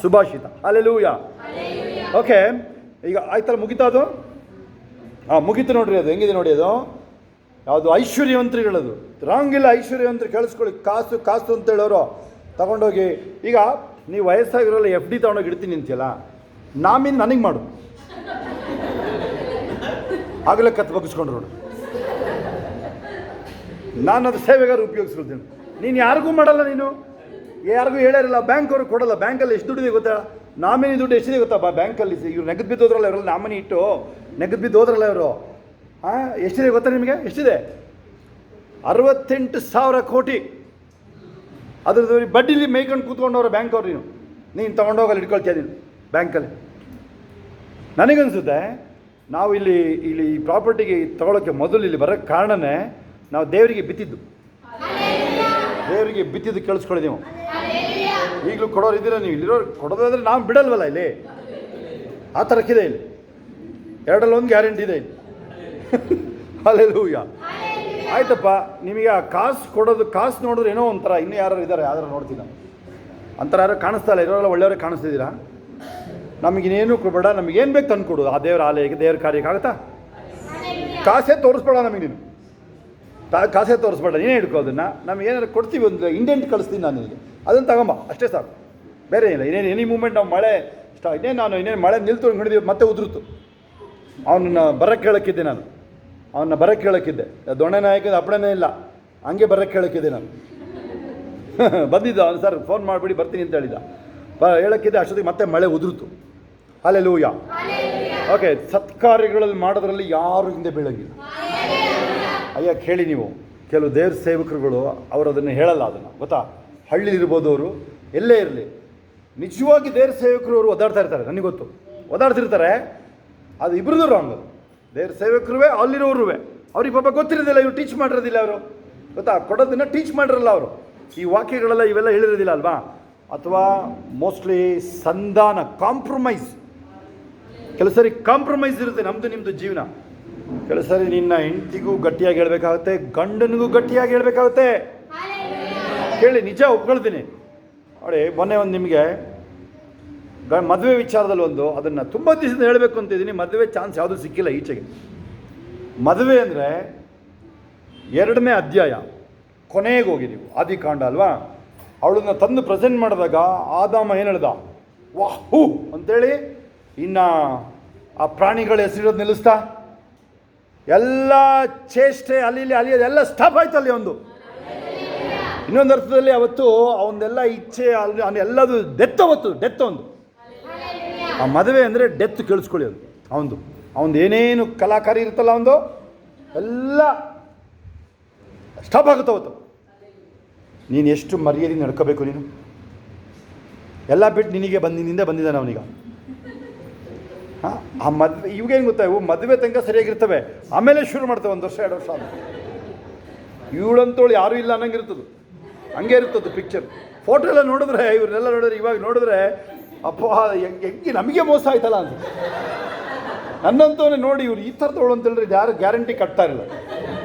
ಸುಭಾಷಿತ. ಹಲ್ಲೆಲೂಯಾ. ಓಕೆ, ಈಗ ಆಯ್ತಲ್ಲ, ಮುಗಿತಾ ಅದು? ಮುಗೀತು ನೋಡ್ರಿ. ಅದು ಹೆಂಗಿದೆ ನೋಡಿ, ಅದು ಯಾವುದು ಐಶ್ವರ್ಯವಂತರಿಗಳದು. ರಾಂಗ್ ಇಲ್ಲ, ಐಶ್ವರ್ಯವಂತರು ಕೇಳಿಸ್ಕೊಳ್ಳಿ. ಕಾಸು ಕಾಸು ಅಂತ ಹೇಳೋರು ತಗೊಂಡೋಗಿ, ಈಗ ನೀವು ವಯಸ್ಸಾಗಿರೋಲ್ಲ FD ತೊಗೊಂಡೋಗಿ ಇಡ್ತೀನಿ ಅಂತೀಯಲ್ಲ, ನಾಮಿನ್ ನನಗೆ ಮಾಡು, ಆಗಲೇ ಕತ್ತು ಬಗ್ಗಿಸ್ಕೊಂಡ್ರು ನೋಡು. ನಾನು ಅದು ಸೇವೆಗಾರ ಉಪಯೋಗಿಸ್ಕೊಳ್ತೀನಿ. ನೀನು ಯಾರಿಗೂ ಮಾಡಲ್ಲ, ನೀನು ಯಾರಿಗೂ ಹೇಳಿರಲ್ಲ. ಬ್ಯಾಂಕ್ ಅವ್ರಿಗೆ ಕೊಡಲ್ಲ. ಬ್ಯಾಂಕಲ್ಲಿ ಎಷ್ಟು ದುಡ್ಡಿದೆ ಗೊತ್ತಾ? ನಾಮಿನಿ ದುಡ್ಡು ಎಷ್ಟಿದೆ ಗೊತ್ತಾ ಬ್ಯಾಂಕಲ್ಲಿ? ಇವ್ರು ನೆಗದು ಬಿದ್ದು ಹೋದ್ರಲ್ಲ, ಇವರೆಲ್ಲ ನಾಮಿನಿ ಇಟ್ಟು ನೆಗದು ಬಿದ್ದು ಹೋದ್ರಲ್ಲ ಇವರು. ಎಷ್ಟಿದೆ ಗೊತ್ತಾ ನಿಮಗೆ? ಎಷ್ಟಿದೆ? 68,000 ಕೋಟಿ. ಅದ್ರದ್ದು ಬಡ್ಡಿಲಿ ಮೇಯ್ಕೊಂಡು ಕೂತ್ಕೊಂಡವ್ರು ಬ್ಯಾಂಕ್ ಅವ್ರು. ನೀನು ತೊಗೊಂಡೋಗಲ್ಲಿ ಇಟ್ಕೊಳ್ತೀಯ ನೀನು ಬ್ಯಾಂಕಲ್ಲಿ. ನನಗನ್ಸುತ್ತೆ ನಾವು ಇಲ್ಲಿ ಈ ಪ್ರಾಪರ್ಟಿಗೆ ತೊಗೊಳೋಕ್ಕೆ ಮೊದಲು ಇಲ್ಲಿ ಬರೋಕ್ಕೆ ಕಾರಣನೇ ನಾವು ದೇವರಿಗೆ ಬಿತ್ತಿದ್ದು. ದೇವರಿಗೆ ಬಿತ್ತಿದ್ದು ಕೇಳಿಸ್ಕೊಳ್ಳಿ ನೀವು. ಈಗಲೂ ಕೊಡೋರು ಇದ್ದೀರಾ ನೀವು? ಇಲ್ಲಿರೋರು ಕೊಡೋದಾದ್ರೆ ನಾವು ಬಿಡಲ್ವಲ್ಲ ಇಲ್ಲಿ. ಆ ಥರಕ್ಕಿದೆ ಇಲ್ಲಿ. ಎರಡರಲ್ಲಿ ಒಂದು ಗ್ಯಾರಂಟಿ ಇದೆ ಇಲ್ಲಿ. ಹಲ್ಲೆಲೂಯಾ. ಆಯ್ತಪ್ಪ, ನಿಮಗೆ ಆ ಕಾಸು ಕೊಡೋದು, ಕಾಸು ನೋಡಿದ್ರೆ ಏನೋ ಒಂಥರ. ಇನ್ನೂ ಯಾರು ಇದ್ದಾರೆ, ಯಾರು ನೋಡ್ತೀವಿ ನಾವು ಅಂಥರ ಯಾರು ಕಾಣಿಸ್ತಾ ಇಲ್ಲ. ಇರೋರೆಲ್ಲ ಒಳ್ಳೆಯವ್ರಿಗೆ ಕಾಣಿಸ್ತಿದ್ದೀರಾ? ನಮಗಿನ್ನೇನು ಕೊಡಬೇಡ, ನಮಗೇನು ಬೇಕು ತಂದು ಕೊಡು. ಆ ದೇವರ ಆಲಯಕ್ಕೆ, ದೇವ್ರ ಕಾರ್ಯಕ್ಕೆ ಆಗುತ್ತಾ? ಕಾಸೇ ತೋರಿಸ್ಬೇಡ ನಮಗೆ ನೀನು. ಕಾಸೇ ತೋರಿಸ್ಬೇಡ, ನೀನೇ ಹಿಡ್ಕೋ ಅದನ್ನು. ನಮಗೇನಾದ್ರು ಕೊಡ್ತೀವಿ, ಒಂದು ಇಂಡೆಂಟ್ ಕಳಿಸ್ತೀನಿ ನಾನು ನಿನಗೆ, ಅದನ್ನು ತಗೊಂಬ, ಅಷ್ಟೇ ಸಾಕು. ಬೇರೆ ಇಲ್ಲ. ಎನಿ ಮೂಮೆಂಟ್ ನಾವು ಮಳೆ ಇನ್ನೇನು ಮಳೆ ನಿಲ್ತು ಹಿಡಿದ್ವಿ, ಮತ್ತೆ ಉದುರುತ್ತು. ಅವನನ್ನ ಬರಕ್ಕೆ ಹೇಳಕ್ಕಿದ್ದೆ ನಾನು. ಅವನ್ನ ಬರಕ್ಕೆ ಹೇಳಕ್ಕಿದ್ದೆ. ದೊಣ್ಣೆ ನಾಯಕದ ಅಪ್ಪಣೆನೇ ಇಲ್ಲ, ಹಂಗೆ ಬರಕ್ಕೆ ಹೇಳಕ್ಕಿದ್ದೆ ನಾನು. ಬಂದಿದ್ದ ಅವನು, ಸರ್ ಫೋನ್ ಮಾಡಿಬಿಡಿ ಬರ್ತೀನಿ ಅಂತ ಹೇಳಿದ. ಹೇಳಕ್ಕಿದ್ದೆ, ಅಷ್ಟೊತ್ತಿಗೆ ಮತ್ತೆ ಮಳೆ ಉದುರುತ್ತು. ಹಲ್ಲೆಲೂಯಾ. ಓಕೆ, ಸತ್ಕಾರ್ಯಗಳಲ್ಲಿ ಮಾಡೋದ್ರಲ್ಲಿ ಯಾರು ಹಿಂದೆ ಬೀಳಂಗಿಲ್ಲ. ಅಯ್ಯ ಕೇಳಿ ನೀವು, ಕೆಲವು ದೇವ್ರ ಸೇವಕರುಗಳು ಅವರು ಅದನ್ನು ಹೇಳಲ್ಲ. ಅದನ್ನು ಗೊತ್ತಾ? ಹಳ್ಳಿಲಿರ್ಬೋದು ಅವರು, ಎಲ್ಲೇ ಇರಲಿ, ನಿಜವಾಗಿ ದೇವ್ರ ಸೇವಕರು ಅವರು ಒದಾಡ್ತಾ ಇರ್ತಾರೆ. ನನಗೆ ಗೊತ್ತು, ಒದಾಡ್ತಿರ್ತಾರೆ. ಅದು ಇಬ್ಬರದು ರಾಂಗ್. ದೇವ್ರ ಸೇವಕರುವೆ, ಅಲ್ಲಿರೋರುವೆ. ಅವ್ರಿಗೆ ಪಾಪ ಗೊತ್ತಿರೋದಿಲ್ಲ, ಇವ್ರು ಟೀಚ್ ಮಾಡಿರೋದಿಲ್ಲ. ಅವರು ಗೊತ್ತಾ, ಕೊಡೋದನ್ನು ಟೀಚ್ ಮಾಡಿರಲ್ಲ ಅವರು. ಈ ವಾಕ್ಯಗಳೆಲ್ಲ ಇವೆಲ್ಲ ಹೇಳಿರೋದಿಲ್ಲ ಅಲ್ವಾ? ಅಥವಾ ಮೋಸ್ಟ್ಲಿ ಸಂಧಾನ, ಕಾಂಪ್ರಮೈಸ್. ಕೆಲವು ಸರಿ ಕಾಂಪ್ರಮೈಸ್ ಇರುತ್ತೆ ನಮ್ಮದು ನಿಮ್ಮದು ಜೀವನ. ಕೆಲವು ಸರಿ ನಿನ್ನ ಹೆಂಡತಿಗೂ ಗಟ್ಟಿಯಾಗಿ ಹೇಳ್ಬೇಕಾಗುತ್ತೆ, ಗಂಡನಿಗೂ ಗಟ್ಟಿಯಾಗಿ ಹೇಳ್ಬೇಕಾಗುತ್ತೆ. ಕೇಳಿ, ನಿಜ ಒಪ್ಕೊಳ್ತೀನಿ ನೋಡಿ. ಮೊನ್ನೆ ಒಂದು ನಿಮಗೆ ಮದುವೆ ವಿಚಾರದಲ್ಲಿ ಅದನ್ನು ತುಂಬ ದಿವಸದಿಂದ ಹೇಳಬೇಕು ಅಂತಿದ್ದೀನಿ. ಮದುವೆ ಚಾನ್ಸ್ ಯಾವುದೂ ಸಿಕ್ಕಿಲ್ಲ ಈಚೆಗೆ. ಮದುವೆ ಅಂದರೆ 2ನೇ ಅಧ್ಯಾಯ ಕೊನೆಗೆ ಹೋಗಿದ್ದೀವಿ, ಆದಿಕಾಂಡ ಅಲ್ವಾ? ಅವಳನ್ನ ತಂದು ಪ್ರೆಸೆಂಟ್ ಮಾಡಿದಾಗ ಆದಾಮ ಏನು ಹೇಳ್ದ? ವಾಹ್ ಹೂ ಅಂತೇಳಿ. ಇನ್ನು ಆ ಪ್ರಾಣಿಗಳ ಹೆಸರಿರೋದು ನಿಲ್ಲಿಸ್ತಾ, ಎಲ್ಲ ಚೇಷ್ಟೆ ಅಲ್ಲಿ ಅದೆಲ್ಲ ಸ್ಟಾಪ್ ಆಯ್ತು ಅಲ್ಲಿ. ಇನ್ನೊಂದು ಅರ್ಥದಲ್ಲಿ ಅವತ್ತು ಅವನದೆಲ್ಲ ಇಚ್ಛೆ ಎಲ್ಲದು ಡೆತ್. ಅವತ್ತು ಡೆತ್ ಒಂದು. ಆ ಮದುವೆ ಅಂದರೆ ಡೆತ್, ಕೇಳಿಸ್ಕೊಳ್ಳಿ. ಅದು ಅವನದು ಏನೇನು ಕಲಾಕಾರಿ ಇರುತ್ತಲ್ಲ, ಅವನದು ಎಲ್ಲ ಸ್ಟಾಪ್ ಆಗುತ್ತೆ ಅವತ್ತು. ನೀನು ಎಷ್ಟು ಮರ್ಯಾದೆ ನಡ್ಕೋಬೇಕು ನೀನು. ಎಲ್ಲ ಬಿಟ್ಟು ನಿನಗೆ ನಿನ್ನಿಂದ ಬಂದಿದ್ದಾನೆ ಅವನೀಗ. ಆ ಮದುವೆ ಇವಾಗೇನು ಗೊತ್ತಾ, ಇವು ಮದುವೆ ತನಕ ಸರಿಯಾಗಿರ್ತವೆ, ಆಮೇಲೆ ಶುರು ಮಾಡ್ತವೆ 1 ವರ್ಷ 2 ವರ್ಷ ಆದ. ಇವಳಂತೋಳು ಯಾರೂ ಇಲ್ಲ ಅನ್ನಂಗಿರ್ತದೆ, ಹಂಗೆ ಇರ್ತದೆ ಪಿಕ್ಚರ್. ಫೋಟೋ ಎಲ್ಲ ನೋಡಿದ್ರೆ, ಇವ್ರನ್ನೆಲ್ಲ ನೋಡಿದ್ರೆ, ಇವಾಗ ನೋಡಿದ್ರೆ ಅಪ್ಪ ಹೆಂಗೆ ನಮಗೆ ಮೋಸ ಆಯ್ತಲ್ಲ ಅಂತ. ನನ್ನಂತವನೇ ನೋಡಿ, ಇವ್ರು ಈ ಥರದವಳು ಅಂತ ಹೇಳಿದ್ರೆ ಯಾರು ಗ್ಯಾರಂಟಿ ಕಟ್ತಾ ಇರಲ್ಲ.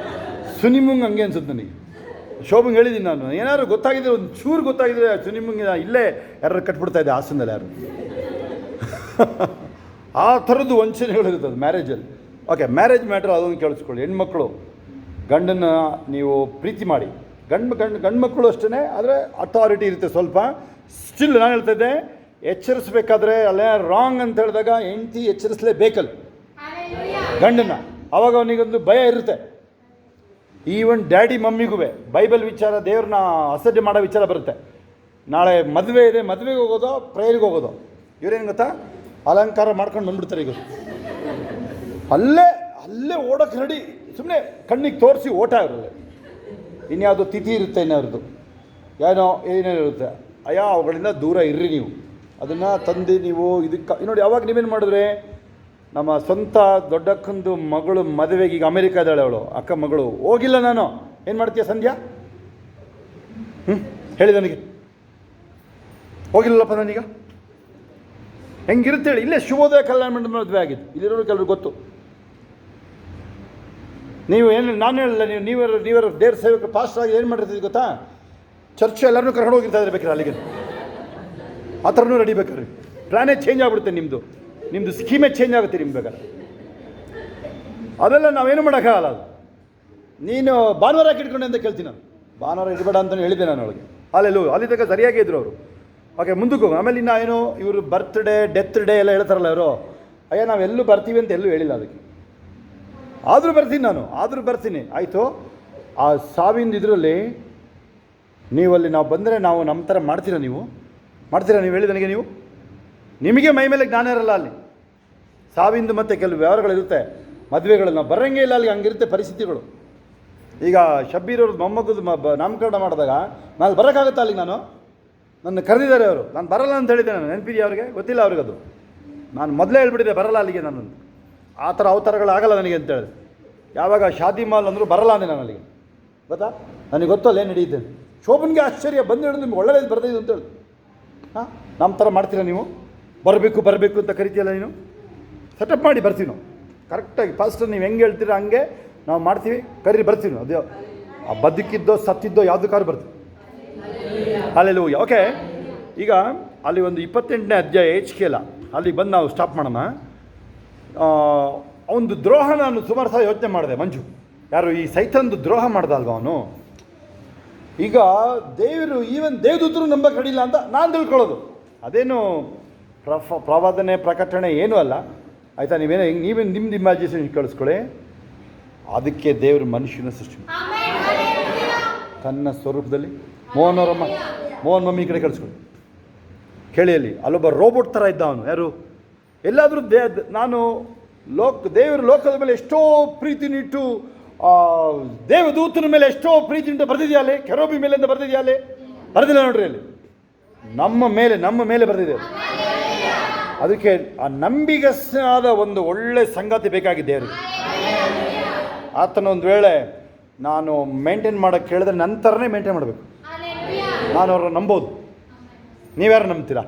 ಸುನಿಮುಂಗ್ ಹಂಗೆ ಅನ್ಸುತ್ತೆ ನನಗೆ. ಶೋಭಂಗೆ ಹೇಳಿದ್ದೀನಿ ನಾನು, ಏನಾದ್ರು ಗೊತ್ತಾಗಿದ್ರೆ, ಒಂದು ಚೂರು ಗೊತ್ತಾಗಿದ್ರೆ ಸುನಿಮುಂಗ್ ಇಲ್ಲೇ ಯಾರು ಕಟ್ಬಿಡ್ತಾ ಇದ್ದೆ ಹಾಸನದಲ್ಲಿ ಯಾರು. ಆ ಥರದ್ದು ವಂಚನೆಗಳಿರ್ತದೆ ಮ್ಯಾರೇಜಲ್ಲಿ. ಓಕೆ, ಮ್ಯಾರೇಜ್ ಮ್ಯಾಟ್ರ್ ಅದೊಂದು ಕೇಳಿಸ್ಕೊಳ್ಳಿ. ಹೆಣ್ಮಕ್ಳು ಗಂಡನ್ನ ನೀವು ಪ್ರೀತಿ ಮಾಡಿ. ಗಂಡು ಮಕ್ಕಳು ಅಷ್ಟೇ, ಆದರೆ ಅಥಾರಿಟಿ ಇರುತ್ತೆ ಸ್ವಲ್ಪ. ಸ್ಟಿಲ್ ನಾನು ಹೇಳ್ತಾ ಇದ್ದೆ, ಎಚ್ಚರಿಸ್ಬೇಕಾದ್ರೆ ಅಲ್ಲೇ ರಾಂಗ್ ಅಂತ ಹೇಳಿದಾಗ ಹೆಂಡತಿ ಎಚ್ಚರಿಸಲೇಬೇಕಲ್ಲ ಗಂಡನ್ನ. ಆವಾಗ ಅವನಿಗೊಂದು ಭಯ ಇರುತ್ತೆ. ಈವನ್ ಡ್ಯಾಡಿ ಮಮ್ಮಿಗೂ ಬೈಬಲ್ ವಿಚಾರ, ದೇವ್ರನ್ನ ಅಸಡ್ಡೆ ಮಾಡೋ ವಿಚಾರ ಬರುತ್ತೆ. ನಾಳೆ ಮದುವೆ ಇದೆ, ಮದುವೆಗೆ ಹೋಗೋದೋ ಪ್ರೇಯರ್ಗೆ ಹೋಗೋದೋ, ಇವರೇನು ಗೊತ್ತಾ, ಅಲಂಕಾರ ಮಾಡ್ಕೊಂಡು ಬಂದ್ಬಿಡ್ತಾರೆ. ಈಗ ಅಲ್ಲೇ ಓಡೋಕ್ಕೆ ರೆಡಿ, ಸುಮ್ಮನೆ ಕಣ್ಣಿಗೆ ತೋರಿಸಿ ಓಟ ಇರೋಲ್ಲ. ಇನ್ಯಾವುದೋ ತಿಥಿ ಇರುತ್ತೆ, ಇನ್ಯಾವ್ರದ್ದು ಏನೇನಿರುತ್ತೆ. ಅವುಗಳಿಂದ ದೂರ ಇರ್ರಿ ನೀವು. ಅದನ್ನು ತಂದು ನೀವು ಇದಕ್ಕೆ ನೋಡಿ. ಅವಾಗ ನೀವೇನು ಮಾಡಿದ್ರೆ, ನಮ್ಮ ಸ್ವಂತ ದೊಡ್ಡಕ್ಕಂದು ಮಗಳು ಮದುವೆಗೆ ಈಗ ಅಮೇರಿಕಾದಳೆ ಅವಳು ಅಕ್ಕ ಮಗಳು ಹೋಗಿಲ್ಲ ನಾನು. ಏನು ಮಾಡ್ತೀಯ ಸಂಧ್ಯಾ? ಹೇಳಿ ನನಗೆ. ಹೋಗಿಲ್ಲಪ್ಪ ನಾನೀಗ. ಹೆಂಗಿರುತ್ತೆ ಹೇಳಿ. ಇಲ್ಲೇ ಶುಭೋದಯ ಕಲ್ಯಾಣ ಮಂಟಪ ಮದುವೆ ಆಗಿದ್ದು. ಇಲ್ಲಿರೋರು ಕೆಲವರು ಗೊತ್ತು. ನೀವು ಏನು ನಾನು ಹೇಳಲ್ಲ, ನೀವರ ದೇವ್ರ ಸೇವಕರು ಪಾಸ್ಟರ್ ಆಗಿ ಏನು ಮಾಡಿರ್ತೀವಿ ಗೊತ್ತಾ? ಚರ್ಚ್ ಎಲ್ಲರನ್ನೂ ಕರ್ಕೊಂಡು ಹೋಗಿರ್ತಾ ಇದ್ದಾರೆ ಬೇಕಾದ್ರೆ ಅಲ್ಲಿಗೆ. ಆ ಥರನೂ ರೆಡಿ ಬೇಕಾದ್ರೆ. ಪ್ಲ್ಯಾನೇ ಚೇಂಜ್ ಆಗಿಬಿಡುತ್ತೆ ನಿಮ್ಮದು ಸ್ಕೀಮೇ ಚೇಂಜ್ ಆಗುತ್ತೆ ನಿಮ್ಗೆ ಬೇಕಾದ್ರೆ. ಅದೆಲ್ಲ ನಾವೇನು ಮಾಡೋಕ್ಕಾಗಲ್ಲ. ಅದು ನೀನು ಭಾನುವಾರ ಇಟ್ಕೊಂಡೆ ಅಂತ ಕೇಳ್ತೀನಿ ನಾನು. ಭಾನುವಾರ ಇಡಬೇಡ ಅಂತಲೇ ಹೇಳಿದ್ದೆ ನಾನು ಅವಳಿಗೆ. ಅಲ್ಲಿ ತನಕ ಸರಿಯಾಗೇ ಇದ್ರು ಅವರು. ಓಕೆ, ಮುಂದಕ್ಕೆ ಹೋಗಿ. ಆಮೇಲೆ ಇನ್ನು ಏನು ಇವರು ಬರ್ತ್ಡೇ ಡೆತ್ ಡೇ ಎಲ್ಲ ಹೇಳ್ತಾರಲ್ಲ ಇವರು. ಅಯ್ಯ ನಾವೆಲ್ಲೂ ಬರ್ತೀವಿ ಅಂತ ಎಲ್ಲೂ ಹೇಳಿಲ್ಲ ಅದಕ್ಕೆ. ಆದರೂ ಬರ್ತೀನಿ ಆಯಿತು. ಆ ಸಾವಿಂದ ಇದರಲ್ಲಿ ನೀವಲ್ಲಿ ನಾವು ಬಂದರೆ ನಮ್ಮ ಥರ ಮಾಡ್ತೀರಾ ನೀವು ಹೇಳಿ ನನಗೆ. ನಿಮಗೆ ಮೈ ಮೇಲೆ ಜ್ಞಾನ ಇರಲ್ಲ ಅಲ್ಲಿ. ಸಾವಿಂದು ಮತ್ತು ಕೆಲವು ವ್ಯವಹಾರಗಳಿರುತ್ತೆ, ಮದುವೆಗಳು. ನಾವು ಬರೋಂಗೇ ಇಲ್ಲ ಅಲ್ಲಿಗೆ. ಹಂಗಿರುತ್ತೆ ಪರಿಸ್ಥಿತಿಗಳು. ಈಗ ಶಬ್ಬೀರವ್ರದ್ದು ಮೊಮ್ಮಗದು ನಾಮಕರಣ ಮಾಡಿದಾಗ ನಾನು ಬರೋಕ್ಕಾಗುತ್ತಾ ಅಲ್ಲಿಗೆ? ನನ್ನ ಕರೆದಿದ್ದಾರೆ ಅವರು. ನಾನು ಬರಲ್ಲ ಅಂತ ಹೇಳಿದ್ದೆ. ನಾನು ನೆನಪಿದೆಯಾ ಅವ್ರಿಗೆ? ಗೊತ್ತಿಲ್ಲ ಅವ್ರಿಗದು. ನಾನು ಮೊದಲೇ ಹೇಳ್ಬಿಟ್ಟಿದ್ದೆ ಬರಲ್ಲ ಅಲ್ಲಿಗೆ. ನಾನು ಆ ಥರ ಅವತಾರಗಳಾಗಲ್ಲ ನನಗೆ ಅಂತ ಹೇಳಿದೆ. ಯಾವಾಗ ಶಾದಿ ಮಾಲ್ ಅಂದರೂ ಬರಲ್ಲ ಅಂದೆ ನಾನು ಅಲ್ಲಿಗೆ. ಗೊತ್ತಾ? ನನಗೆ ಗೊತ್ತಲ್ಲ ಏನು ನಡೆಯುತ್ತೆ. ಶೋಭನ್ಗೆ ಆಶ್ಚರ್ಯ ಬಂದು ಹಿಡಿದು ನಿಮ್ಗೆ ಒಳ್ಳೆಯದು ಬರ್ತಾಯಿದ್ದು ಅಂತ ಹೇಳಿ. ನಮ್ಮ ಥರ ಮಾಡ್ತೀರಾ ನೀವು? ಬರಬೇಕು ಅಂತ ಕರಿತೀಯಲ್ಲ ನೀನು. ಸೆಟಪ್ ಮಾಡಿ ಬರ್ತೀವಿ ನಾವು ಕರೆಕ್ಟಾಗಿ. ಫಸ್ಟ್ ನೀವು ಹೆಂಗೆ ಹೇಳ್ತೀರಾ ಹಂಗೆ ನಾವು ಮಾಡ್ತೀವಿ. ಬರ್ತೀವಿ ನಾವು. ಅದು ಆ ಬದುಕಿದ್ದೋ ಸತ್ತಿದ್ದೋ ಯಾವುದಕ್ಕಾದ್ರೂ ಬರ್ತೀವಿ. ಅಲ್ಲೆಲ್ಲ ಹೋಗಿ. ಓಕೆ, ಈಗ ಅಲ್ಲಿ ಒಂದು 28ನೇ ಅಧ್ಯಾಯ HKL ಅಲ್ಲಿಗೆ ಬಂದು ನಾವು ಸ್ಟಾಪ್ ಮಾಡೋಣ. ಅವನದು ದ್ರೋಹ ನಾನು ಸುಮಾರು ಸಲ ಯೋಚನೆ ಮಾಡಿದೆ. ಮಂಜು ಯಾರು ಈ ಸೈತನ್ದು ದ್ರೋಹ ಮಾಡ್ದ ಅಲ್ವ ಅವನು. ಈಗ ಈವನ್ ದೇವದೂತರು ನಂಬಕ್ಕೆ ಕಡಿಲ್ಲ ಅಂತ ನಾನು ತಿಳ್ಕೊಳ್ಳೋದು. ಅದೇನು ಪ್ರವಾದನೆ ಪ್ರಕಟಣೆ ಏನೂ ಅಲ್ಲ ಆಯಿತಾ. ನೀವೇನು ನಿಮ್ಮದು ಇಮ್ಯಾಜಿನೇಷನ್ ಕಳಿಸ್ಕೊಳ್ಳಿ. ಅದಕ್ಕೆ ದೇವರು ಮನುಷ್ಯನ ಸೃಷ್ಟಿ ತನ್ನ ಸ್ವರೂಪದಲ್ಲಿ. ಮೋಹನ್ ಮಮ್ಮಿ ಕಡೆ ಕಳಿಸ್ಕೊಳ್ಳಿ. ಕೇಳಿ ಅಲ್ಲೊಬ್ಬ ರೋಬೋಟ್ ಥರ ಇದ್ದ ಅವನು. ಯಾರು? ಎಲ್ಲಾದರೂ ದೇವರು ಲೋಕದ ಮೇಲೆ ಎಷ್ಟೋ ಪ್ರೀತಿನಿಟ್ಟು, ದೇವದೂತನ ಮೇಲೆ ಎಷ್ಟೋ ಪ್ರೀತಿನಿಟ್ಟು ಬರೆದಿದೆಯಾ ಅಲ್ಲಿ? ಕೆರೋಬಿ ಮೇಲೆ ಅಂತ ಬರೆದಿದೆಯಾ ಅಲ್ಲಿ? ಬರೆದಿಲ್ಲ ನೋಡ್ರಿ ಅಲ್ಲಿ. ನಮ್ಮ ಮೇಲೆ ಬರೆದಿದೆ. ಅದಕ್ಕೆ ಆ ನಂಬಿಗಸ್ತಾದ ಒಂದು ಒಳ್ಳೆ ಸಂಗಾತಿ ಬೇಕಾಗಿದೆ ದೇವರಿಗೆ. ಆತನ ಒಂದು ವೇಳೆ ನಾನು ಮೇಂಟೈನ್ ಮಾಡೋಕ್ಕೆ ಕೇಳಿದ್ರೆ ನನ್ನ ಥರನೇ ಮೇಂಟೈನ್ ಮಾಡಬೇಕು. ನಾನು ಅವ್ರನ್ನ ನಂಬೋದು. ನೀವ್ಯಾರು ನಂಬ್ತೀರಾ?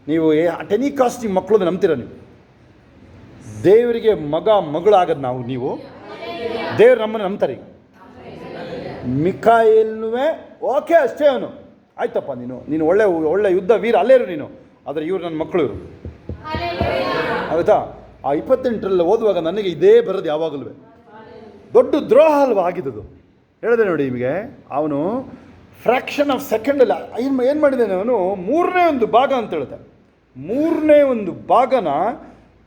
ನೀವು ಟೆನಿ ಕಾಸ್ಟ್ ನಿಮ್ಮ ಮಕ್ಕಳನ್ನ ನಂಬ್ತೀರಾ? ನೀವು ದೇವರಿಗೆ ಮಗಳಾಗದು ನೀವು ದೇವ್ರು ನಮ್ಮನ್ನು ನಂಬ್ತಾರೆ. ಮಿಕಾಯೇಲ್ನೂ ಓಕೆ ಅಷ್ಟೇ. ಅವನು ಆಯ್ತಪ್ಪ, ನೀನು ಒಳ್ಳೆ ಯುದ್ಧ ವೀರ ಅಲ್ಲೇ ಇರು ನೀನು. ಆದರೆ ಇವರು ನನ್ನ ಮಕ್ಕಳು ಇವರು. ಆಗುತ್ತಾ? ಆ 28ರಲ್ಲಿ ಓದುವಾಗ ನನಗೆ ಇದೇ ಬರೋದು ಯಾವಾಗಲೂ. ದೊಡ್ಡ ದ್ರೋಹ ಅಲ್ವಾ ಆಗಿದ್ದು. ಹೇಳಿದೆ ನೋಡಿ ನಿಮಗೆ. ಅವನು ಫ್ರ್ಯಾಕ್ಷನ್ ಆಫ್ ಸೆಕೆಂಡಲ್ಲಿ ಏನು ಮಾಡಿದ್ದಾನೆ ಅವನು? 3ನೇ ಒಂದು ಭಾಗ ಅಂತ ಹೇಳ್ತೆ. 3ನೇ ಒಂದು ಭಾಗನ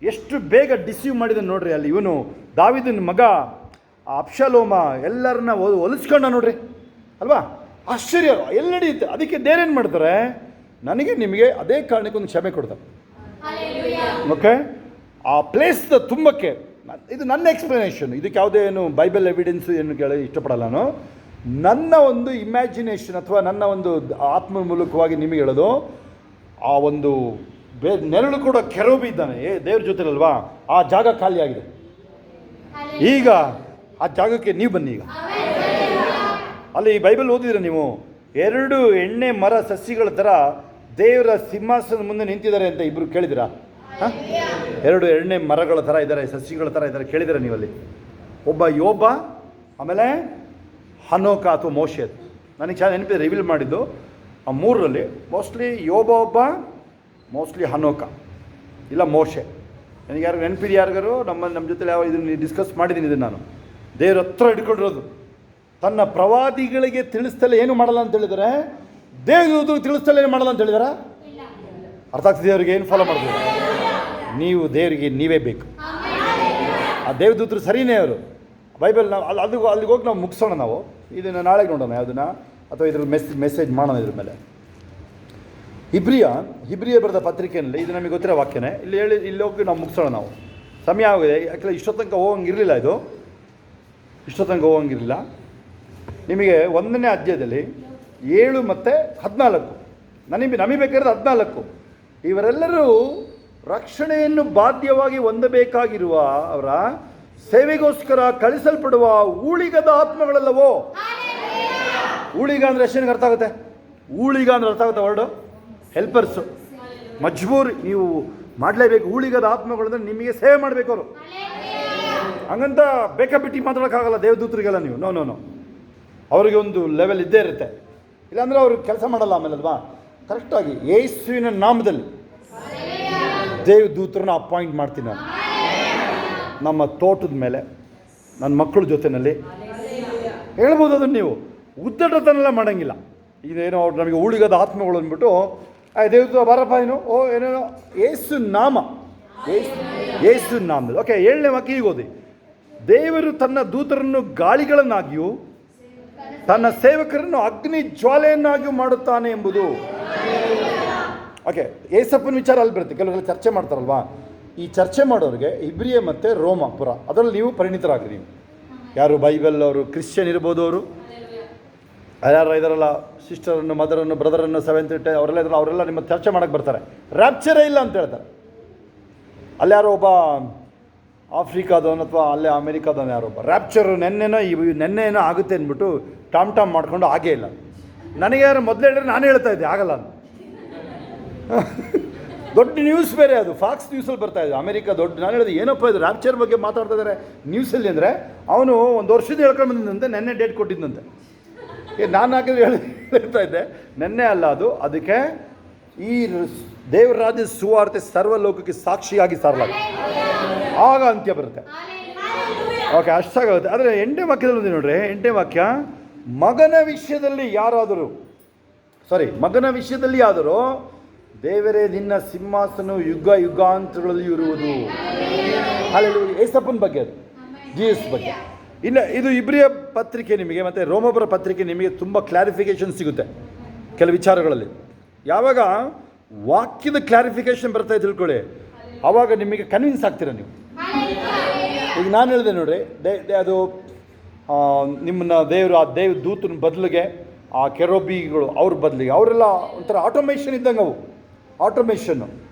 ಎಷ್ಟು ಬೇಗ ಡಿಸೀವ್ ಮಾಡಿದ್ದಾನೆ ನೋಡ್ರಿ ಅಲ್ಲಿ. ಇವನು ದಾವಿದನ ಮಗ ಅಬ್ಷಲೋಮ ಎಲ್ಲರನ್ನ ಹೊಲಿಸ್ಕೊಂಡ ನೋಡ್ರಿ ಅಲ್ವಾ? ಆಶ್ಚರ್ಯ ಎಲ್ಲಿ ನಡೆಯುತ್ತೆ. ಅದಕ್ಕೆ ದೇವ್ರೇನು ಮಾಡ್ತಾರೆ? ನಿಮಗೆ ಅದೇ ಕಾರಣಕ್ಕೆ ಒಂದು ಕ್ಷಮೆ ಕೊಡ್ತಾರೆ. ಓಕೆ, ಆ ಪ್ಲೇಸ್ನ ತುಂಬಕ್ಕೆ. ಇದು ನನ್ನ ಎಕ್ಸ್ಪ್ಲನೇಷನ್. ಇದಕ್ಕೆ ಯಾವುದೇ ಏನು ಬೈಬಲ್ ಎವಿಡೆನ್ಸು ಏನು ಕೇಳಿ ಇಷ್ಟಪಡಲ್ಲ ನಾನು. ನನ್ನ ಒಂದು ಇಮ್ಯಾಜಿನೇಷನ್ ಅಥವಾ ನನ್ನ ಒಂದು ಆತ್ಮ ಮೂಲಕವಾಗಿ ನಿಮಗೆ ಹೇಳೋದು. ಆ ಒಂದು ನೆರಳು ಕೂಡ ಕೆರೋಬಿ ಇದ್ದಾನೆ ದೇವ್ರ ಜೊತೆಲಲ್ವಾ? ಆ ಜಾಗ ಖಾಲಿಯಾಗಿದೆ. ಈಗ ಆ ಜಾಗಕ್ಕೆ ನೀವು ಬನ್ನಿ. ಈಗ ಅಲ್ಲಿ ಬೈಬಲ್ ಓದಿದ್ರೆ ನೀವು 2 ಎಣ್ಣೆ ಮರ ಸಸಿಗಳ ಥರ ದೇವರ ಸಿಂಹಾಸನದ ಮುಂದೆ ನಿಂತಿದ್ದಾರೆ ಅಂತ ಇಬ್ಬರು ಕೇಳಿದಿರಾ? 2 ಎಣ್ಣೆ ಮರಗಳ ಥರ ಇದ್ದಾರೆ, ಸಸಿಗಳ ಥರ ಇದ್ದಾರೆ. ಕೇಳಿದಿರ ನೀವಲ್ಲಿ? ಒಬ್ಬ ಯೋಬ, ಆಮೇಲೆ ಹನೋಕ ಅಥವಾ ಮೋಶೆ. ನನಗೆ ಚೆನ್ನಾಗಿ ನೆನಪಿದೆ ರಿವೀಲ್ ಮಾಡಿದ್ದು ಆ 3ರಲ್ಲಿ. ಮೋಸ್ಟ್ಲಿ ಯೋಬ ಒಬ್ಬ, ಮೋಸ್ಟ್ಲಿ ಹನೋಕ, ಇಲ್ಲ ಮೋಶೆ. ನನಗೆ ಯಾರು ನೆನಪಿದೆ? ಯಾರಿಗಾರು ನಮ್ಮ ಜೊತೆ ಯಾವ ಇದನ್ನು ಡಿಸ್ಕಸ್ ಮಾಡಿದ್ದೀನಿ. ಇದನ್ನು ನಾನು ದೇವ್ರ ಹತ್ರ ಇಟ್ಕೊಂಡಿರೋದು. ತನ್ನ ಪ್ರವಾದಿಗಳಿಗೆ ತಿಳಿಸ್ತಲೇ ಏನು ಮಾಡಲ್ಲ ಅಂತ ಹೇಳಿದರೆ, ದೇವದೂತರು ತಿಳಿಸ್ತಲೇ ಏನು ಮಾಡಲ್ಲ ಅಂತ ಹೇಳಿದಾರ? ಅರ್ಥ ಆಗ್ತದೆ ಅವ್ರಿಗೆ? ಏನು ಫಾಲೋ ಮಾಡ್ತೀವಿ ನೀವು? ದೇವರಿಗೆ ನೀವೇ ಬೇಕು. ಆ ದೇವದೂತರು ಸರಿಯೇ ಅವರು. ಬೈಬಲ್ ನಾವು ಅಲ್ಲಿಗೆ ಹೋಗಿ ನಾವು ಮುಗಿಸೋಣ. ನಾವು ಇದನ್ನು ನಾಳೆಗೆ ನೋಡೋಣ ಯಾವುದನ್ನ, ಅಥವಾ ಇದ್ರ ಮೆಸೇಜ್ ಮಾಡೋಣ ಇದ್ರ ಮೇಲೆ. ಹಿಬ್ರಿಯ ಬರೆದ ಪತ್ರಿಕೆಯಲ್ಲಿ ಇದು ನಮಗೆ ಗೊತ್ತಿರೋ ವಾಕ್ಯನೇ. ಇಲ್ಲಿ ಹೋಗಿ ನಾವು ಮುಗಿಸೋಣ. ನಾವು ಸಮಯ ಆಗಿದೆ. ಯಾಕಂದರೆ ಇಷ್ಟೊತ್ತನಕ ಹೋಗಂಗಿರಲಿಲ್ಲ. ಇಷ್ಟೊತ್ತನಕ ಹೋಗಂಗಿರಲಿಲ್ಲ. ನಿಮಗೆ 1ನೇ ಅಧ್ಯಾಯದಲ್ಲಿ 7 ಮತ್ತು 14 ನಮಗೆ ಬೇಕಾದ್ರೆ 14 ಇವರೆಲ್ಲರೂ ರಕ್ಷಣೆಯನ್ನು ಬಾಧ್ಯವಾಗಿ ಹೊಂದಬೇಕಾಗಿರುವ ಅವರ ಸೇವೆಗೋಸ್ಕರ ಕಳಿಸಲ್ಪಡುವ ಊಳಿಗದ ಆತ್ಮಗಳಲ್ಲವೋ. ಊಳಿಗ ಅಂದರೆ ಎಷ್ಟು ಅರ್ಥ ಆಗುತ್ತೆ? ಊಳಿಗ ಅಂದ್ರೆ ಅರ್ಥ ಆಗುತ್ತೆ ವರ್ಡು? ಹೆಲ್ಪರ್ಸು, ಮಜ್ಬೂರ್, ನೀವು ಮಾಡಲೇಬೇಕು. ಊಳಿಗದ ಆತ್ಮಗಳು ಅಂದರೆ ನಿಮಗೆ ಸೇವೆ ಮಾಡಬೇಕು ಅವರು. ಹಂಗಂತ ಬೇಕಾಬಿಟ್ಟಿ ಮಾತಾಡೋಕ್ಕಾಗಲ್ಲ ದೇವದೂತರಿಗೆಲ್ಲ ನೀವು. ನೋ ನೋ ನೋ, ಅವರಿಗೆ ಒಂದು ಲೆವೆಲ್ ಇದ್ದೇ ಇರುತ್ತೆ, ಇಲ್ಲಾಂದರೆ ಅವರು ಕೆಲಸ ಮಾಡಲ್ಲ ಆಮೇಲೆ ಅಲ್ವಾ. ಕರೆಕ್ಟಾಗಿ ಯೇಸುವಿನ ನಾಮದಲ್ಲಿ ದೇವದೂತರನ್ನ ಅಪಾಯಿಂಟ್ ಮಾಡ್ತೀನಿ ನಾನು ನಮ್ಮ ತೋಟದ ಮೇಲೆ, ನನ್ನ ಮಕ್ಕಳ ಜೊತೆಯಲ್ಲಿ. ಹೇಳ್ಬೋದು ಅದನ್ನು ನೀವು, ಉದ್ದಟತನೆಲ್ಲ ಮಾಡೋಂಗಿಲ್ಲ. ಇದೇನೋ ಅವ್ರು ನಮಗೆ ಊಳಿಗದ ಆತ್ಮಗಳು ಅಂದ್ಬಿಟ್ಟು ದೇವದೂತ ಬರಪ್ಪ ಏನು ಓ ಏನೇನೋ. ಯೇಸು ನಾಮ, ಯೇಸು ನಾಮದಲ್ಲಿ. ಓಕೆ, 7ನೇ ವಾಕ್ಯ ಈಗ ಓದಿ. ದೇವರು ತನ್ನ ದೂತರನ್ನು ಗಾಳಿಗಳನ್ನಾಗಿಯೂ ತನ್ನ ಸೇವಕರನ್ನು ಅಗ್ನಿ ಜ್ವಾಲೆಯನ್ನಾಗಿಯೂ ಮಾಡುತ್ತಾನೆ ಎಂಬುದು. ಓಕೆ, ಏಸಪ್ಪನ ವಿಚಾರ ಅಲ್ಲಿ ಬರುತ್ತೆ. ಕೆಲವರೆಲ್ಲ ಚರ್ಚೆ ಮಾಡ್ತಾರಲ್ವಾ, ಈ ಚರ್ಚೆ ಮಾಡೋರಿಗೆ ಇಬ್ರಿಯ ಮತ್ತು ರೋಮಾಪುರ ಅದರಲ್ಲಿ ನೀವು ಪರಿಣಿತರಾಗ್ರಿ. ನೀವು ಯಾರು ಬೈಬಲ್ ಅವರು ಕ್ರಿಶ್ಚಿಯನ್ ಇರ್ಬೋದು, ಅವರು ಯಾರು ಇದಾರಲ್ಲ, ಸಿಸ್ಟರನ್ನು, ಮದರನ್ನು, ಬ್ರದರನ್ನು, ಸೆವೆಂತ್ ಅವರೆಲ್ಲ ಇದ್ರಲ್ಲ, ಅವರೆಲ್ಲ ನಿಮ್ಮ ಚರ್ಚೆ ಮಾಡೋಕ್ಕೆ ಬರ್ತಾರೆ. ರ್ಯಾಪ್ಚರೇ ಇಲ್ಲ ಅಂತ ಹೇಳ್ತಾರೆ. ಅಲ್ಲಿ ಯಾರೋ ಒಬ್ಬ ಆಫ್ರಿಕಾದವನು ಅಥವಾ ಅಲ್ಲೇ ಅಮೇರಿಕಾದವನು ಯಾರೋ ಒಬ್ಬ ರ್ಯಾಪ್ಚರ್ ನೆನ್ನೆನೋ ಆಗುತ್ತೆ ಅಂದ್ಬಿಟ್ಟು ಟಾಮ್ ಮಾಡ್ಕೊಂಡು ಆಗೇ ಇಲ್ಲ. ನನಗೆ ಯಾರು ಮೊದಲೇ ಹೇಳಿದ್ರೆ ನಾನು ಹೇಳ್ತಾ ಇದ್ದೆ ಆಗಲ್ಲ ಅಂತ. ದೊಡ್ಡ ನ್ಯೂಸ್ ಬೇರೆ ಅದು, ಫಾಕ್ಸ್ ನ್ಯೂಸಲ್ಲಿ ಬರ್ತಾ ಇದೆ ಅಮೇರಿಕಾ ದೊಡ್ಡ. ನಾನು ಹೇಳಿದೆ ಏನಪ್ಪ ಇದು ರ್ಯಾಪ್ಚರ್ ಬಗ್ಗೆ ಮಾತಾಡ್ತಾ ಇದ್ದಾರೆ ನ್ಯೂಸಲ್ಲಿ ಅಂದರೆ, ಅವನು ಒಂದು ವರ್ಷದ ಹೇಳ್ಕೊಂಡು ಬಂದಿದ್ದಂತೆ, ನೆನ್ನೆ ಡೇಟ್ ಕೊಟ್ಟಿದ್ದಂತೆ. ನಾನು ಹಾಕಿದ್ರೆ ಹೇಳ್ತಾ ಇದ್ದೆ, ನೆನ್ನೆ ಅಲ್ಲ ಅದು. ಅದಕ್ಕೆ ಈ ದೇವರ ರಾಜ್ಯದ ಸುವಾರ್ತೆ ಸರ್ವಲೋಕಕ್ಕೆ ಸಾಕ್ಷಿಯಾಗಿ ಸಾರಲಾಗುತ್ತೆ, ಆಗ ಅಂತ್ಯ ಬರುತ್ತೆ. ಓಕೆ, ಅಷ್ಟಾಗುತ್ತೆ. ಆದರೆ 8ನೇ ವಾಕ್ಯದಲ್ಲಿ ಬಂದಿದೆ ನೋಡ್ರಿ. 8ನೇ ವಾಕ್ಯ, ಮಗನ ವಿಷಯದಲ್ಲಿ ಆದರೂ ದೇವರೇ ನಿನ್ನ ಸಿಂಹಾಸನ ಯುಗ ಯುಗಾಂತರಗಳಲ್ಲಿ ಇರುವುದು. ಅಲ್ಲಿ ಏಸಪ್ಪನ ಬಗ್ಗೆ, ಅದು ಜೀಸಸ್ ಬಗ್ಗೆ. ಇಲ್ಲ, ಇದು ಇಬ್ರಿಯ ಪತ್ರಿಕೆ ನಿಮಗೆ ಮತ್ತು ರೋಮಾಪುರ ಪತ್ರಿಕೆ ನಿಮಗೆ ತುಂಬ ಕ್ಲಾರಿಫಿಕೇಷನ್ ಸಿಗುತ್ತೆ ಕೆಲವು ವಿಚಾರಗಳಲ್ಲಿ. ಯಾವಾಗ ವಾಕ್ಯದ ಕ್ಲಾರಿಫಿಕೇಷನ್ ಬರ್ತಾ ತಿಳ್ಕೊಳ್ಳಿ, ಆವಾಗ ನಿಮಗೆ ಕನ್ವಿನ್ಸ್ ಆಗ್ತೀರ ನೀವು. ಈಗ ನಾನು ಹೇಳಿದೆ ನೋಡ್ರಿ, ಅದು ನಿಮ್ಮನ್ನ ಆ ದೂತನ ಬದಲಿಗೆ ಆ ಕೆರೋಬಿಗಳು ಅವ್ರ ಬದಲಿಗೆ ಅವರೆಲ್ಲ ಒಂಥರ ಆಟೋಮೇಷನ್ ಇದ್ದಂಗೆ, ಅವು ಆಟೋಮೇಷನ್ನು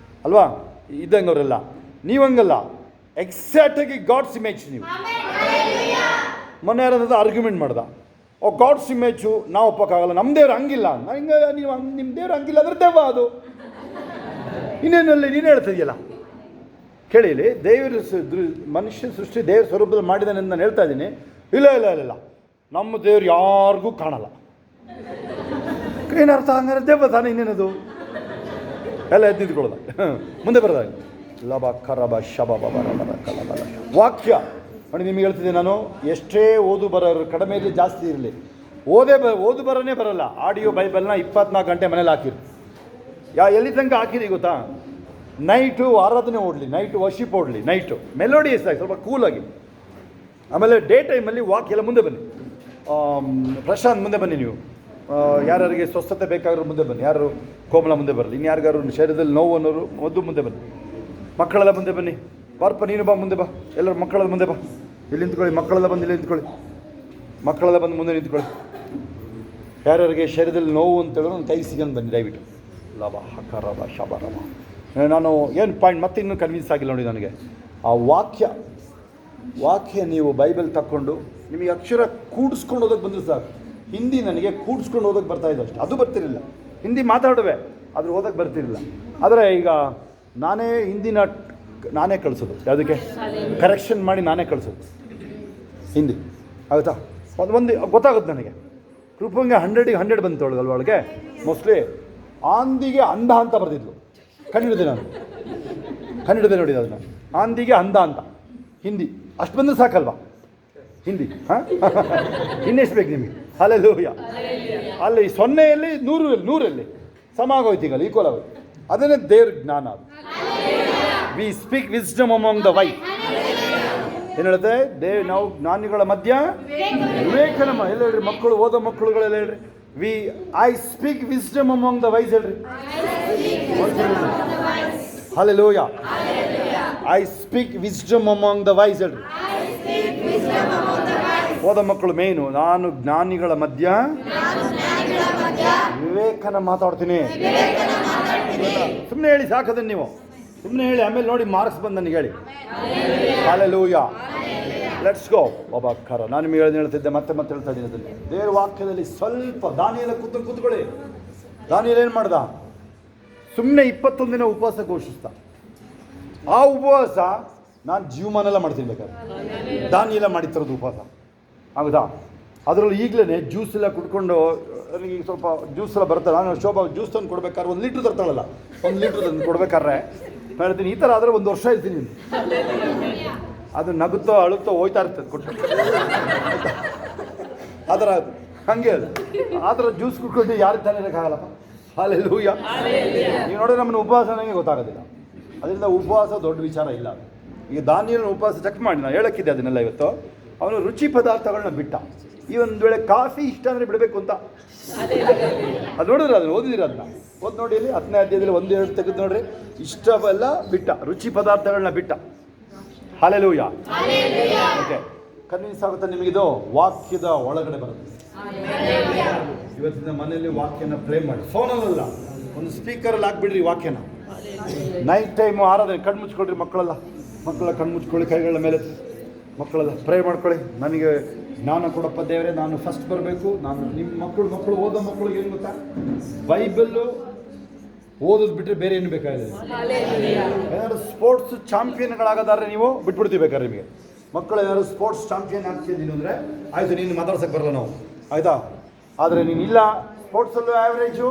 ಅಲ್ವಾ ಇದ್ದಂಗೆ ಅವರೆಲ್ಲ. ನೀವಂಗಲ್ಲ, ಎಕ್ಸಾಕ್ಟಾಗಿ ಗಾಡ್ಸ್ ಇಮೇಜ್ ನೀವು. ಮೊನ್ನೆ ಯಾರಾದ್ರೂ ಆರ್ಗ್ಯುಮೆಂಟ್ ಮಾಡ್ದ, ಓ ಗಾಡ್ಸ್ ಇಮೇಜು ನಾವು ಒಪ್ಪಕ್ಕಾಗಲ್ಲ, ನಮ್ಮ ದೇವ್ರು ಹಂಗಿಲ್ಲ. ಹಿಂಗೆ ನೀವು ನಿಮ್ಮ ದೇವ್ರು ಹಂಗಿಲ್ಲ ಅಂದ್ರೆ ದೇವ ಅದು ಇನ್ನೇನಲ್ಲಿ ನೀನು ಹೇಳ್ತಿದ್ಯಲ್ಲ. ಕೇಳಿ, ಇಲ್ಲಿ ದೇವರು ಮನುಷ್ಯ ಸೃಷ್ಟಿ ದೇವ್ರ ಸ್ವರೂಪದಲ್ಲಿ ಮಾಡಿದ್ದಾನೆ ಅಂತ ನಾನು ಹೇಳ್ತಾ ಇದ್ದೀನಿ. ಇಲ್ಲ, ನಮ್ಮ ದೇವ್ರು ಯಾರಿಗೂ ಕಾಣಲ್ಲ. ಏನರ್ಥ ಹಂಗಾರೆ? ದೇವ ತಾನೇ, ಇನ್ನೇನದು ಎಲ್ಲ ಎದ್ದಿದ್ಕೊಳ್ಳೋದ. ಮುಂದೆ ಬರೋದಾಗ ಲಬ ಕರಬ ಶಬ ಬಬ ರಬ ಕಲಬ. ವಾಕ್ಯ ನೋಡಿ, ನಿಮಗೆ ಹೇಳ್ತಿದ್ದೆ ನಾನು, ಎಷ್ಟೇ ಓದು ಬರೋರು ಕಡಿಮೆ ಇರಲಿ ಜಾಸ್ತಿ ಇರಲಿ, ಓದು ಬರೋನೇ ಬರೋಲ್ಲ. ಆಡಿಯೋ ಬೈಬಲ್ನ 24 ಗಂಟೆ ಮನೇಲಿ ಹಾಕಿರಿ. ಎಲ್ಲಿ ತನಕ ಹಾಕಿರಿ ಗೊತ್ತಾ? ನೈಟು ಆರಾಧನೆ ಓಡಲಿ, ನೈಟು ವರ್ಷಿಪ್ ಓಡಲಿ, ನೈಟು ಮೆಲೋಡಿಯಸ್ ಆಗಿ ಸ್ವಲ್ಪ ಕೂಲಾಗಿ. ಆಮೇಲೆ ಡೇ ಟೈಮಲ್ಲಿ ವಾಕ್ ಎಲ್ಲ ಮುಂದೆ ಬನ್ನಿ. ಪ್ರಶಾಂತ್ ಮುಂದೆ ಬನ್ನಿ. ನೀವು ಯಾರಿಗೆ ಸ್ವಸ್ಥತೆ ಬೇಕಾದ್ರೂ ಮುಂದೆ ಬನ್ನಿ. ಯಾರು ಕೋಮಲ ಮುಂದೆ ಬರಲಿ. ಇನ್ನು ಯಾರಿಗಾರು ಶರೀರದಲ್ಲಿ ನೋವು ಅನ್ನೋರು ಮುಂದೆ ಬನ್ನಿ. ಮಕ್ಕಳೆಲ್ಲ ಮುಂದೆ ಬನ್ನಿ. ಪಾರ್ಪ ನೀನು ಬಾ, ಮುಂದೆ ಬಾ. ಎಲ್ಲರೂ ಮಕ್ಕಳೆಲ್ಲ ಮುಂದೆ ಬಾ, ಇಲ್ಲಿ ನಿಂತ್ಕೊಳ್ಳಿ. ಮಕ್ಕಳೆಲ್ಲ ಬಂದು ಇಲ್ಲಿ ನಿಂತ್ಕೊಳ್ಳಿ. ಮಕ್ಕಳೆಲ್ಲ ಬಂದು ಮುಂದೆ ನಿಂತ್ಕೊಳ್ಳಿ. ಯಾರ್ಯಾರಿಗೆ ಶರೀರದಲ್ಲಿ ನೋವು ಅಂತೇಳಿದ್ರು ಒಂದು ಕೈ ಸಿಗಂದು ಬನ್ನಿ ದಯವಿಟ್ಟು. ಲಬ ಹಕರಬ ಶಬರಬ. ನಾನು ಏನು ಪಾಯಿಂಟ್ ಮತ್ತೆ ಇನ್ನೂ ಕನ್ವಿನ್ಸ್ ಆಗಿಲ್ಲ ನೋಡಿ ನನಗೆ. ಆ ವಾಕ್ಯ ನೀವು ಬೈಬಲ್ ತಕ್ಕೊಂಡು ನಿಮಗೆ ಅಕ್ಷರ ಕೂಡಿಸ್ಕೊಂಡು ಓದೋಕ್ಕೆ ಬಂದರೆ ಸಾಕು. ಹಿಂದಿ ನನಗೆ ಕೂಡಿಸ್ಕೊಂಡು ಓದೋಕ್ಕೆ ಬರ್ತಾಯಿದ್ದು ಅಷ್ಟೇ, ಅದು ಬರ್ತಿರಲಿಲ್ಲ. ಹಿಂದಿ ಮಾತಾಡುವೆ, ಆದರೂ ಓದೋಕ್ಕೆ ಬರ್ತಿರಲಿಲ್ಲ. ಆದರೆ ಈಗ ನಾನೇ ಕಳಿಸೋದು, ಯಾವುದಕ್ಕೆ ಕರೆಕ್ಷನ್ ಮಾಡಿ ನಾನೇ ಕಳಿಸೋದು ಹಿಂದಿ. ಆಗುತ್ತಾ? ಒಂದು ಗೊತ್ತಾಗುತ್ತೆ ನನಗೆ. ಕೃಪಂಗೆ 100ಗೆ 100 ಬಂತು ಒಳಗೆ. ಮೋಸ್ಟ್ಲಿ ಆಂದಿಗೆ ಅಂಧ ಅಂತ ಬರ್ತಿದ್ಲು. ಕಂಡಿಡಿದೆ ನೋಡಿ ಅದನ್ನು. ಆಂದಿಗೆ ಅಂಧ ಅಂತ ಹಿಂದಿ ಅಷ್ಟು ಬಂದರೆ ಸಾಕಲ್ವಾ ಹಿಂದಿ? ಹಾಂ, ಇನ್ನೆಷ್ಟು ಬೇಕು ನಿಮಗೆ? ಹಲ್ಲೆಲೂಯಾ. ಅಲ್ಲಿ 0ಯಲ್ಲಿ 100ರಲ್ಲಿ ಸಮ ಆಗೋಯ್ತು, ಈಗ ಈಕ್ವಲ್ ಆಗೋಯ್ತು. ಅದನ್ನೇ ದೇವ್ರ ಜ್ಞಾನ. ಅದು we speak wisdom among the wise. ಏನು ಹೇಳುತ್ತೆ? ನಾವು ಜ್ಞಾನಿಗಳ ಮಧ್ಯ ವಿವೇಕನ ಎಲ್ಲ ಹೇಳ್ರಿ. ಮಕ್ಕಳು ಓದೋ ಮಕ್ಕಳುಗಳೆಲ್ಲ ಹೇಳ್ರಿ, I speak wisdom among the wise ಹೇಳ್ರಿ. Hallelujah. I speak wisdom among the wise ಹೇಳ್ರಿ. ಓದ ಮಕ್ಕಳು ಮೇನು, ನಾನು ಜ್ಞಾನಿಗಳ ಮಧ್ಯ ವಿವೇಕನ ಮಾತಾಡ್ತೀನಿ. ಸುಮ್ಮನೆ ಹೇಳಿ ಸಾಕದನ್ನು ನೀವು. ಸುಮ್ಮನೆ ಹೇಳಿ, ಆಮೇಲೆ ನೋಡಿ ಮಾರ್ಕ್ಸ್ ಬಂದು ನನಗೆ ಹೇಳಿ. Hallelujah, let's go. ಒಬ್ಬ ಅಕ್ಕರ ನಾನು ನಿಮಗೆ ಹೇಳ್ತಿದ್ದೆ, ಮತ್ತೆ ಹೇಳ್ತಾ ಇದ್ದೀನಿ ಅದನ್ನು. ದೇವರ ವಾಕ್ಯದಲ್ಲಿ ಸ್ವಲ್ಪ ದಾನಿಯೆಲ್ಲ ಕೂತ್ಕೊಳ್ಳಿ. ದಾನಿಯೆಲ್ಲ ಏನು ಮಾಡ್ದ? ಸುಮ್ಮನೆ 21 ದಿನ ಉಪವಾಸ ಘೋಷಿಸ್ದ. ಆ ಉಪವಾಸ ನಾನು ಜೀವಮಾನೆಲ್ಲ ಮಾಡ್ತೀನಿ ಬೇಕಾದ್ರೆ. ದಾನಿಯೆಲ್ಲ ಮಾಡಿತ್ತಿರೋದು ಉಪವಾಸ ಹೌದಾ? ಅದರಲ್ಲಿ ಈಗಲೇ ಜ್ಯೂಸ್ ಎಲ್ಲ ಕುಡ್ಕೊಂಡು ನನಗೆ ಸ್ವಲ್ಪ ಜ್ಯೂಸ್ ಎಲ್ಲ ಬರ್ತಾರೆ. ನಾನು ಶೋಭಾ ಜ್ಯೂಸ್ ತಂದು ಕೊಡ್ಬೇಕಾದ್ರೆ 1 ಲೀಟ್ರ್ ತರ್ತಾಳಲ್ಲ, 1 ಲೀಟ್ರ್ ತಂದು ಕೊಡ್ಬೇಕಾದ್ರೆ ಹೇಳ್ತೀನಿ, ಈ ಥರ ಆದರೆ 1 ವರ್ಷ ಇರ್ತೀನಿ. ಅದು ನಗುತ್ತೋ ಅಳುತ್ತೋ ಹೋಯ್ತಾ ಇರ್ತದೆ ಕೊಟ್ಟು. ಆ ಥರ ಹಾಗೆ ಅದು. ಆ ಥರ ಜ್ಯೂಸ್ ಕುಡ್ಕೊಂಡು ಯಾರಿಗೆ ತಾನೇ ಇರೋಕ್ಕಾಗಲ್ಲಪ್ಪ. ಹಲ್ಲೆಲೂಯಾ. ನೀವು ನೋಡಿದ್ರೆ ನಮ್ಮನ್ನು ಉಪವಾಸ ನನಗೆ ಗೊತ್ತಾಗೋದಿಲ್ಲ. ಅದರಿಂದ ಉಪವಾಸ ದೊಡ್ಡ ವಿಚಾರ ಇಲ್ಲ. ಈಗ ದಾನಿಯೇಲನ ಉಪವಾಸ ಚೆಕ್ ಮಾಡಿ ನಾನು ಹೇಳಕ್ಕಿದ್ದೆ ಅದನ್ನೆಲ್ಲ ಇವತ್ತು. ಅವನು ರುಚಿ ಪದಾರ್ಥಗಳನ್ನ ಬಿಟ್ಟ. ಈ ಒಂದು ವೇಳೆ ಕಾಫಿ ಇಷ್ಟ ಅಂದರೆ ಬಿಡಬೇಕು ಅಂತ ಅದು ನೋಡಿದ್ರೆ, ಅದನ್ನು ಓದಿದಿರ, ಅದನ್ನ ಓದಿ ನೋಡಿ. ಅಲ್ಲಿ 10ನೇ ಅಧ್ಯಾಯದಲ್ಲಿ 1-2 ತೆಗೆದು ನೋಡ್ರಿ. ಇಷ್ಟವೆಲ್ಲ ಬಿಟ್ಟ, ರುಚಿ ಪದಾರ್ಥಗಳನ್ನ ಬಿಟ್ಟ. ಹಲ್ಲೆಲೂಯಾ. ಓಕೆ, ಕನ್ವಿನ್ಸ್ ಆಗುತ್ತೆ ನಿಮಗಿದು? ವಾಕ್ಯದ ಒಳಗಡೆ ಬರುತ್ತೆ. ಇವತ್ತಿನ ಮನೆಯಲ್ಲಿ ವಾಕ್ಯನ ಪ್ಲೇ ಮಾಡಿ, ಫೋನಲ್ಲ, ಒಂದು ಸ್ಪೀಕರಲ್ಲಿ ಹಾಕ್ಬಿಡ್ರಿ ವಾಕ್ಯನ. ನೈಟ್ ಟೈಮು ಆರಾಧನೆ ಕಣ್ಣು ಮುಚ್ಕೊಳ್ರಿ. ಮಕ್ಕಳ ಕಣ್ಣು ಮುಚ್ಕೊಳ್ಳಿ, ಕೈಗಳ ಮೇಲೆ ಮಕ್ಕಳೆಲ್ಲ ಪ್ರೇ ಮಾಡ್ಕೊಳ್ಳಿ. ನನಗೆ ಜ್ಞಾನ ಕೊಡಪ್ಪ ದೇವರೇ, ನಾನು ಫಸ್ಟ್ ಬರಬೇಕು. ನಾನು ನಿಮ್ಮ ಮಕ್ಕಳು ಓದೋ ಮಕ್ಕಳಿಗೆ ಏನು ಗೊತ್ತಾ, ಬೈಬಲ್ಲು ಓದೋದು ಬಿಟ್ಟರೆ ಬೇರೆ ಏನು ಬೇಕಾಗಿದೆ. ಏನಾದ್ರು ಸ್ಪೋರ್ಟ್ಸ್ ಚಾಂಪಿಯನ್ಗಳಾಗೋದಾದ್ರೆ ನೀವು ಬಿಟ್ಬಿಡ್ತೀವಿ ಬೇಕಾದ್ರೆ. ನಿಮಗೆ ಮಕ್ಕಳು ಏನಾದ್ರು ಸ್ಪೋರ್ಟ್ಸ್ ಚಾಂಪಿಯನ್ ಆಗ್ತಿದ್ದೀನಿ ಅಂದರೆ ಆಯಿತು, ನೀನು ಮಾತಾಡ್ಸೋಕ್ಕೆ ಬರಲ್ಲ ನಾವು, ಆಯಿತಾ? ಆದರೆ ನೀನು ಇಲ್ಲ, ಸ್ಪೋರ್ಟ್ಸಲ್ಲೂ ಆ್ಯಾವ್ರೇಜು,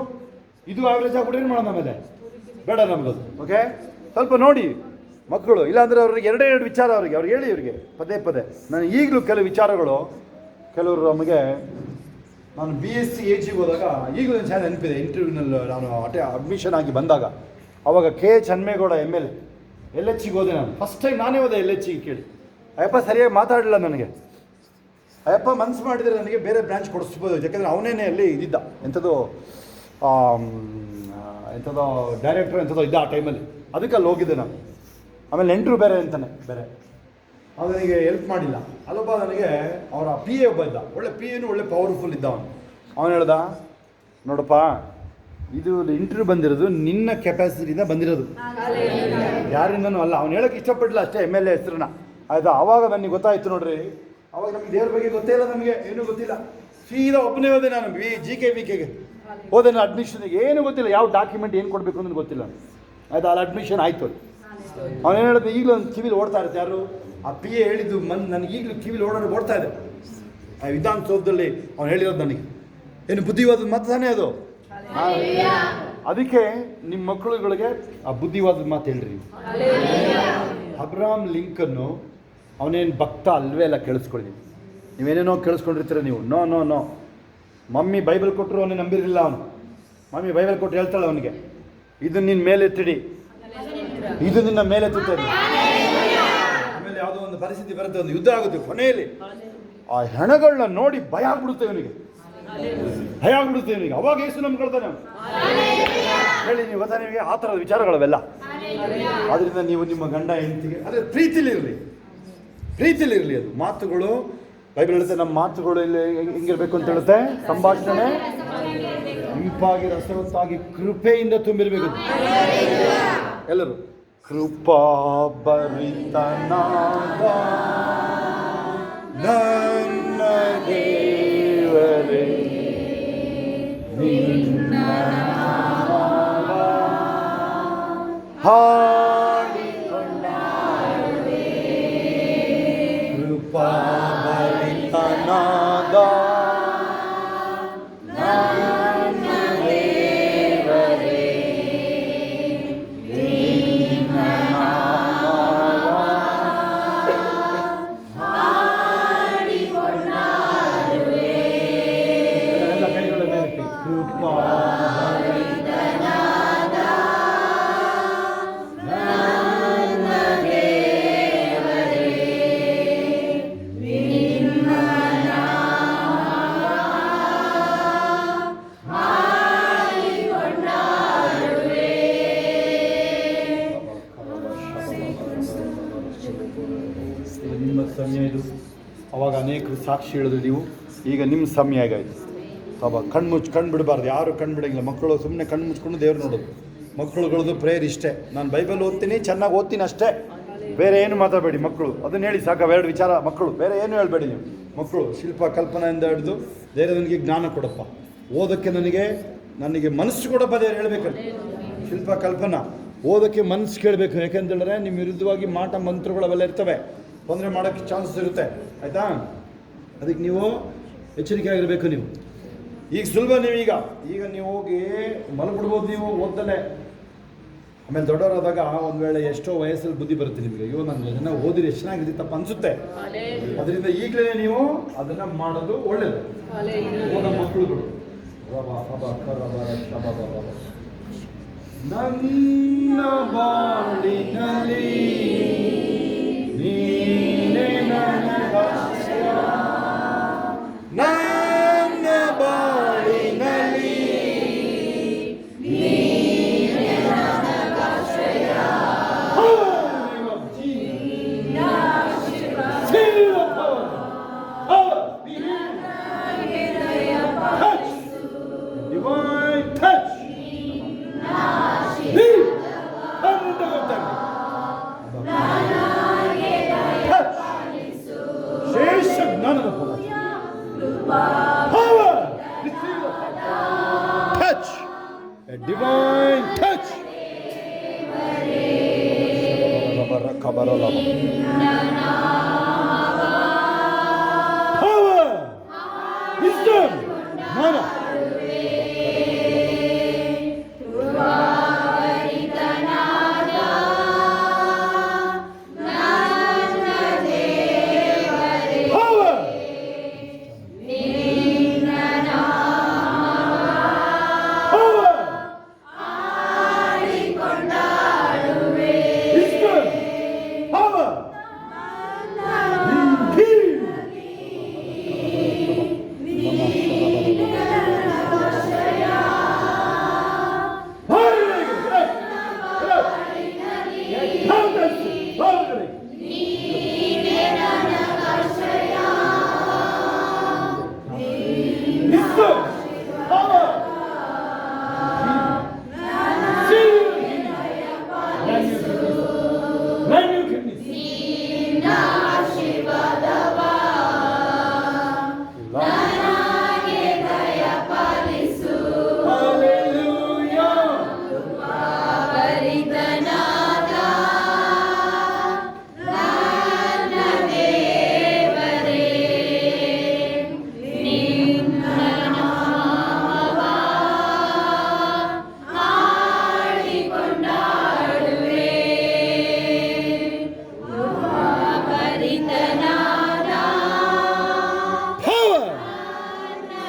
ಇದು ಆ್ಯಾವ್ರೇಜ್ ಆಗ್ಬಿಟ್ಟು ಏನು ಮಾಡೋಣ ಆಮೇಲೆ? ಬೇಡ ನಮಗದು. ಓಕೆ, ಸ್ವಲ್ಪ ನೋಡಿ ಮಕ್ಕಳು. ಇಲ್ಲಾಂದರೆ ಅವ್ರಿಗೆ 2 ವಿಚಾರ ಅವ್ರಿಗೆ ಹೇಳಿ, ಇವರಿಗೆ ಪದೇ. ನಾನು ಈಗಲೂ ಕೆಲವು ವಿಚಾರಗಳು, ಕೆಲವರು ನಮಗೆ, ನಾನು BSc AG ಹೋದಾಗ ಈಗಲೂ ಒಂದು ಚೆನ್ನಾಗಿ ನೆನಪಿದೆ. ಇಂಟರ್ವ್ಯೂನಲ್ಲಿ ನಾನು ಅಡ್ಮಿಷನ್ ಆಗಿ ಬಂದಾಗ, ಅವಾಗ K. ಚನ್ಮೇಗೌಡ ML LHಗೆ ಹೋದೆ. ನಾನು ಫಸ್ಟ್ ಟೈಮ್ ನಾನೇ ಹೋದೆ LHಗೆ. ಕೇಳಿ, ಅಯ್ಯಪ್ಪ ಸರಿಯಾಗಿ ಮಾತಾಡಲಿಲ್ಲ ನನಗೆ. ಅಯ್ಯಪ್ಪ ಮನಸ್ಸು ಮಾಡಿದರೆ ನನಗೆ ಬೇರೆ ಬ್ರಾಂಚ್ ಕೊಡಿಸ್ಬೋದು, ಯಾಕೆಂದರೆ ಅವನೇನೆ ಅಲ್ಲಿ ಇದ್ದಿದ್ದ, ಎಂಥದೋ ಡೈರೆಕ್ಟ್ರು ಎಂಥದೋ ಇದ್ದ ಆ ಟೈಮಲ್ಲಿ. ಅದಕ್ಕೆ ಅಲ್ಲಿ ಹೋಗಿದ್ದೆ ನಾನು. ಆಮೇಲೆ ನೆಂಟರು ಬೇರೆ ಅಂತಾನೆ ಬೇರೆ, ಅದು ನನಗೆ ಹೆಲ್ಪ್ ಮಾಡಿಲ್ಲ. ಅಲ್ಲೊಬ್ಬ ನನಗೆ ಅವರ PA ಒಬ್ಬ ಇದ್ದ, ಒಳ್ಳೆ PAನು ಒಳ್ಳೆ ಪವರ್ಫುಲ್ ಇದ್ದ. ಅವನು ಹೇಳ್ದ, ನೋಡಪ್ಪ ಇದು ಇಂಟರ್ವ್ಯೂ ಬಂದಿರೋದು ನಿನ್ನ ಕೆಪಾಸಿಟಿಯಿಂದ ಬಂದಿರೋದು, ಯಾರಿಂದನೂ ಅಲ್ಲ. ಅವ್ನು ಹೇಳೋಕ್ಕೆ ಇಷ್ಟಪಡಲಿಲ್ಲ ಅಷ್ಟೇ MLA ಹೆಸರನ್ನ, ಆಯಿತಾ? ಆವಾಗ ನನಗೆ ಗೊತ್ತಾಯಿತು ನೋಡ್ರಿ. ಅವಾಗ ನಮಗೆ ದೇವ್ರ ಬಗ್ಗೆ ಗೊತ್ತೇ ಇಲ್ಲ, ನಮಗೆ ಏನೂ ಗೊತ್ತಿಲ್ಲ. ಸೀದಾ ಒಬ್ಬನೇ ಹೋದೆ ನಾನು GK VKಗೆ ಹೋದೆ. ನಾನು ಅಡ್ಮಿಷನ್ಗೆ ಏನೂ ಗೊತ್ತಿಲ್ಲ, ಯಾವ ಡಾಕ್ಯುಮೆಂಟ್ ಏನು ಕೊಡಬೇಕು ಅನ್ನೋದು ಗೊತ್ತಿಲ್ಲ, ಆಯಿತಾ? ಅಲ್ಲಿ ಅಡ್ಮಿಷನ್ ಆಯಿತು. ಅವನು ಹೇಳಿದ ಈಗಲೂ ಒಂದು ಕಿವಿಲಿ ಓಡ್ತಾ ಇರುತ್ತೆ, ಯಾರು ಆ PA ಹೇಳಿದ್ದು ನನಗೆ ಈಗಲೂ ಕಿವಿಲಿ ಓಡ್ತಾ ಇದೆ. ಆ ವಿಧಾನಸೌಧದಲ್ಲಿ ಅವ್ನು ಹೇಳಿರೋದು ನನಗೆ ಏನು ಬುದ್ಧಿವಾದದ ಮಾತು ತಾನೇ ಅದು. ಅದಕ್ಕೆ ನಿಮ್ಮ ಮಕ್ಕಳುಗಳಿಗೆ ಆ ಬುದ್ಧಿವಾದದ ಮಾತು ಹೇಳ್ರಿ. ಅಬ್ರಹಾಂ ಲಿಂಕನ್ನು ಅವನೇನು ಭಕ್ತ ಅಲ್ವೇ ಅಲ್ಲ, ಕೇಳಿಸ್ಕೊಳ್ಳಿ. ನೀವೇನೇನೋ ಕೇಳಿಸ್ಕೊಂಡಿರ್ತೀರ ನೀವು. ನೋ ಮಮ್ಮಿ ಬೈಬಲ್ ಕೊಟ್ಟರು ಅವನೇ ನಂಬಿರಲಿಲ್ಲ. ಅವನು ಮಮ್ಮಿ ಬೈಬಲ್ ಕೊಟ್ಟು ಹೇಳ್ತಾಳೆ ಅವನಿಗೆ, ಇದು ನಿನ್ನ ಮೇಲೆ ಎತ್ತಿಡಿ, ಇದು ನಿನ್ನ ಮೇಲೆ ಎತ್ತುತ್ತದೆ. ಆಮೇಲೆ ಯಾವುದೋ ಒಂದು ಪರಿಸ್ಥಿತಿ ಬರುತ್ತೆ, ಒಂದು ಯುದ್ಧ ಆಗುತ್ತೆ. ಕೊನೆಯಲ್ಲಿ ಆ ಹೆಣಗಳನ್ನ ನೋಡಿ ಭಯ ಆಗ್ಬಿಡುತ್ತೆ ಇವನಿಗೆ. ಅವಾಗ ಯೇಸು ನಂಬ್ಕೊಳ್ತಾನೆ. ಹೇಳಿ ನೀವು ಗೊತ್ತಾ ನಿಮಗೆ ಆ ಥರದ ವಿಚಾರಗಳವೆಲ್ಲ. ಆದ್ದರಿಂದ ನೀವು ನಿಮ್ಮ ಗಂಡ ಹೆಂಡತಿಗೆ ಅದೇ ಪ್ರೀತಿಲಿರಲಿ ಅದು ಮಾತುಗಳು. ಬೈಬಲ್ ಹೇಳುತ್ತೆ ನಮ್ಮ ಮಾತುಗಳು ಇಲ್ಲಿ ಹೆಂಗಿರ್ಬೇಕು ಅಂತ ಹೇಳುತ್ತೆ. ಸಂಭಾಷಣೆ ಇಂಪಾಗಿ ರಸವತ್ತಾಗಿ ಕೃಪೆಯಿಂದ ತುಂಬಿರಬೇಕು. ಎಲ್ಲರೂ ಕೃಪಾ ಭರಿತನಾದ ನನ್ನ ದೇವರೇ ನಿನ್ನ ಹಾಡಿಕೊಂಡಾಡುವೆ. ಕೃಪಾ ಭರಿತನಾದ ನನ್ನ ದೇವರೇ ನಿನ್ನ ಹಾಡಿಕೊಂಡಾಡುವೆ. ಎಲ್ಲ ಕೈಗಳ ಮೇಲೆ ಕೃಪಾ ನಿಮ್ಮ ಸಮಯ ಇದು. ಅವಾಗ ಅನೇಕರು ಸಾಕ್ಷಿ ಹೇಳಿದ್ರು ನೀವು. ಈಗ ನಿಮ್ಮ ಸಮಯ ಆಗಾಯಿತು. ಕಣ್ಣು ಬಿಡಬಾರ್ದು, ಯಾರು ಕಣ್ಣು ಬಿಡಂಗಿಲ್ಲ. ಮಕ್ಕಳು ಸುಮ್ಮನೆ ಕಣ್ಣು ಮುಚ್ಕೊಂಡು ದೇವ್ರು ನೋಡೋದು. ಮಕ್ಕಳುಗಳದ್ದು ಪ್ರೇಯರ್ ಇಷ್ಟೇ. ನಾನು ಬೈಬಲ್ ಓದ್ತೀನಿ, ಚೆನ್ನಾಗಿ ಓದ್ತೀನಿ ಅಷ್ಟೇ, ಬೇರೆ ಏನು ಮಾತಾಡಬೇಡಿ ಮಕ್ಕಳು. ಅದನ್ನು ಹೇಳಿ ಸಾಕು, ಎರಡು ವಿಚಾರ ಮಕ್ಕಳು, ಬೇರೆ ಏನು ಹೇಳಬೇಡಿ ನೀವು. ಮಕ್ಕಳು ಶಿಲ್ಪ ಕಲ್ಪನೆಯಿಂದ ಹಿಡಿದು ದೇವರ ನನಗೆ ಜ್ಞಾನ ಕೊಡಪ್ಪ, ಓದೋಕ್ಕೆ ನನಗೆ ಮನಸ್ಸು ಕೊಡಪ್ಪ ದೇವರು ಹೇಳಬೇಕಲ್ಲ. ಶಿಲ್ಪ ಕಲ್ಪನಾ ಓದೋಕ್ಕೆ ಮನಸ್ಸು ಕೇಳಬೇಕು. ಯಾಕೆಂತೇಳಿದ್ರೆ ನಿಮ್ಮ ವಿರುದ್ಧವಾಗಿ ಮಾಟ ಮಂತ್ರಗಳು ಅವೆಲ್ಲ ಇರ್ತವೆ, ತೊಂದರೆ ಮಾಡೋಕ್ಕೆ ಚಾನ್ಸಸ್ ಇರುತ್ತೆ, ಆಯಿತಾ? ಅದಕ್ಕೆ ನೀವು ಎಚ್ಚರಿಕೆ ಆಗಿರಬೇಕು. ನೀವು ಈಗ ಸುಲಭ, ಈಗ ನೀವು ಹೋಗಿ ಮಲಗಿಬಿಡ್ಬೋದು ನೀವು ಓದ್ದಲ್ಲೇ. ಆಮೇಲೆ ದೊಡ್ಡವರಾದಾಗ ಒಂದು ವೇಳೆ ಎಷ್ಟೋ ವಯಸ್ಸಲ್ಲಿ ಬುದ್ಧಿ ಬರುತ್ತೆ ನಿಮಗೆ, ಅಯ್ಯೋ ನಾನು ಅದನ್ನು ಓದಿರಿ ಎಷ್ಟು ಚೆನ್ನಾಗಿರುತ್ತಪ್ಪ ಅನಿಸುತ್ತೆ. ಅದರಿಂದ ಈಗಲೇ ನೀವು ಅದನ್ನು ಮಾಡೋದು ಒಳ್ಳೆಯದು. ಓದೋ ಮಕ್ಕಳುಗಳು ನನ್ನ ಬಾಳಿನಲ್ಲಿ ನೀನೇ ನನಗಾಶ್ರಯ, ನನ್ನ ಬಾಳಿನಲ್ಲಿ ನೀನೇ ನನಗಾಶ್ರಯ. Divine touch. ಶೇಷ ಜ್ಞಾನದ power. Receive the touch. A divine touch. Power. Wisdom. Gnana.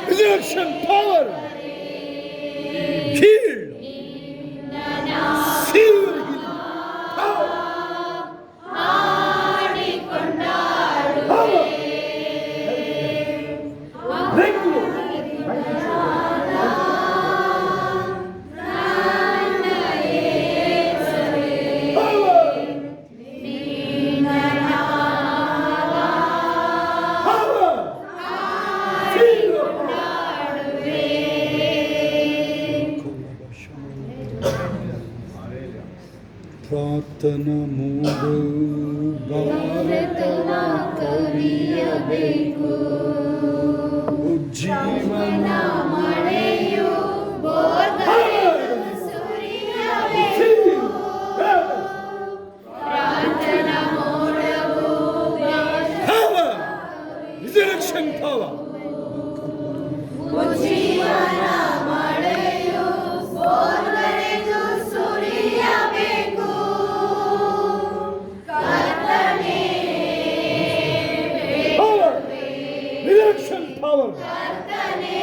Resurrection power. Healed. Silver healing. Power. Power. Breakthrough. ಪ್ರಾರ್ಥನಾ ಮೂಡು ಭಾರತವ ಕವಿಯಬೇಕು, ಉಜ್ಜೀವನ ಮಳೆಯು ಸುರಿಯಬೇಕು, ಪ್ರಾರ್ಥನಾ ಮೂಡವು power, resurrection power, ಉಜ್ಜೀವನ ಮಳೆಯು ಬೋರ್ಗರೆದು ಸುರಿಯಬೇಕು, ಕರ್ತನೇ power, resurrection power, ಕರ್ತನೇ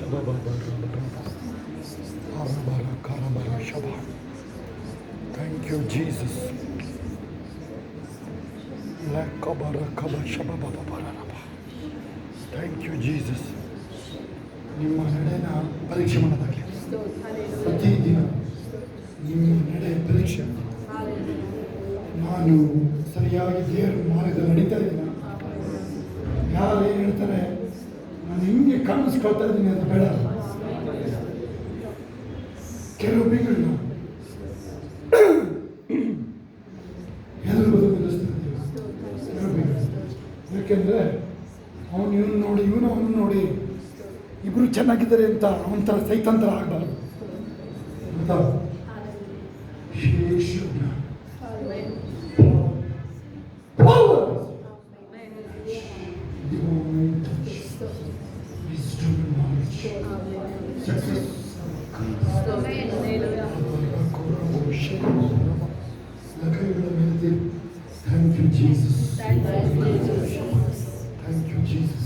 Thank you, Jesus. Thank you, Jesus. ನಿಮ್ಮ ನಡೆನ ಪರೀಕ್ಷೆ ಮಾಡೋದಾಗಲಿ. ಪ್ರತಿದಿನ ನಿಮ್ಮ ನಡೆ ಪರೀಕ್ಷೆ. ನಾನು ಸರಿಯಾಗಿ ದೇವರ ಮಾರ್ಗದಲ್ಲಿ ನಡೀತಾ ಇದ್ದೀನಿ. ಯಾರು ಏನು ಹೇಳ್ತಾರೆ ನಾನು ಹಿಂಗೆ ಕಾಣಿಸ್ಕೊಳ್ತಾ ಇದ್ದೀನಿ ಅದು ಬೇಡ. ಕೆಲವು ಬಿಗಳು ಎದುರು ಬದುಕಿಸ್ತಾರೆ. ಯಾಕೆಂದರೆ ಅವನು ಇವನು ನೋಡಿ ಇವನು ಅವನು ನೋಡಿ ಇಬ್ಬರು ಚೆನ್ನಾಗಿದ್ದಾರೆ ಅಂತ ಅವನ ಥರ ಸೈತಾಂತರ ಆಗಬಾರ್ದು. ಗೊತ್ತಾ? Thank you, Jesus. Thank you, Jesus.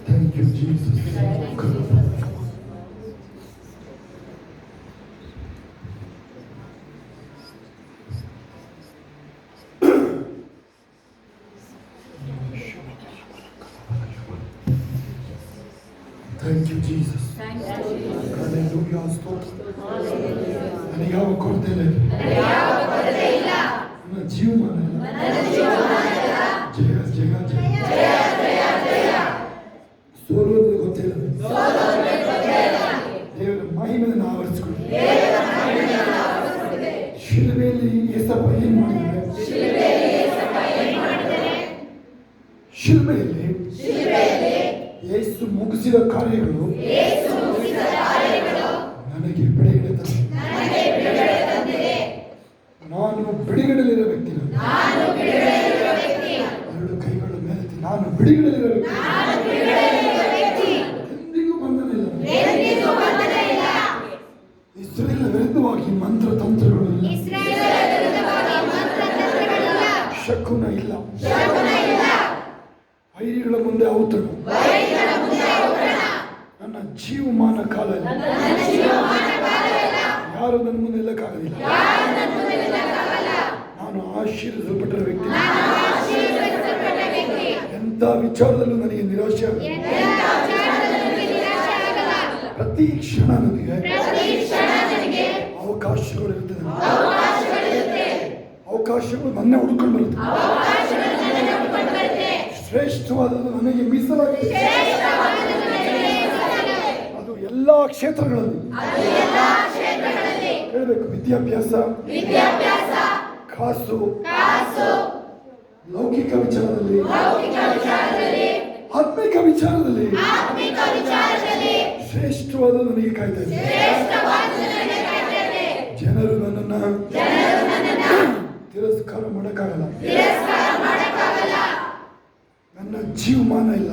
Thank you, Jesus. Thank you, Jesus. Hallelujah. ನನಗೆ ಯಾವ ಕೊರತೆ ಇಲ್ಲ. ನನ್ನ ಜೀವಮಾನ ಜಯ ಜಯ ಜಯ. ಸೋಲೋದು ಗೊತ್ತಿಲ್ಲ. ದೇವರ ಮಹಿಮೆಯನ್ನು ಆವರಿಸಿಕೊಳ್ಳಿ. ಶಿಲುಬೆಯಲ್ಲಿ ಯೇಸಪ್ಪ ಏನು ಮಾಡಿದ್ದಾರೆ? ಶಿಲುಬೆಯಲ್ಲಿ ಯೇಸು ಮುಗಿಸಿದ ಕಾರ್ಯಗಳು ನನಗೆ ಬಿಡುಗಡೆ ತಂದಿದೆ. ನಾನು ಬಿಡುಗಡೆಯಲ್ಲಿರೋ ವ್ಯಕ್ತಿ. ಎರಡು ಕೈಗಳ ಮೇಲೆ ನಾನು ಬಿಡುಗಡೆಯಲ್ಲಿರೋ ವ್ಯಕ್ತಿ. ಎಂದಿಗೂ ಬಂಧನ ಇಲ್ಲ. ಇಸ್ರೇಲ್ ವಿರುದ್ಧವಾಗಿ ಮಂತ್ರ ತಂತ್ರಗಳು ಇಲ್ಲ. ಶಕುನ ಇಲ್ಲ. ವೈರಿಗಳ ಮುಂದೆ ಔತಣ. ನನ್ನ ಜೀವಮಾನ ಕಾಲ ಯಾರು ನನ್ನ ಮುಂದೆ ನಿಲ್ಲಕ್ಕಾಗಲಿಲ್ಲ. ನಾನು ಆಶೀರ್ವದಿಸಲ್ಪಟ್ಟ ವ್ಯಕ್ತಿ. ಎಂಥ ವಿಚಾರದಲ್ಲೂ ನನಗೆ ನಿರಾಶೆ ಆಗಲ್ಲ. ಪ್ರತಿ ಕ್ಷಣ ನನಗೆ ಅವಕಾಶಗಳು ಇರ್ತದೆ. ಅವಕಾಶಗಳು ನನ್ನ ಹುಡುಕೊಂಡು ಬರುತ್ತೆ. ಶ್ರೇಷ್ಠವಾದದ್ದು ನನಗೆ ಮೀಸಲಾಗಿದೆ. ಅದು ಎಲ್ಲ ಕ್ಷೇತ್ರಗಳಲ್ಲಿ ಹೇಳಬೇಕು. ವಿದ್ಯಾಭ್ಯಾಸ, ಕಾಸು, ಲೌಕಿಕ ವಿಚಾರದಲ್ಲಿ, ಆತ್ಮಿಕ ವಿಚಾರದಲ್ಲಿ ಶ್ರೇಷ್ಠವಾದದ್ದು ನನಗೆ ಕಾಯ್ತಾ ಇದೆ. ಜನರು ನನ್ನನ್ನು ತಿರಸ್ಕಾರ ಮಾಡೋಕ್ಕಾಗಲ್ಲ. ನನ್ನ ಜೀವಮಾನ ಇಲ್ಲ.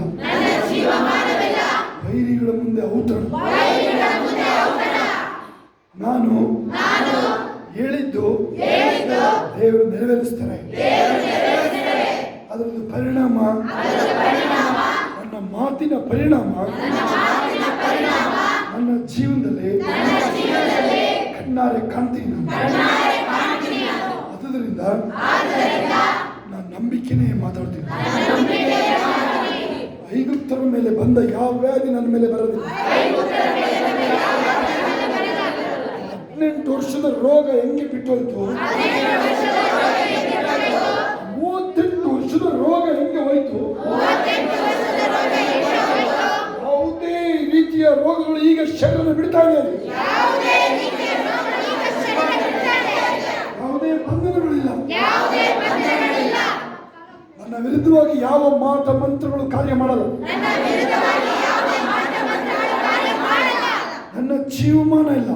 ವೈರಿಗಳ ಮುಂದೆ ಔತಣ. ನಾನು ಹೇಳಿದ್ದು ದೇವರು ನೆರವೇರಿಸ್ತಾರೆ. ಅದರ ಪರಿಣಾಮ, ನನ್ನ ಮಾತಿನ ಪರಿಣಾಮ ನನ್ನ ಜೀವನದಲ್ಲಿ ಕಣ್ಣಾರೆ ಕಾಣ್ತೀನಿ. ಅದರಿಂದ ನಾನು ನಂಬಿಕೆನೇ ಮಾತಾಡ್ತೀನಿ. ಐಗುಪ್ತರ ಮೇಲೆ ಬಂದ ಯಾವ ವ್ಯಾಧಿ ನನ್ನ ಮೇಲೆ ಬರೋದಿಲ್ಲ. 18 ವರ್ಷದ ರೋಗ ಹೆಂಗೆ ಬಿಟ್ಟೋಯ್ತು, 38 ವರ್ಷದ ರೋಗ ಹೆಂಗೆ ಹೋಯ್ತು, ಯಾವುದೇ ರೀತಿಯ ರೋಗಗಳು ಈಗ ಶರೀರ ಬಿಡ್ತಾ ಇದೆ. ಯಾವುದೇ ಬಂಧನಗಳಿಲ್ಲ. ನನ್ನ ವಿರುದ್ಧವಾಗಿ ಯಾವ ಮಾಟ ಮಂತ್ರಗಳು ಕಾರ್ಯ ಮಾಡಲ್ಲ. ನನ್ನ ಜೀವಮಾನ ಇಲ್ಲ.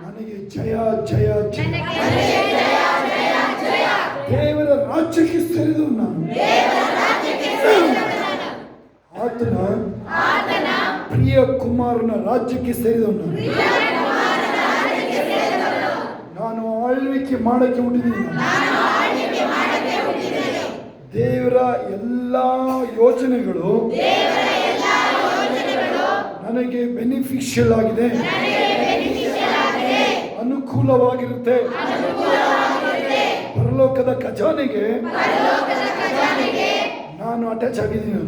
ನನಗೆ ಜಯ ಜಯ ಜಯ. ದೇವರ ರಾಜ್ಯಕ್ಕೆ ಸೇರಿದ ನಾನು. ಆತನ ಪ್ರಿಯ ಕುಮಾರನ ರಾಜ್ಯಕ್ಕೆ ಸೇರಿದವನು ನಾನು. ಆಳ್ವಿಕೆ ಮಾಡಕ್ಕೆ ಹುಟ್ಟಿದ್ದೀನಿ. ದೇವರ ಎಲ್ಲ ಯೋಜನೆಗಳು ನನಗೆ ಬೆನಿಫಿಷಿಯಲ್ ಆಗಿದೆ, ಅನುಕೂಲವಾಗಿರುತ್ತೆ. ಪರಲೋಕದ ಖಜಾನೆಗೆ ನಾನು ಅಟ್ಯಾಚ್ ಆಗಿದ್ದೀನಿ.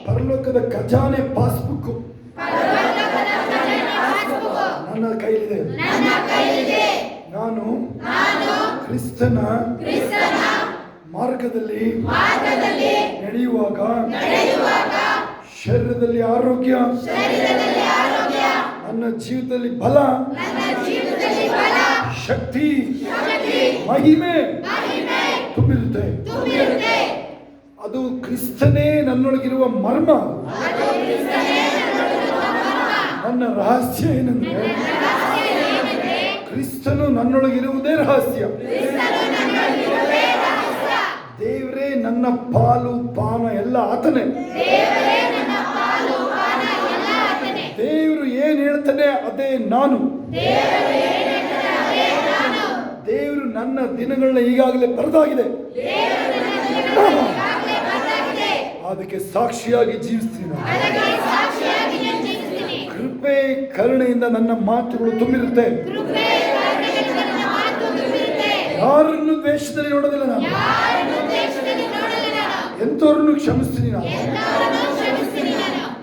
ಪರಲೋಕದ ಖಜಾನೆ ಪಾಸ್ಬುಕ್ ನನ್ನ ಕೈಲಿದೆ. ನಾನು ಕ್ರಿಸ್ತನ ಮಾರ್ಗದಲ್ಲಿ ನಡೆಯುವಾಗ ಶರೀರದಲ್ಲಿ ಆರೋಗ್ಯ, ನನ್ನ ಜೀವಿತದಲ್ಲಿ ಬಲ, ಶಕ್ತಿ, ಮಹಿಮೆ ತುಂಬಿರುತ್ತೆ. ಅದು ಕ್ರಿಸ್ತನೇ ನನ್ನೊಳಗಿರುವ ಮರ್ಮ. ನನ್ನ ರಹಸ್ಯ ಏನಂದ್ರೆ ಕ್ರಿಸ್ತನು ನನ್ನೊಳಗಿರುವುದೇ ರಹಸ್ಯ. ದೇವರೇ ನನ್ನ ಪಾಲು ಪಾನ ಎಲ್ಲ ಆತನೇ. ದೇವರು ಏನ್ ಹೇಳ್ತಾನೆ ಅದೇ ನಾನು. ದೇವರು ನನ್ನ ದಿನಗಳನ್ನ ಈಗಾಗಲೇ ಬರೆದಾಗಿದೆ, ಅದಕ್ಕೆ ಸಾಕ್ಷಿಯಾಗಿ ಜೀವಿಸ್ತೀನಿ. ಕೃಪೆ ಕರುಣೆಯಿಂದ ನನ್ನ ಮಾತುಗಳು ತುಂಬಿರುತ್ತೆ. ಯಾರನ್ನು ದ್ವೇಷದಲ್ಲಿ ನೋಡೋದಿಲ್ಲ ನಾನು, ಎಂಥವ್ರನ್ನು ಕ್ಷಮಿಸ್ತೀನಿ ನಾನು.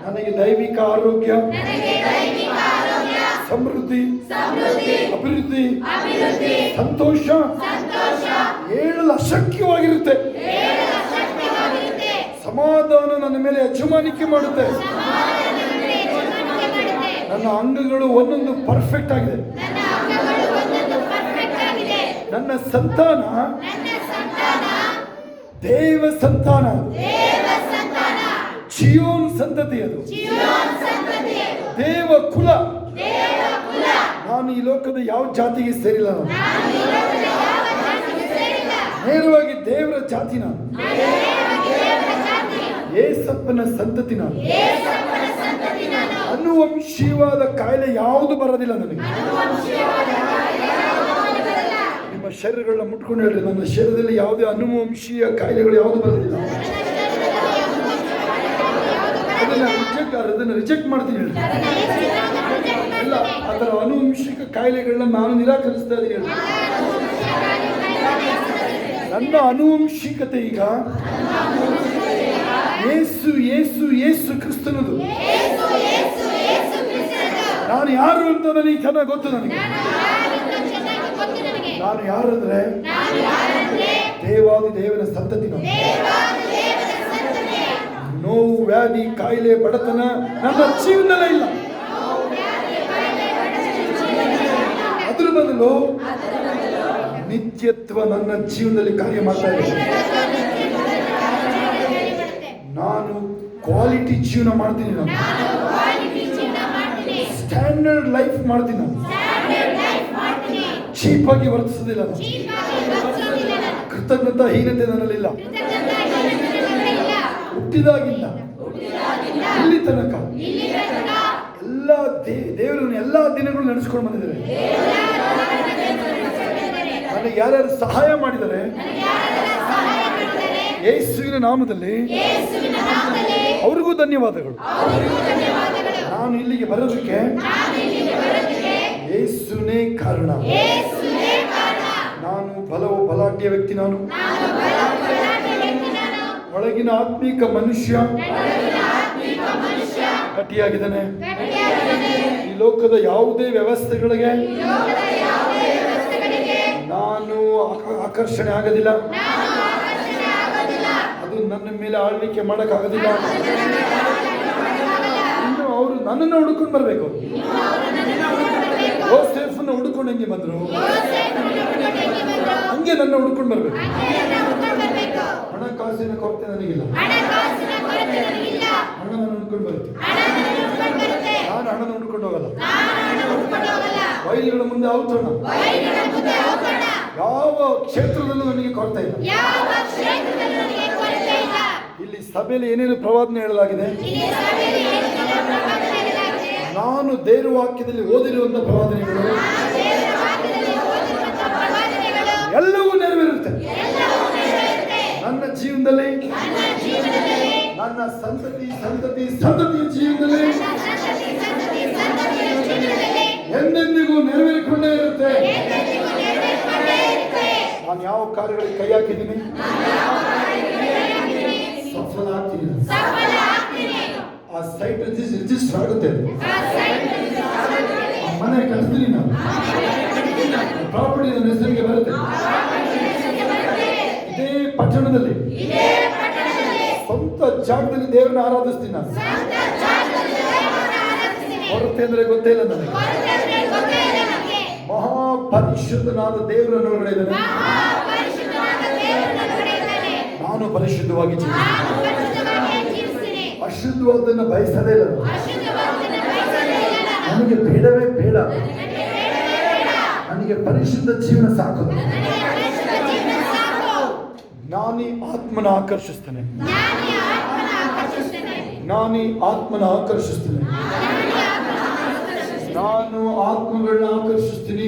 ನನಗೆ ದೈವಿಕ ಆರೋಗ್ಯ, ಸಮೃದ್ಧಿ, ಅಭಿವೃದ್ಧಿ, ಸಂತೋಷ ಹೇಳಲು ಅಶಕ್ಯವಾಗಿರುತ್ತೆ. ಸಮಾಧಾನ ನನ್ನ ಮೇಲೆ ಯಜಮಾನಿಕೆ ಮಾಡುತ್ತೆ. ನನ್ನ ಅಂಗಗಳು ಒಂದೊಂದು ಪರ್ಫೆಕ್ಟ್ ಆಗಿದೆ. ನನ್ನ ಸಂತಾನ ದೇವ ಸಂತಾನ, ಚಿಯೋನ್ ಸಂತತಿ, ಅದು ದೇವ ಕುಲ. ನಾನು ಈ ಲೋಕದ ಯಾವ ಜಾತಿಗೆ ಸೇರಿಲ್ಲ. ನಾನು ನೇರವಾಗಿ ದೇವರ ಜಾತಿ. ನಾನು ಏಸಪ್ಪನ ಸಂತತಿ. ನಾನು ಅನುವಂಶೀಯವಾದ ಕಾಯಿಲೆ ಯಾವುದು ಬರೋದಿಲ್ಲ ನನಗೆ. ನಿಮ್ಮ ಶರೀರಗಳನ್ನ ಮುಟ್ಕೊಂಡು ಹೇಳ್ರಿ, ನನ್ನ ಶರೀರದಲ್ಲಿ ಯಾವುದೇ ಅನುವಂಶೀಯ ಕಾಯಿಲೆಗಳು ಯಾವುದು ಬರೋದಿಲ್ಲ. ಅದನ್ನು ರಿಜೆಕ್ಟ್ ಮಾಡ್ತೀನಿ ಹೇಳಿ. ಇಲ್ಲ, ಅದರ ಅನುವಂಶಿಕ ಕಾಯಿಲೆಗಳನ್ನ ನಾನು ನಿರಾಕರಿಸ್ತಾ ಇದ್ದೀನಿ ಹೇಳಿ. ನನ್ನ ಅನುವಂಶಿಕತೆ ಈಗ ಯೇಸು ಯೇಸು ಯೇಸು ಕ್ರಿಸ್ತನದು. ನಾನು ಯಾರು ಅಂತ ನನಗೆ ಚೆನ್ನಾಗಿ ಗೊತ್ತು. ನನಗೆ ನಾನು ಯಾರಂದ್ರೆ ದೇವಾದಿ ದೇವರ ಸಂತತಿ. ನೋವು, ವ್ಯಾಧಿ, ಕಾಯಿಲೆ, ಬಡತನ ನನ್ನ ಜೀವನದಲ್ಲೇ ಇಲ್ಲ. ಅದ್ರ ಬದಲು ನಿತ್ಯತ್ವ ನನ್ನ ಜೀವನದಲ್ಲಿ ಕಾರ್ಯ ಮಾಡ್ತಾ ಇದೆ. ನಾನು ಕ್ವಾಲಿಟಿ ಜೀವನ ಮಾಡ್ತೀನಿ. ನಾನು ಸ್ಟ್ಯಾಂಡರ್ಡ್ ಲೈಫ್ ಮಾಡ್ತೀನಿ. ನಾನು ಚೀಪಾಗಿ ವರ್ತಿಸೋದಿಲ್ಲ. ನಾನು ಕೃತಜ್ಞತಾ ಹೀನತೆ ನನ್ನಲ್ಲಿಲ್ಲ. ಹುಟ್ಟಿದಾಗಿಲ್ಲ ಇಲ್ಲಿ ತನಕ ಎಲ್ಲ ದೇವರನ್ನು ಎಲ್ಲ ದಿನಗಳು ನಡೆಸ್ಕೊಂಡು ಬಂದಿದ್ದಾರೆ. ನನಗೆ ಯಾರ್ಯಾರು ಸಹಾಯ ಮಾಡಿದ್ದಾರೆ ಯೇಸುವಿನ ನಾಮದಲ್ಲಿ ಅವ್ರಿಗೂ ಧನ್ಯವಾದಗಳು. ನಾನು ಇಲ್ಲಿಗೆ ಬರೋದಕ್ಕೆ ಯೇಸುನೇ ಕಾರಣ. ನಾನು ಬಲಾಢ್ಯ ವ್ಯಕ್ತಿ. ನಾನು ಒಳಗಿನ ಆತ್ಮಿಕ ಮನುಷ್ಯ ಗಟ್ಟಿಯಾಗಿದ್ದಾನೆ. ಈ ಲೋಕದ ಯಾವುದೇ ವ್ಯವಸ್ಥೆಗಳಿಗೆ ನಾನು ಆಕರ್ಷಣೆ ಆಗೋದಿಲ್ಲ. ಅದು ನನ್ನ ಮೇಲೆ ಆಳ್ವಿಕೆ ಮಾಡೋಕ್ಕಾಗೋದಿಲ್ಲ. ಇನ್ನು ಅವರು ನನ್ನನ್ನು ಹುಡುಕೊಂಡು ಬರಬೇಕು. ಯೋಸೇಫನ್ನು ಹುಡುಕೊಂಡು ಹೆಂಗೆ ಬಂದರು ಹಂಗೆ ನನ್ನ ಹುಡುಕೊಂಡು ಬರಬೇಕು. ಹಣಕಾಸಿನ ಕೊರತೆ ನನಗಿಲ್ಲ. ಹಣವನ್ನು ಹುಡುಕೊಂಡು ಬರುತ್ತೆ. ನಾನು ಹಣನ ಹುಡುಕೊಂಡು ಹೋಗಲ್ಲ. ಬೈಲಿಗಳ ಮುಂದೆ ಔತಣ. ಯಾವ ಕ್ಷೇತ್ರದಲ್ಲೂ ನನಗೆ ಕೊರತೆ ಇಲ್ಲ. ಇಲ್ಲಿ ಸಭೆಯಲ್ಲಿ ಏನೇನು ಪ್ರವಾದನೆ ಹೇಳಲಾಗಿದೆ, ನಾನು ದೇವರ ವಾಕ್ಯದಲ್ಲಿ ಓದಿರುವಂತ ಪ್ರವಾದನೆಗಳು ಎಲ್ಲವೂ ನೆರವೇರುತ್ತೆ. ಜೀವನದಲ್ಲಿ ನನ್ನ ಸಂತತಿ ಸಂತತಿಯ ಜೀವನದಲ್ಲಿ ಎಂದೆಂದಿಗೂ ನೆರವೇರಿಕೊಂಡೇ ಇರುತ್ತೆ. ನಾನು ಯಾವ ಕಾರ್ಯಗಳಿಗೆ ಕೈ ಹಾಕಿದ್ದೀನಿ ಸಫಲ ಆಗ್ತೀನಿ. ಆ ಸೈಟ್ ರಿಜಿಸ್ಟರ್ ಆಗುತ್ತೆ. ಆ ಮನೆ ಕಳಿಸ್ತೀನಿ ನಾನು. ಪ್ರಾಪರ್ಟಿ ನನ್ನ ಹೆಸರಿಗೆ ಬರುತ್ತೆ. ಇದೇ ಪಟ್ಟಣದಲ್ಲಿ ಸ್ವಂತ ಜಾಗದಲ್ಲಿ ದೇವರನ್ನ ಆರಾಧಿಸ್ತೀನಿ ನಾನು. ಹೊರತೆ ಅಂದ್ರೆ ಗೊತ್ತೇ ಇಲ್ಲ ನನಗೆ. ಮಹಾಪರಿಶುದ್ಧನಾದ ದೇವರನ್ನು ಒಳಗಡೆ ಇದ್ದಾನೆ. ನಾನು ಪರಿಶುದ್ಧವಾಗಿ ಜೀವಿಸ್ತೀನಿ. ಅಶುದ್ಧವಾದನ್ನು ಬಯಸದೇ ಇಲ್ಲ. ನನಗೆ ಬೇಡವೇ ಬೇಡ. ನನಗೆ ಪರಿಶುದ್ಧ ಜೀವನ ಸಾಕು. ಜ್ಞಾನಿ ಆತ್ಮನ ಆಕರ್ಷಿಸ್ತಾನೆ. ಜ್ಞಾನಿ ಆತ್ಮನ ಆಕರ್ಷಿಸ್ತಾನೆ. ನಾನು ಆತ್ಮಗಳನ್ನ ಆಕರ್ಷಿಸ್ತೀನಿ.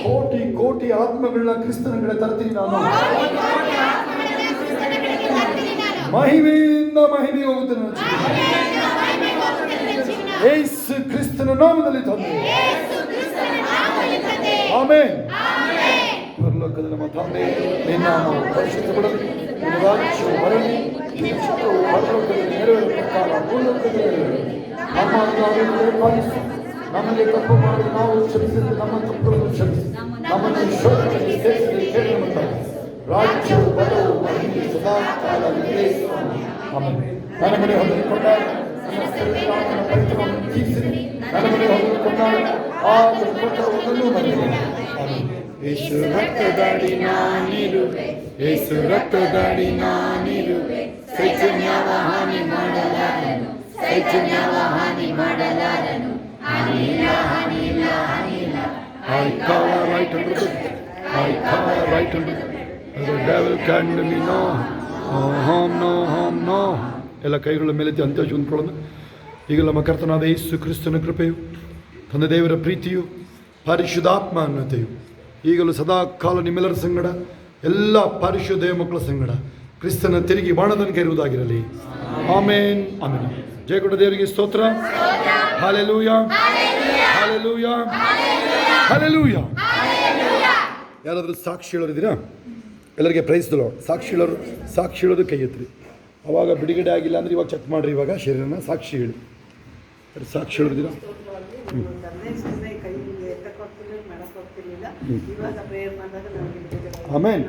ಕೋಟಿ ಕೋಟಿ ಆತ್ಮಗಳನ್ನ ಕ್ರಿಸ್ತನ ಕಡೆ ತರ್ತೀನಿ ನಾನು. ಮಹಿಮೆಯಿಂದ ಮಹಿಮೆಗೆ ಹೋಗುತ್ತೆ ನನ್ನ ಜೀವನ. ಯೇಸು ಕ್ರಿಸ್ತನ ನಾಮದಲ್ಲಿ ತಂದೆ. ಆಮೆನ್. ಪರಲೋಕದ ನಮ್ಮ ತಂದೆ, ನಿನ್ನ ನಾಮವು ಪರಿಶುದ್ಧಪಡಲಿ, ನಿನ್ನ ರಾಜ್ಯವು ಬರಲಿ, ನಿನ್ನ ಚಿತ್ತವು ಪರಲೋಕದಲ್ಲಿ ನೆರವೇರುವ ಪ್ರಕಾರ ಭೂಲೋಕದಲ್ಲಿ ನೆರವೇರಲಿ. ನಮ್ಮ ಅಪರಾಧಗಳನ್ನು ಪಾಲಿಸು. ನಮಗೆ ತಪ್ಪು ಮಾಡಿ ನಾವು ಕ್ಷಮಿಸಿದರೆ ನಮ್ಮ ತಪ್ಪುಗಳನ್ನು ಕ್ಷಮಿಸಿ. ನಮ್ಮನ್ನು ಶೋಧನೆಗೆ ಸೇರಿಸದೆ ಕೇಳಿ ರಾಜ್ಯವು ಬಲವು ಮಹಿಮೆ ಸದಾ ಕಾಲ ನಿರ್ವಹಿಸುವನು. ಆಮೆನ್. ನನ್ನ ಮನೆ ಹೊಂದಿಕೊಂಡಾಗ ನನ್ನ ಶರೀರಾತ್ಮನ ಪವಿತ್ರವನ್ನು ಜೀವಿಸಿರಿ. ನನ್ನ ಮನೆ ಹೊಂದಿಕೊಂಡಾಗ ಆ ಕೊಟ್ಟವನ್ನು ಮರೆಯಲಿ. ಯೇಸು ರಕ್ತದಾಡಿ ನಾನಿರುವೆ, ಯೇಸು ರಕ್ತದಾಡಿ ನಾನಿರುವೆ, ಸೈತನ್ಯವ ಹಾನಿ ಮಾಡಲಾರನು, ಸೈತನ್ಯವ ಹಾನಿ ಮಾಡಲಾರನು. ಹಾನಿಲ್ಲ, ಹಾನಿಲ್ಲ, ಹಾನಿಲ್ಲ. I call right under the I call right under the devil can do me no. No harm, no harm, no. ಎಲ್ಲ ಕೈಗಳ ಮೇಲೆ ಅಂತ್ಯ ಹೊಂದ್ಕೊಳ್ಳೋಣ. ಈಗ ನಮ್ಮ ಕರ್ತನಾದ ಯೇಸು ಕ್ರಿಸ್ತನ ಕೃಪೆಯು, ತಂದೆ ದೇವರ ಪ್ರೀತಿಯು, ಪರಿಶುದ್ಧಾತ್ಮ ಅನ್ನತೆಯು ಈಗಲೂ ಸದಾ ಕಾಲ ನಿಮ್ಮೆಲ್ಲರ ಸಂಗಡ, ಎಲ್ಲ ಪರಿಶುದ್ಧ ಮಕ್ಕಳ ಸಂಗಡ ಕ್ರಿಸ್ತನ ತಿರುಗಿ ಬಾಣದನಿಗೆ ಇರುವುದಾಗಿರಲಿ. ಆಮೇನ್, ಆಮೇನ್. ಜಯ ಕೊಡ ದೇವರಿಗೆ ಸ್ತೋತ್ರ. Hallelujah, hallelujah, hallelujah. ಯಾರಾದರೂ ಸಾಕ್ಷಿ ಹೇಳೋರಿದ್ದೀರಾ? ಎಲ್ಲರಿಗೆ ಪ್ರೈಸ್ ದಿ ಲಾರ್ಡ್. ಸಾಕ್ಷಿ ಹೇಳೋದು ಕೈ ಎತ್ತಿರಿ. ಅವಾಗ ಬಿಡುಗಡೆ ಆಗಿಲ್ಲ ಅಂದರೆ ಇವಾಗ ಚೆಕ್ ಮಾಡಿರಿ. ಇವಾಗ ಶರೀರನ ಸಾಕ್ಷಿ ಹೇಳಿ. ಸಾಕ್ಷಿ ಹೇಳಿದ್ದೀರಾ? ಆಮೇನ್,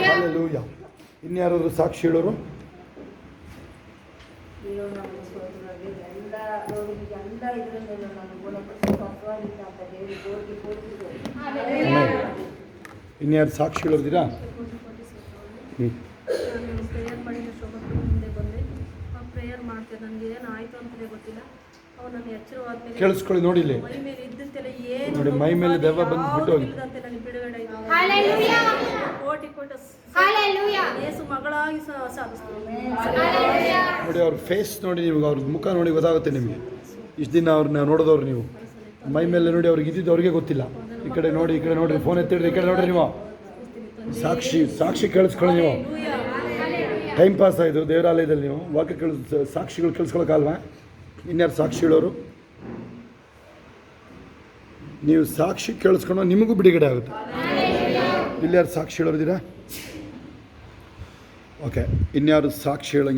ಹಲ್ಲೆಲೂಯಾ. ಇನ್ಯಾರಾದರೂ ಸಾಕ್ಷಿ ಹೇಳೋರು? ಇನ್ಯಾರು ಸಾಕ್ಷಿ ಹೇಳೋದಿರಾ? ಪ್ರೇಯರ್ ಮಾಡಿದ ಶೋಭಕ್ಕೂ ಮುಂದೆ ಬಂದೆ. ಪ್ರೇಯರ್ ಮಾಡ್ತೇನೆ. ನನಗೆ ಏನು ಆಯಿತು ಅಂತಲೇ ಗೊತ್ತಿಲ್ಲ. ಅವ್ರು ನನ್ನ ಎಚ್ಚರವಾದ ಮೇಲೆ ಕೇಳಿಸ್ಕೊಳ್ಳಿ. ನೋಡಿ ಇಲ್ಲಿ ಮೈ ಮೇಲೆ ಇದ್ದಂತೆಲ್ಲ ಏನು ನೋಡಿ, ಮೈ ಮೇಲೆ ದೆವ್ವ ಬಂದ್ಬಿಟ್ಟು ಹೋಗಿ. ನನಗೆ ಬಿಡುಗಡೆ ಆಯಿತು. ಹಲ್ಲೆಲೂಯಾ, ಕೋಟಿ ಕೋಟಿ ಹಲ್ಲೆಲೂಯಾ. ಯೇಸು ಮಗಳಾಗಿ ಸಾಧಿಸ್ತಾರೆ. ನೋಡಿ ಅವ್ರ ಫೇಸ್ ನೋಡಿ, ನಿಮ್ಗೆ ಅವ್ರ ಮುಖ ನೋಡಿ ಗೊತ್ತಾಗುತ್ತೆ ನಿಮಗೆ. ಇಷ್ಟು ದಿನ ಅವ್ರನ್ನ ನೋಡಿದವ್ರು ನೀವು ಮೈ ಮೇಲೆ ನೋಡಿ, ಅವ್ರಿಗೆ ಇದ್ದಿದ್ದು ಅವ್ರಿಗೆ ಗೊತ್ತಿಲ್ಲ. ಈ ಕಡೆ ನೋಡಿ, ಈ ಕಡೆ ನೋಡ್ರಿ, ಫೋನ್ ಎತ್ತಿಡ್ರಿ, ಈ ಕಡೆ ನೋಡ್ರಿ. ನೀವು ಸಾಕ್ಷಿ ಕೇಳಿಸ್ಕೊಳ್ಳಿ. ನೀವು ಟೈಮ್ ಪಾಸ್ ಆಯಿತು ದೇವರಾಲಯದಲ್ಲಿ, ನೀವು ವಾಕ್ಯ ಸಾಕ್ಷಿಗಳು ಕೇಳಿಸ್ಕೊಳಕ್ಕಲ್ವಾ? ಇನ್ಯಾರು ಸಾಕ್ಷಿ ಹೇಳೋರು? ನೀವು ಸಾಕ್ಷಿ ಕೇಳಿಸ್ಕೊಂಡು ನಿಮಗೂ ಬಿಡುಗಡೆ ಆಗುತ್ತೆ. ಇಲ್ಯಾರು ಸಾಕ್ಷಿ ಹೇಳೋರಿದ್ದೀರಾ? ಓಕೆ, ಇನ್ಯಾರು ಸಾಕ್ಷಿ ಹೇಳಂಗೆ